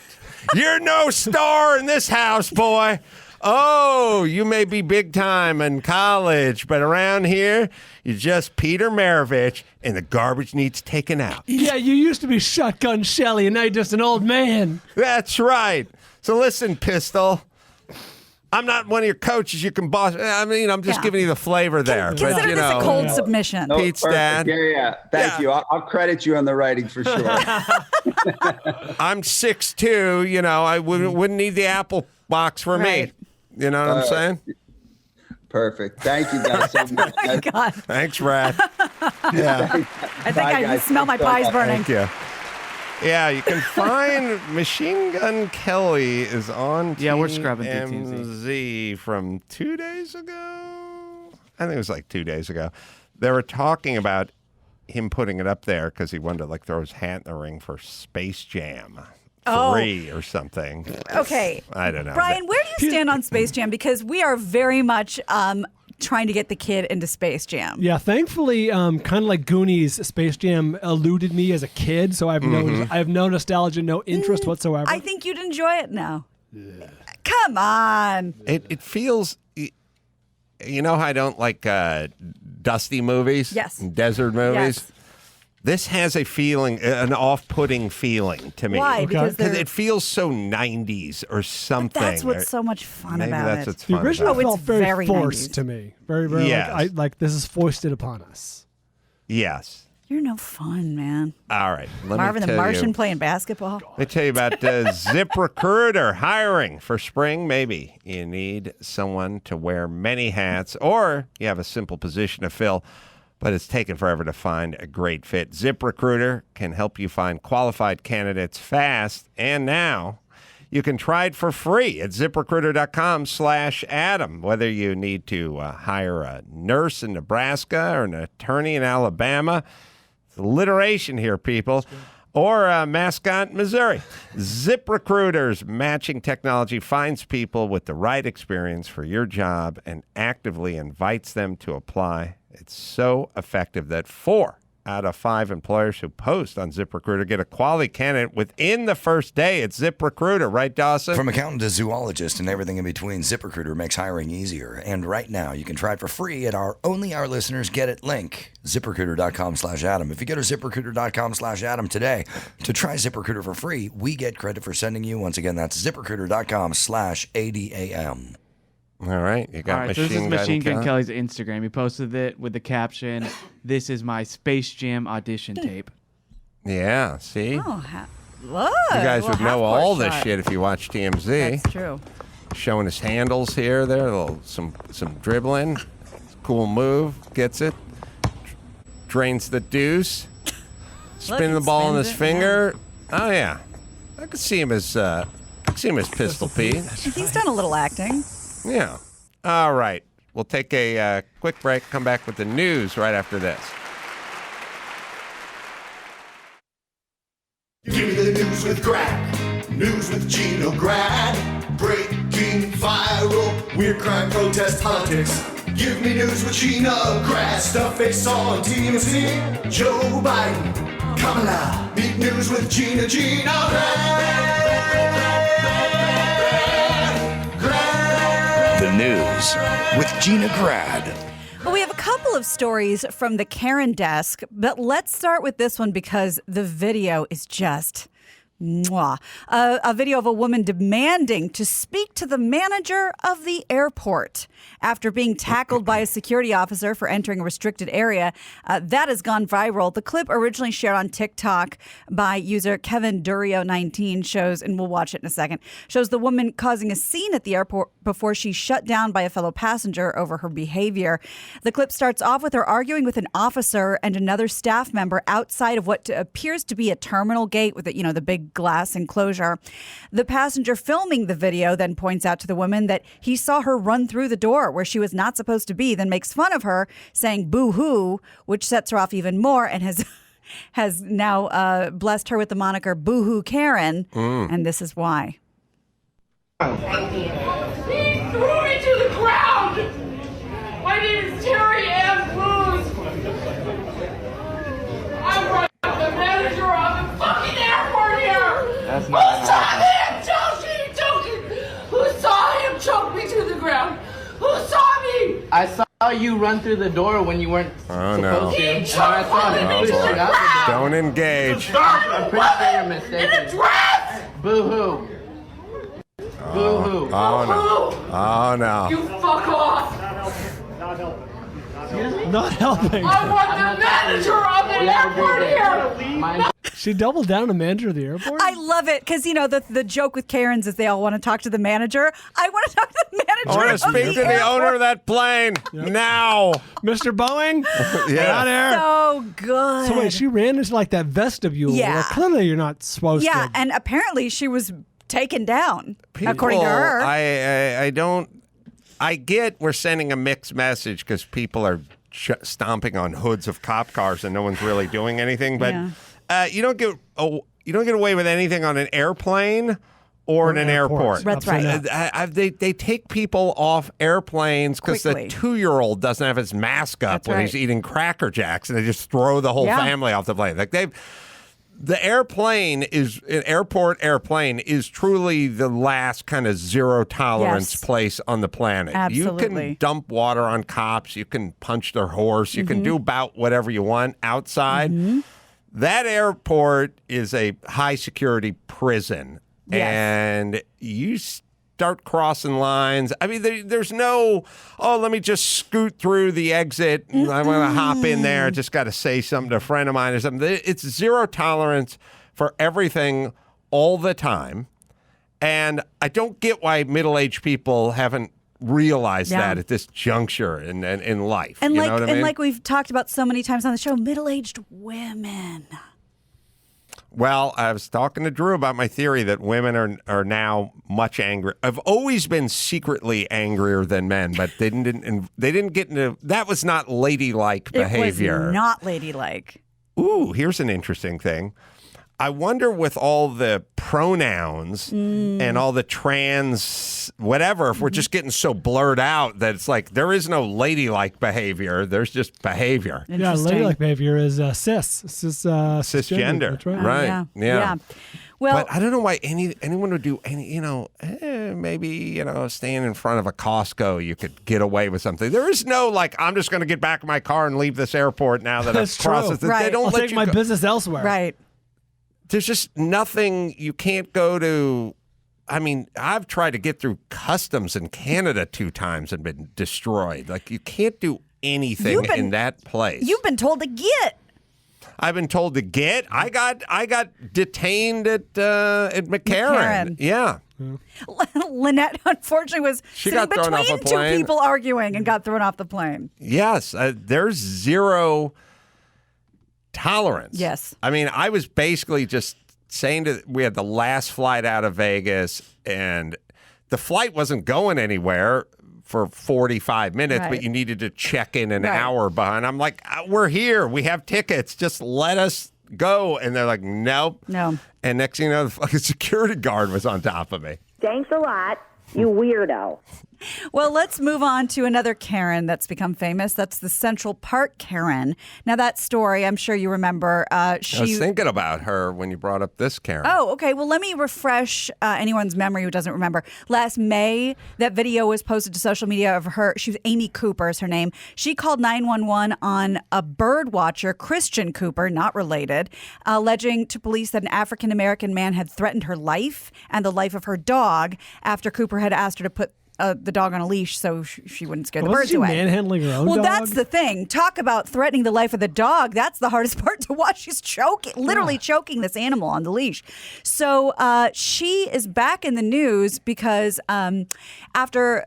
you're no star in this house, boy. Oh, you may be big time in college, but around here, you're just Peter Maravich, and the garbage needs taken out. Yeah, you used to be Shotgun Shelly, and now you're just an old man. That's right. So listen, Pistol, I'm not one of your coaches. You can boss. I mean, I'm just giving you the flavor there. Consider but, you this know, a cold submission. No, Pete's perfect. dad. Yeah. Thank you. I'll credit you on the writing for sure. I'm 6'2". You know, I wouldn't need the apple box for me. You know what I'm saying? Perfect. Thank you guys so much. Oh my God. Thanks, Brad. Yeah. I think I smell my pies burning. Thank you. Yeah, you can find Machine Gun Kelly is on we're scrubbing through TMZ from 2 days ago. I think it was like 2 days ago. They were talking about him putting it up there because he wanted to like throw his hat in the ring for Space Jam 3 or something. Okay. I don't know. Bryan, where do you stand on Space Jam? Because we are very much trying to get the kid into Space Jam. Yeah, thankfully, kind of like Goonies, Space Jam eluded me as a kid, so I have no nostalgia, no interest whatsoever. I think you'd enjoy it now. Come on. It feels... You know how I don't like dusty movies? Yes. Desert movies? Yes. This has a feeling, an off-putting feeling to me. Why? Because it feels so 90s or something. But that's what's so much fun Maybe about that's it. what's fun The original about it. felt very very forced 90s. to me. Very, very Yes. like this is foisted upon us. Yes. You're no fun, man. All right. Let Marvin me the tell Martian you. playing basketball. Let me tell you about ZipRecruiter hiring for spring. Maybe you need someone to wear many hats, or you have a simple position to fill, but it's taken forever to find a great fit. ZipRecruiter can help you find qualified candidates fast, and now you can try it for free at ZipRecruiter.com/Adam. Whether you need to hire a nurse in Nebraska or an attorney in Alabama, it's alliteration here, people, or a mascot in Missouri. ZipRecruiter's matching technology finds people with the right experience for your job and actively invites them to apply. It's so effective that 4 out of 5 employers who post on ZipRecruiter get a quality candidate within the first day. It's ZipRecruiter, right, Dawson? From accountant to zoologist and everything in between, ZipRecruiter makes hiring easier. And right now, you can try it for free at our Only Our Listeners Get It link, ZipRecruiter.com/Adam. If you go to ZipRecruiter.com/Adam today to try ZipRecruiter for free, we get credit for sending you. Once again, that's ZipRecruiter.com/ADAM. All right, you got All right, so this is Machine Machine Gun Kelly. Kelly's Instagram. He posted it with the caption, "This is my Space Jam audition tape." Yeah, see? Oh, look. You guys little would know half-court all this shot. shit if you watch TMZ. That's true. Showing his handles here, there, some dribbling. Cool move, gets it. Drains the deuce. Spinning the ball on his finger. Oh yeah, I could see him as Pistol Pete. He's done a little acting. Yeah. All right. We'll take a quick break. Come back with the news right after this. Give me the news with crack. News with Gina Grad. Breaking, viral, weird crime, protest, politics. Give me news with Gina Grad. Stuff they saw on TMZ. Joe Biden, Kamala. Beat news with Gina Grad. The news with Gina Grad. Well, we have a couple of stories from the Karen desk, but let's start with this one because the video is just mwah. A video of a woman demanding to speak to the manager of the airport after being tackled by a security officer for entering a restricted area. That has gone viral. The clip, originally shared on TikTok by user Kevin Durio19, shows, and we'll watch it in a second, shows the woman causing a scene at the airport before she's shut down by a fellow passenger over her behavior. The clip starts off with her arguing with an officer and another staff member outside of what appears to be a terminal gate with the big glass enclosure. The passenger filming the video then points out to the woman that he saw her run through the door where she was not supposed to be, then makes fun of her, saying boo-hoo, which sets her off even more and has now blessed her with the moniker Boo-hoo Karen, and this is why. He threw me to the ground! My name is Terry Ann Booz! I'm running the manager of the fucking airport here! That's Who not saw him choking? Who saw him choke me to the ground? Who saw me? I saw you run through the door when you weren't Oh, supposed no. to. He And choked I saw me him to push the it out the ground! Don't engage. I'm pretty sure you're mistaken. In a dress! Boo-hoo. Boo-hoo. Oh no. Oh no. You fuck off! Not helping. I want the manager of the airport here! She doubled down to manager of the airport? I love it because, the joke with Karens is they all want to talk to the manager. I want to talk to the manager. I want to speak to the owner of that plane now. Mr. Boeing? Yeah. Out there. So good. So wait, she ran into like that vestibule. Yeah. Where clearly you're not supposed to. Yeah, and apparently she was taken down, People, according to her. I don't. I get we're sending a mixed message because people are stomping on hoods of cop cars and no one's really doing anything. But you don't get away with anything on an airplane or in an airport. That's right. They take people off airplanes because the 2-year-old doesn't have his mask up when he's eating Cracker Jacks, and they just throw the whole family off the plane. Like the airport airplane is truly the last kind of zero tolerance place on the planet. Absolutely. You can dump water on cops. You can punch their horse. You can do about whatever you want outside. That airport is a high security prison. Yes. And you start crossing lines. I mean, there's no, let me just scoot through the exit. I'm going to hop in there. Just got to say something to a friend of mine or something. It's zero tolerance for everything all the time. And I don't get why middle-aged people haven't realized that at this juncture in life. And you know what I mean? like we've talked about so many times on the show, middle-aged women. Well, I was talking to Drew about my theory that women are now much angrier. I've always been secretly angrier than men, but they didn't get into that. Was not ladylike behavior. It was not ladylike. Ooh, here's an interesting thing. I wonder with all the pronouns and all the trans whatever, if we're just getting so blurred out that it's like there is no ladylike behavior. There's just behavior. Yeah, ladylike behavior is cisgender. That's right. Right. Yeah. Well, but I don't know why anyone would do any, maybe, staying in front of a Costco, you could get away with something. There is no, I'm just going to get back in my car and leave this airport now that I've crossed it. Right. They don't I'll let take you my go. business elsewhere. Right. There's just nothing you can't go to. I mean, I've tried to get through customs in Canada 2 times and been destroyed. Like, you can't do anything in that place. You've been told to get. I've been told to get. I got detained at McCarran. Yeah. Lynette, unfortunately, was She sitting got thrown off between a 2 plane. people arguing and got thrown off the plane. Yes. There's zero tolerance. Yes. I mean, I was basically just saying we had the last flight out of Vegas, and the flight wasn't going anywhere for 45 minutes, Right. but you needed to check in an hour behind. I'm like, we're here. We have tickets. Just let us go. And they're like, nope. No. And next thing you know, the fucking security guard was on top of me. Thanks a lot, you weirdo. Well, let's move on to another Karen that's become famous. That's the Central Park Karen. Now, that story, I'm sure you remember. I was thinking about her when you brought up this Karen. Oh, okay. Well, let me refresh anyone's memory who doesn't remember. Last May, that video was posted to social media of her. She was Amy Cooper is her name. She called 911 on a bird watcher, Christian Cooper, not related, alleging to police that an African-American man had threatened her life and the life of her dog after Cooper had asked her to put the dog on a leash so she wouldn't scare the birds Wasn't away. she manhandling her own well, dog? that's the thing. Talk about threatening the life of the dog. That's the hardest part to watch. She's literally choking this animal on the leash. So she is back in the news because after...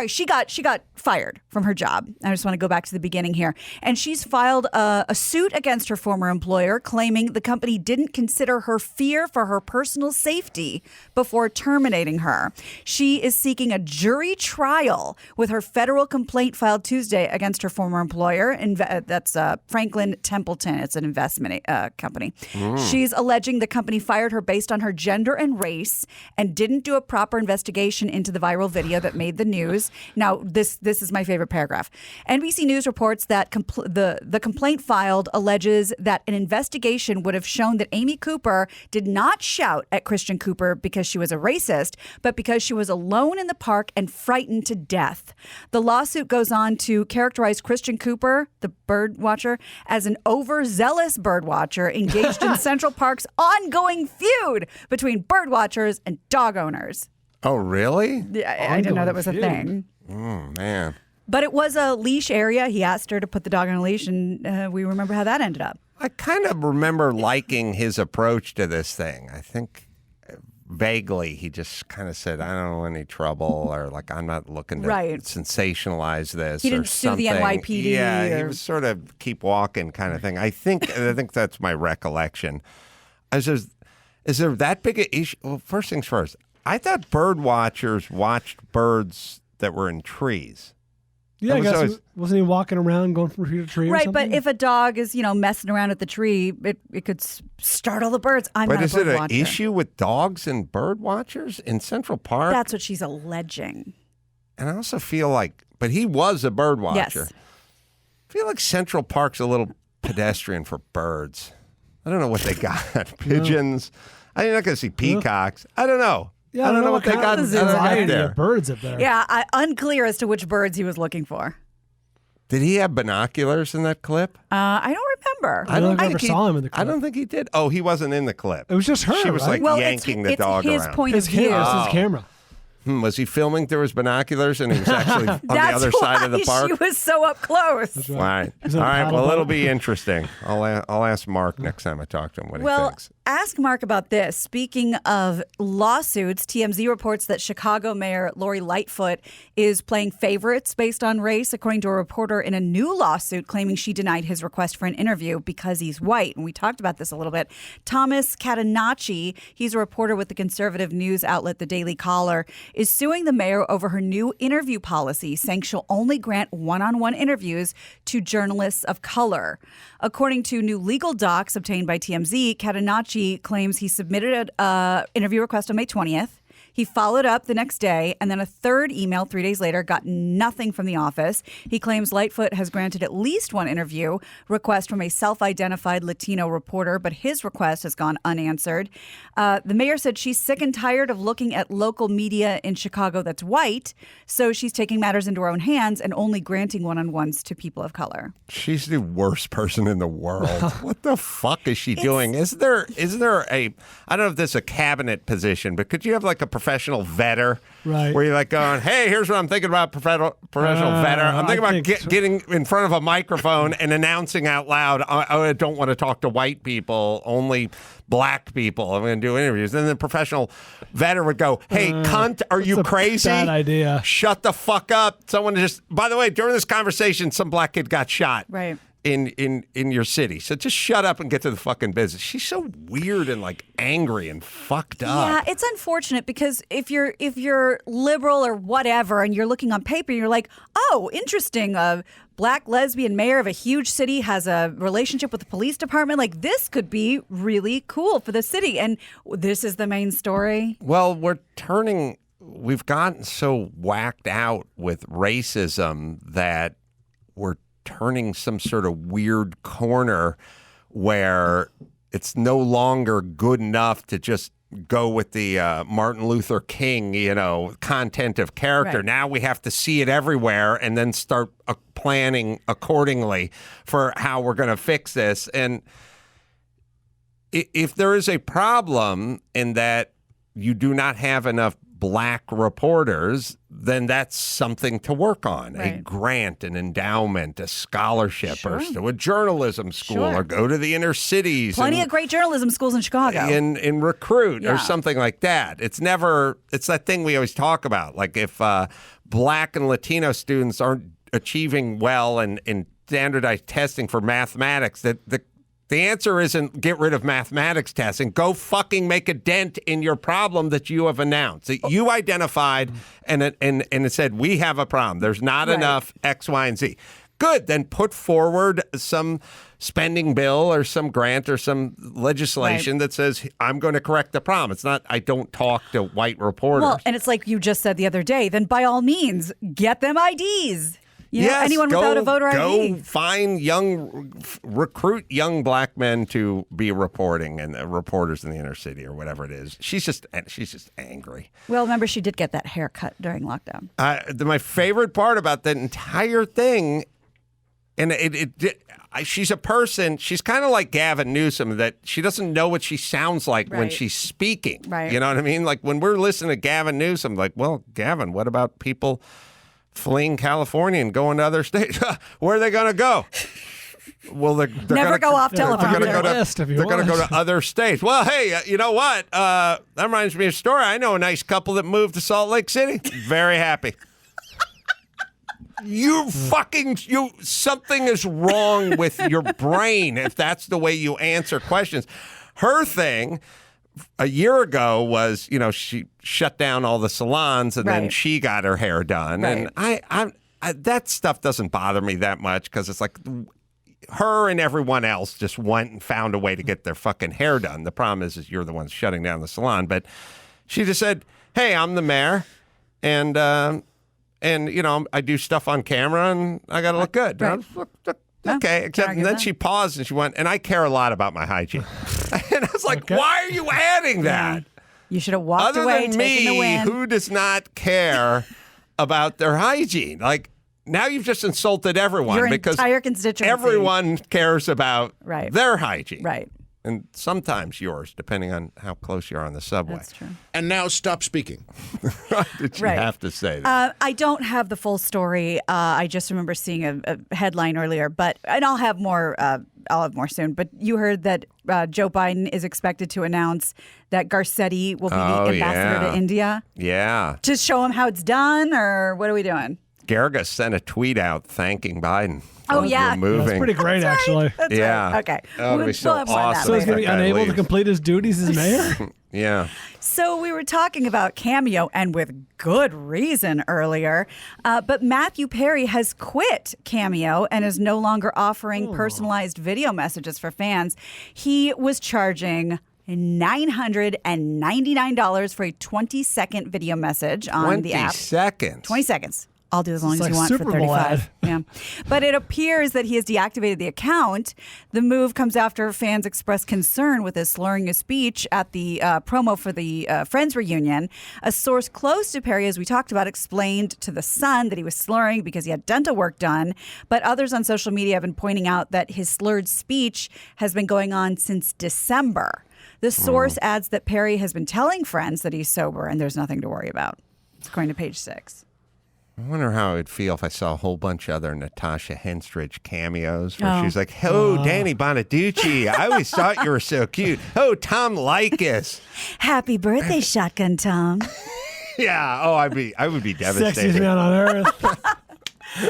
she got fired from her job. I just want to go back to the beginning here. And she's filed a suit against her former employer, claiming the company didn't consider her fear for her personal safety before terminating her. She is seeking a jury trial with her federal complaint filed Tuesday against her former employer. That's Franklin Templeton. It's an investment company. She's alleging the company fired her based on her gender and race and didn't do a proper investigation into the viral video that made the news. Now, this is my favorite paragraph. NBC News reports that the complaint filed alleges that an investigation would have shown that Amy Cooper did not shout at Christian Cooper because she was a racist, but because she was alone in the park and frightened to death. The lawsuit goes on to characterize Christian Cooper, the bird watcher, as an overzealous bird watcher engaged in Central Park's ongoing feud between bird watchers and dog owners. Oh, really? Yeah, I didn't know that was a thing. Oh, man. But it was a leash area. He asked her to put the dog on a leash, and we remember how that ended up. I kind of remember liking his approach to this thing. I think vaguely he just kind of said, I don't want any trouble, or like, I'm not looking to sensationalize this. He didn't or sue the something. NYPD. Yeah, he was sort of keep walking kind of thing. I think that's my recollection. Is there that big an issue? Well, first things first, I thought bird watchers watched birds that were in trees. Yeah, I guess wasn't he walking around going from tree to tree? Right, or but something? if a dog is, messing around at the tree, it could startle the birds. I'm But not a is bird it an watcher. issue with dogs and bird watchers in Central Park? That's what she's alleging. And I also feel like, but he was a bird watcher. Yes. I feel like Central Park's a little pedestrian for birds. I don't know what they got. Pigeons. I'm not going to see peacocks. I don't know. Yeah, I don't know what they got there. Birds up there. Yeah, unclear as to which birds he was looking for. Did he have binoculars in that clip? I don't remember. I don't think I ever saw him in the clip. I don't think he did. Oh, he wasn't in the clip. It was just her. She was right? like yanking the dog around. It's his point of view. It's his camera. Was he filming through his binoculars and he was actually on the other side of the park? She was so up close. All right. All right. Well, it'll be interesting. I'll ask Mark next time I talk to him what he thinks. Ask Mark about this. Speaking of lawsuits, TMZ reports that Chicago Mayor Laurie Lightfoot is playing favorites based on race, according to a reporter in a new lawsuit claiming she denied his request for an interview because he's white. And we talked about this a little bit. Thomas Catenacci, he's a reporter with the conservative news outlet The Daily Caller, is suing the mayor over her new interview policy, saying she'll only grant one-on-one interviews to journalists of color. According to new legal docs obtained by TMZ, Catenacci claims he submitted an interview request on May 20th. He followed up the next day, and then a third email 3 days later got nothing from the office. He claims Lightfoot has granted at least one interview request from a self-identified Latino reporter, but his request has gone unanswered. The mayor said she's sick and tired of looking at local media in Chicago that's white, so she's taking matters into her own hands and only granting one-on-ones to people of color. She's the worst person in the world. What the fuck is she doing? Is there a, I don't know if this is a cabinet position, but could you have like a professional vetter, right? Where you're like going, hey, here's what I'm thinking about professional vetter. I'm thinking about getting in front of a microphone and announcing out loud, I don't want to talk to white people, only black people. I'm going to do interviews. And then the professional vetter would go, hey, cunt, are you crazy? Bad idea. Shut the fuck up. Someone just, by the way, during this conversation, some black kid got shot. Right. In your city. So just shut up and get to the fucking business. She's so weird and like angry and fucked up. Yeah, it's unfortunate because if you're liberal or whatever and you're looking on paper, you're like, oh, interesting. A black lesbian mayor of a huge city has a relationship with the police department. Like this could be really cool for the city. And this is the main story. Well, we've gotten so whacked out with racism that we're turning some sort of weird corner where it's no longer good enough to just go with the Martin Luther King, content of character. Right. Now we have to see it everywhere and then start planning accordingly for how we're going to fix this. And if there is a problem in that you do not have enough black reporters, then that's something to work on. Right. A grant, an endowment, a scholarship, or to a journalism school, or go to the inner cities. Plenty of great journalism schools in Chicago. In recruit or something like that. It's that thing we always talk about. Like if black and Latino students aren't achieving well in standardized testing for mathematics, the answer isn't get rid of mathematics testing. Go fucking make a dent in your problem that you have announced. That you identified and it said, we have a problem. There's not enough X, Y, and Z. Good. Then put forward some spending bill or some grant or some legislation that says, I'm going to correct the problem. It's not, I don't talk to white reporters. Well, and it's like you just said the other day, then by all means, get them IDs. Yes, anyone without a voter ID. Go recruit young black men to be reporting and reporters in the inner city or whatever it is. She's just angry. Well, remember, she did get that haircut during lockdown. My favorite part about that entire thing, and she's a person, she's kind of like Gavin Newsom, that she doesn't know what she sounds like when she's speaking. Right. You know what I mean? Like when we're listening to Gavin Newsom, like, well, Gavin, what about people fleeing California and going to other states? Where are they going to go? Well, they're Never go off teleprompter. They're going to go to other states. Well, hey, you know what? That reminds me of a story. I know a nice couple that moved to Salt Lake City. Very happy. Something is wrong with your brain if that's the way you answer questions. Her thing a year ago was, she shut down all the salons and then she got her hair done. Right. And I that stuff doesn't bother me that much because it's like her and everyone else just went and found a way to get their fucking hair done. The problem is you're the ones shutting down the salon. But she just said, hey, I'm the mayor and I do stuff on camera and I got to look good. Right. Okay, and then she paused and she went, and I care a lot about my hygiene. And I was like, why are you adding that? You should have walked Other away, than taking the me, win. who does not care about their hygiene? Like, now you've just insulted everyone Your because entire constituency. everyone cares about Right. their hygiene. Right. And sometimes yours, depending on how close you are on the subway. That's true. And now stop speaking. Why did you Right. have to say that? I don't have the full story. I just remember seeing a headline earlier, and I'll have more. I'll have more soon. But you heard that Joe Biden is expected to announce that Garcetti will be the ambassador to India. Yeah. To show him how it's done, or what are we doing? Garga sent a tweet out thanking Biden. Oh, yeah. Removing. That's pretty great, actually. That's Yeah. right. Okay. That would be so We'll have more on that awesome. So he's later. going to be unable to complete his duties as mayor? Yeah. So we were talking about Cameo, and with good reason earlier, but Matthew Perry has quit Cameo and is no longer offering personalized video messages for fans. He was charging $999 for a 20-second video message on the app. 20 seconds. 20 seconds. I'll do as long It's as you like want Super for Bowl 35. ad. Yeah. But it appears that he has deactivated the account. The move comes after fans expressed concern with his slurring of speech at the promo for the Friends reunion. A source close to Perry, as we talked about, explained to The Sun that he was slurring because he had dental work done. But others on social media have been pointing out that his slurred speech has been going on since December. The source adds that Perry has been telling friends that he's sober and there's nothing to worry about. It's going to page 6. I wonder how it would feel if I saw a whole bunch of other Natasha Henstridge cameos where Oh. she's like, oh, Danny Bonaducci, I always thought you were so cute. Oh, Tom Likas. Happy birthday, Shotgun Tom. Yeah. Oh, I would be devastated. Sexiest man on earth.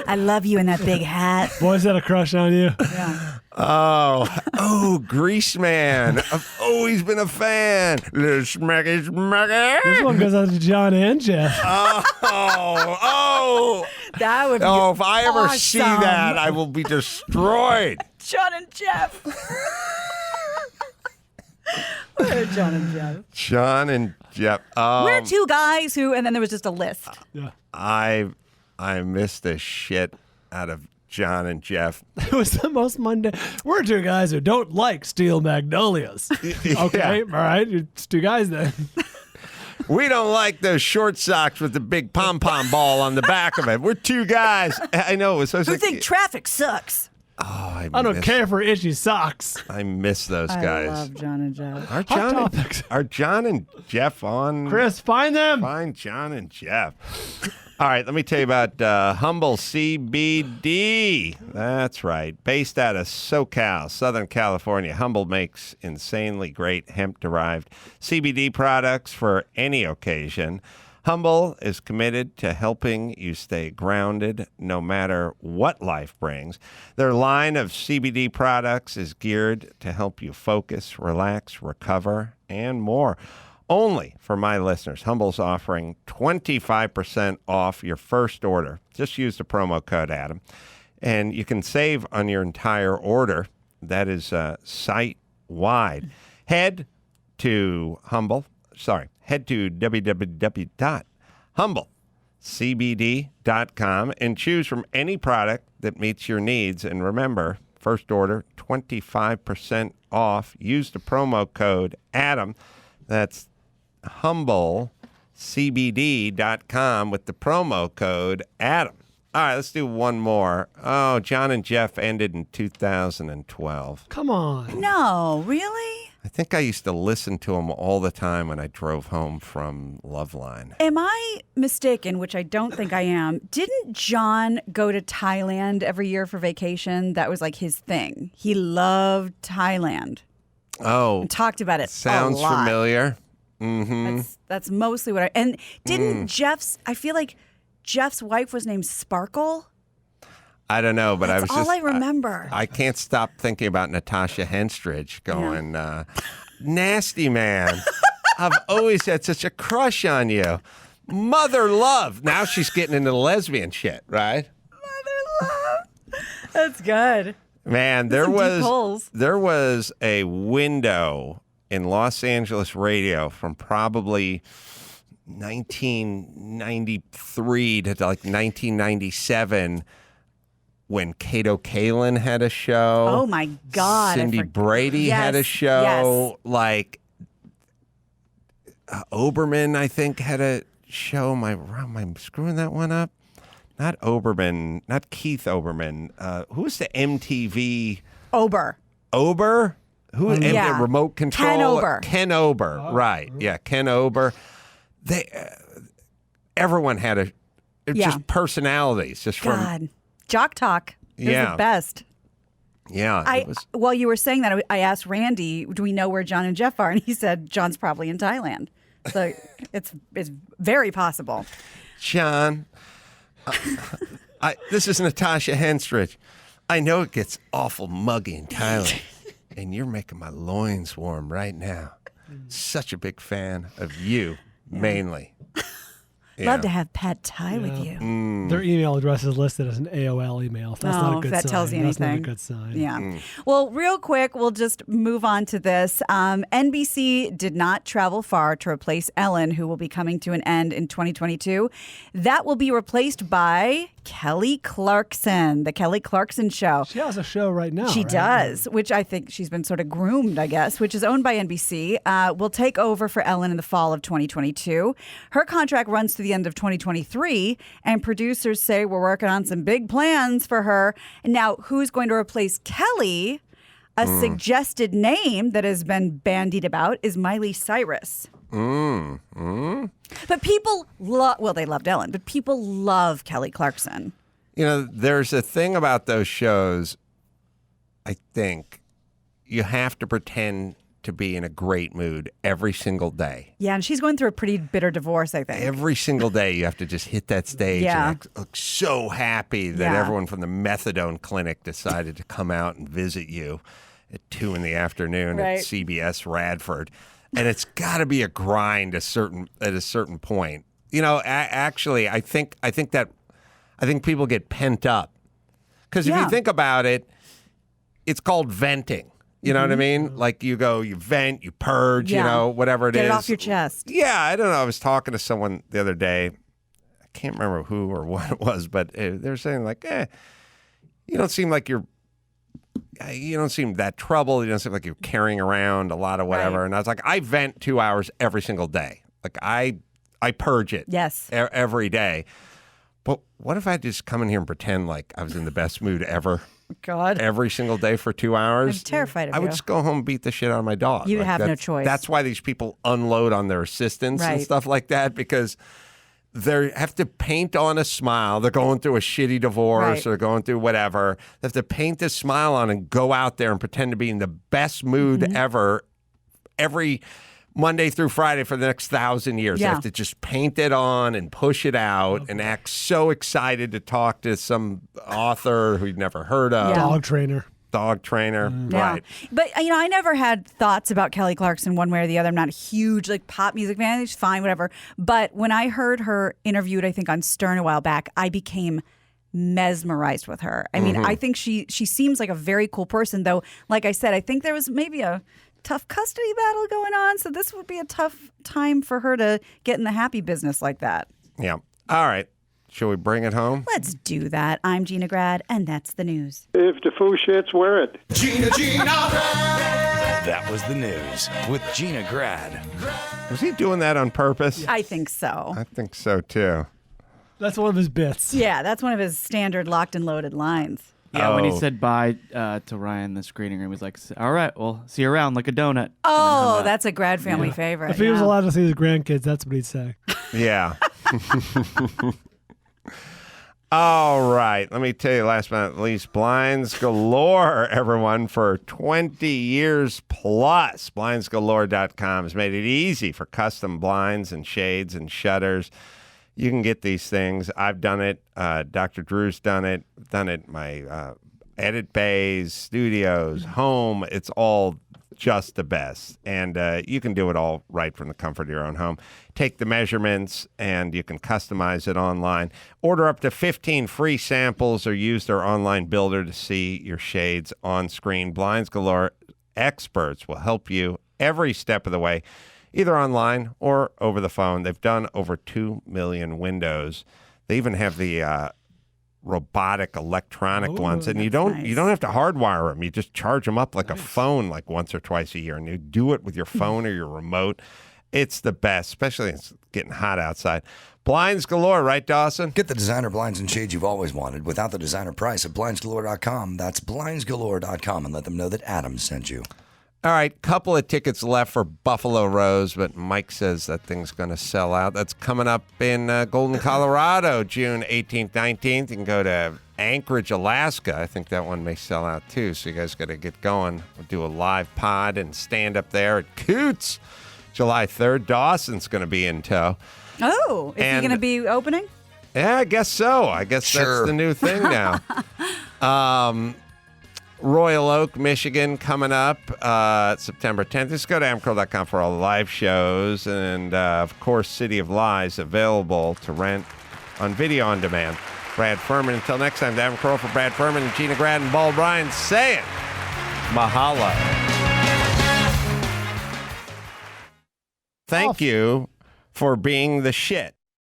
I love you in that big hat. Boys had a crush on you. Oh, Grease Man. I've always been a fan. Little smacky. This one goes out to John and Jeff. That would be if I ever see awesome. that, I will be destroyed. John and Jeff. Where are John and Jeff? John and Jeff. We're two guys who, and then there was just a list. Yeah. I missed the shit out of John and Jeff. It was the most mundane. We're two guys who don't like steel magnolias. Okay, all right. It's two guys then. We don't like those short socks with the big pom-pom ball on the back of it. We're two guys. I know. It was so Who think traffic sucks? Oh, I don't care for itchy socks. I miss those guys. I love John and Jeff. Are John and Jeff on? Chris, find them. Find John and Jeff. All right, let me tell you about Humble CBD. That's right. Based out of SoCal, Southern California, Humble makes insanely great hemp-derived CBD products for any occasion. Humble is committed to helping you stay grounded no matter what life brings. Their line of CBD products is geared to help you focus, relax, recover, and more. Only for my listeners, Humble's offering 25% off your first order. Just use the promo code Adam, and you can save on your entire order. That is site-wide. Head to www.humblecbd.com and choose from any product that meets your needs. And remember, first order, 25% off. Use the promo code Adam. That's HumbleCBD.com with the promo code Adam. All right, let's do one more. Oh, John and Jeff ended in 2012. Come on. No, really? I think I used to listen to him all the time when I drove home from Loveline. Am I mistaken, which I don't think I am, didn't John go to Thailand every year for vacation? That was like his thing. He loved Thailand. Oh. And talked about it Sounds a lot. familiar. Mm-hmm. That's mostly what and didn't Jeff's, I feel like Jeff's wife was named Sparkle? I don't know, but That's all I remember. I can't stop thinking about Natasha Henstridge going, nasty man. I've always had such a crush on you. Mother love. Now she's getting into the lesbian shit, right? Mother love. That's good. Man, there was a window in Los Angeles radio from probably 1993 to like 1997 when Kato Kalin had a show. Oh my God. Cindy Brady had a show. Yes. Like Oberman, I think, had a show. Am I screwing that one up? Not Oberman, not Keith Oberman. Who was the MTV? Ober? Who was the remote control? Ken Ober. Right. Yeah, Ken Ober. Everyone had just personalities. Just from Jock Talk is the best. Yeah. While you were saying that, I asked Randy, do we know where John and Jeff are? And he said, John's probably in Thailand. So it's very possible. John, this is Natasha Henstridge. I know it gets awful muggy in Thailand, and you're making my loins warm right now. Such a big fan of you, mainly. Love to have pad Thai with you. Their email address is listed as an AOL email. That's not a good sign. That tells you anything. That's not a good sign. Yeah. Well, real quick, we'll just move on to this. NBC did not travel far to replace Ellen, who will be coming to an end in 2022. That will be replaced by Kelly Clarkson, the Kelly Clarkson Show. She has a show right now. She does, which I think she's been sort of groomed, I guess, which is owned by NBC. Will take over for Ellen in the fall of 2022. Her contract runs to the end of 2023, and producers say we're working on some big plans for her. And now, who's going to replace Kelly? A suggested name that has been bandied about is Miley Cyrus. But people they loved Ellen, but people love Kelly Clarkson. You know, there's a thing about those shows, I think, you have to pretend to be in a great mood every single day. Yeah, and she's going through a pretty bitter divorce, I think. Every single day you have to just hit that stage and look so happy that everyone from the methadone clinic decided to come out and visit you at 2 p.m. at CBS Radford. And it's got to be a grind at a certain point. You know, actually, I think people get pent up. Because if you think about it, it's called venting. You know what I mean? Like you vent, you purge, you know, whatever it is. Get it off your chest. Yeah, I don't know. I was talking to someone the other day. I can't remember who or what it was, but they were saying like, you don't seem like you don't seem that troubled. You don't seem like you're carrying around a lot of whatever. Right. And I was like, I vent 2 hours every single day. Like I purge it. Yes. Every day. But what if I just come in here and pretend like I was in the best mood ever? God. Every single day for 2 hours? I'm terrified of I would just go home and beat the shit out of my dog. You have no choice. That's why these people unload on their assistants and stuff like that, because they have to paint on a smile. They're going through a shitty divorce or going through whatever. They have to paint this smile on and go out there and pretend to be in the best mood ever every Monday through Friday for the next 1,000 years. They have to just paint it on and push it out and act so excited to talk to some author who you'd never heard of. Dog trainer. Right. But, you know, I never had thoughts about Kelly Clarkson one way or the other. I'm not a huge, pop music fan. She's fine, whatever. But when I heard her interviewed, I think, on Stern a while back, I became mesmerized with her. I mean, I think she seems like a very cool person, though. Like I said, I think there was maybe a tough custody battle going on, so this would be a tough time for her to get in the happy business like that. Yeah. All right. Shall we bring it home? Let's do that. I'm Gina Grad, and that's the news. If the foo shits, wear it. Gina. That was the news with Gina Grad. Was he doing that on purpose? I think so. I think so, too. That's one of his bits. Yeah, that's one of his standard locked and loaded lines. Yeah, when he said bye to Ryan in the screening room, he was like, all right, well, see you around like a donut. Oh, that's a Grad family favorite. If he was allowed to see his grandkids, that's what he'd say. Yeah. All right. Let me tell you, last but not least, Blinds Galore, everyone, for 20 years plus. BlindsGalore.com has made it easy for custom blinds and shades and shutters. You can get these things. I've done it. Dr. Drew's done it. Done it in my edit bays, studios, home. It's all just the best. And you can do it all right from the comfort of your own home. Take the measurements and you can customize it online. Order up to 15 free samples or use their online builder to see your shades on screen. Blinds Galore experts will help you every step of the way, either online or over the phone. They've done over 2 million windows. They even have the robotic electronic ones, and you don't have to hardwire them. You just charge them up like a phone, like once or twice a year, and you do it with your phone or your remote. It's the best, especially it's getting hot outside. Blinds Galore, right, Dawson? Get the designer blinds and shades you've always wanted without the designer price at blindsgalore.com. That's blindsgalore.com, and let them know that Adam sent you. All right, couple of tickets left for Buffalo Rose, but Mike says that thing's going to sell out. That's coming up in Golden, Colorado, June 18th, 19th. You can go to Anchorage, Alaska. I think that one may sell out too, so you guys got to get going. We'll do a live pod and stand up there at Coots, July 3rd. Dawson's going to be in tow. Oh, is he going to be opening? Yeah, I guess so. I guess that's the new thing now. Royal Oak, Michigan, coming up September 10th. Just go to amcro.com for all the live shows. And, of course, City of Lies available to rent on video on demand. Brad Furman. Until next time, Adam Carolla for Brad Furman and Gina Grad and Ball Bryan saying mahalo. Thank you for being the shit.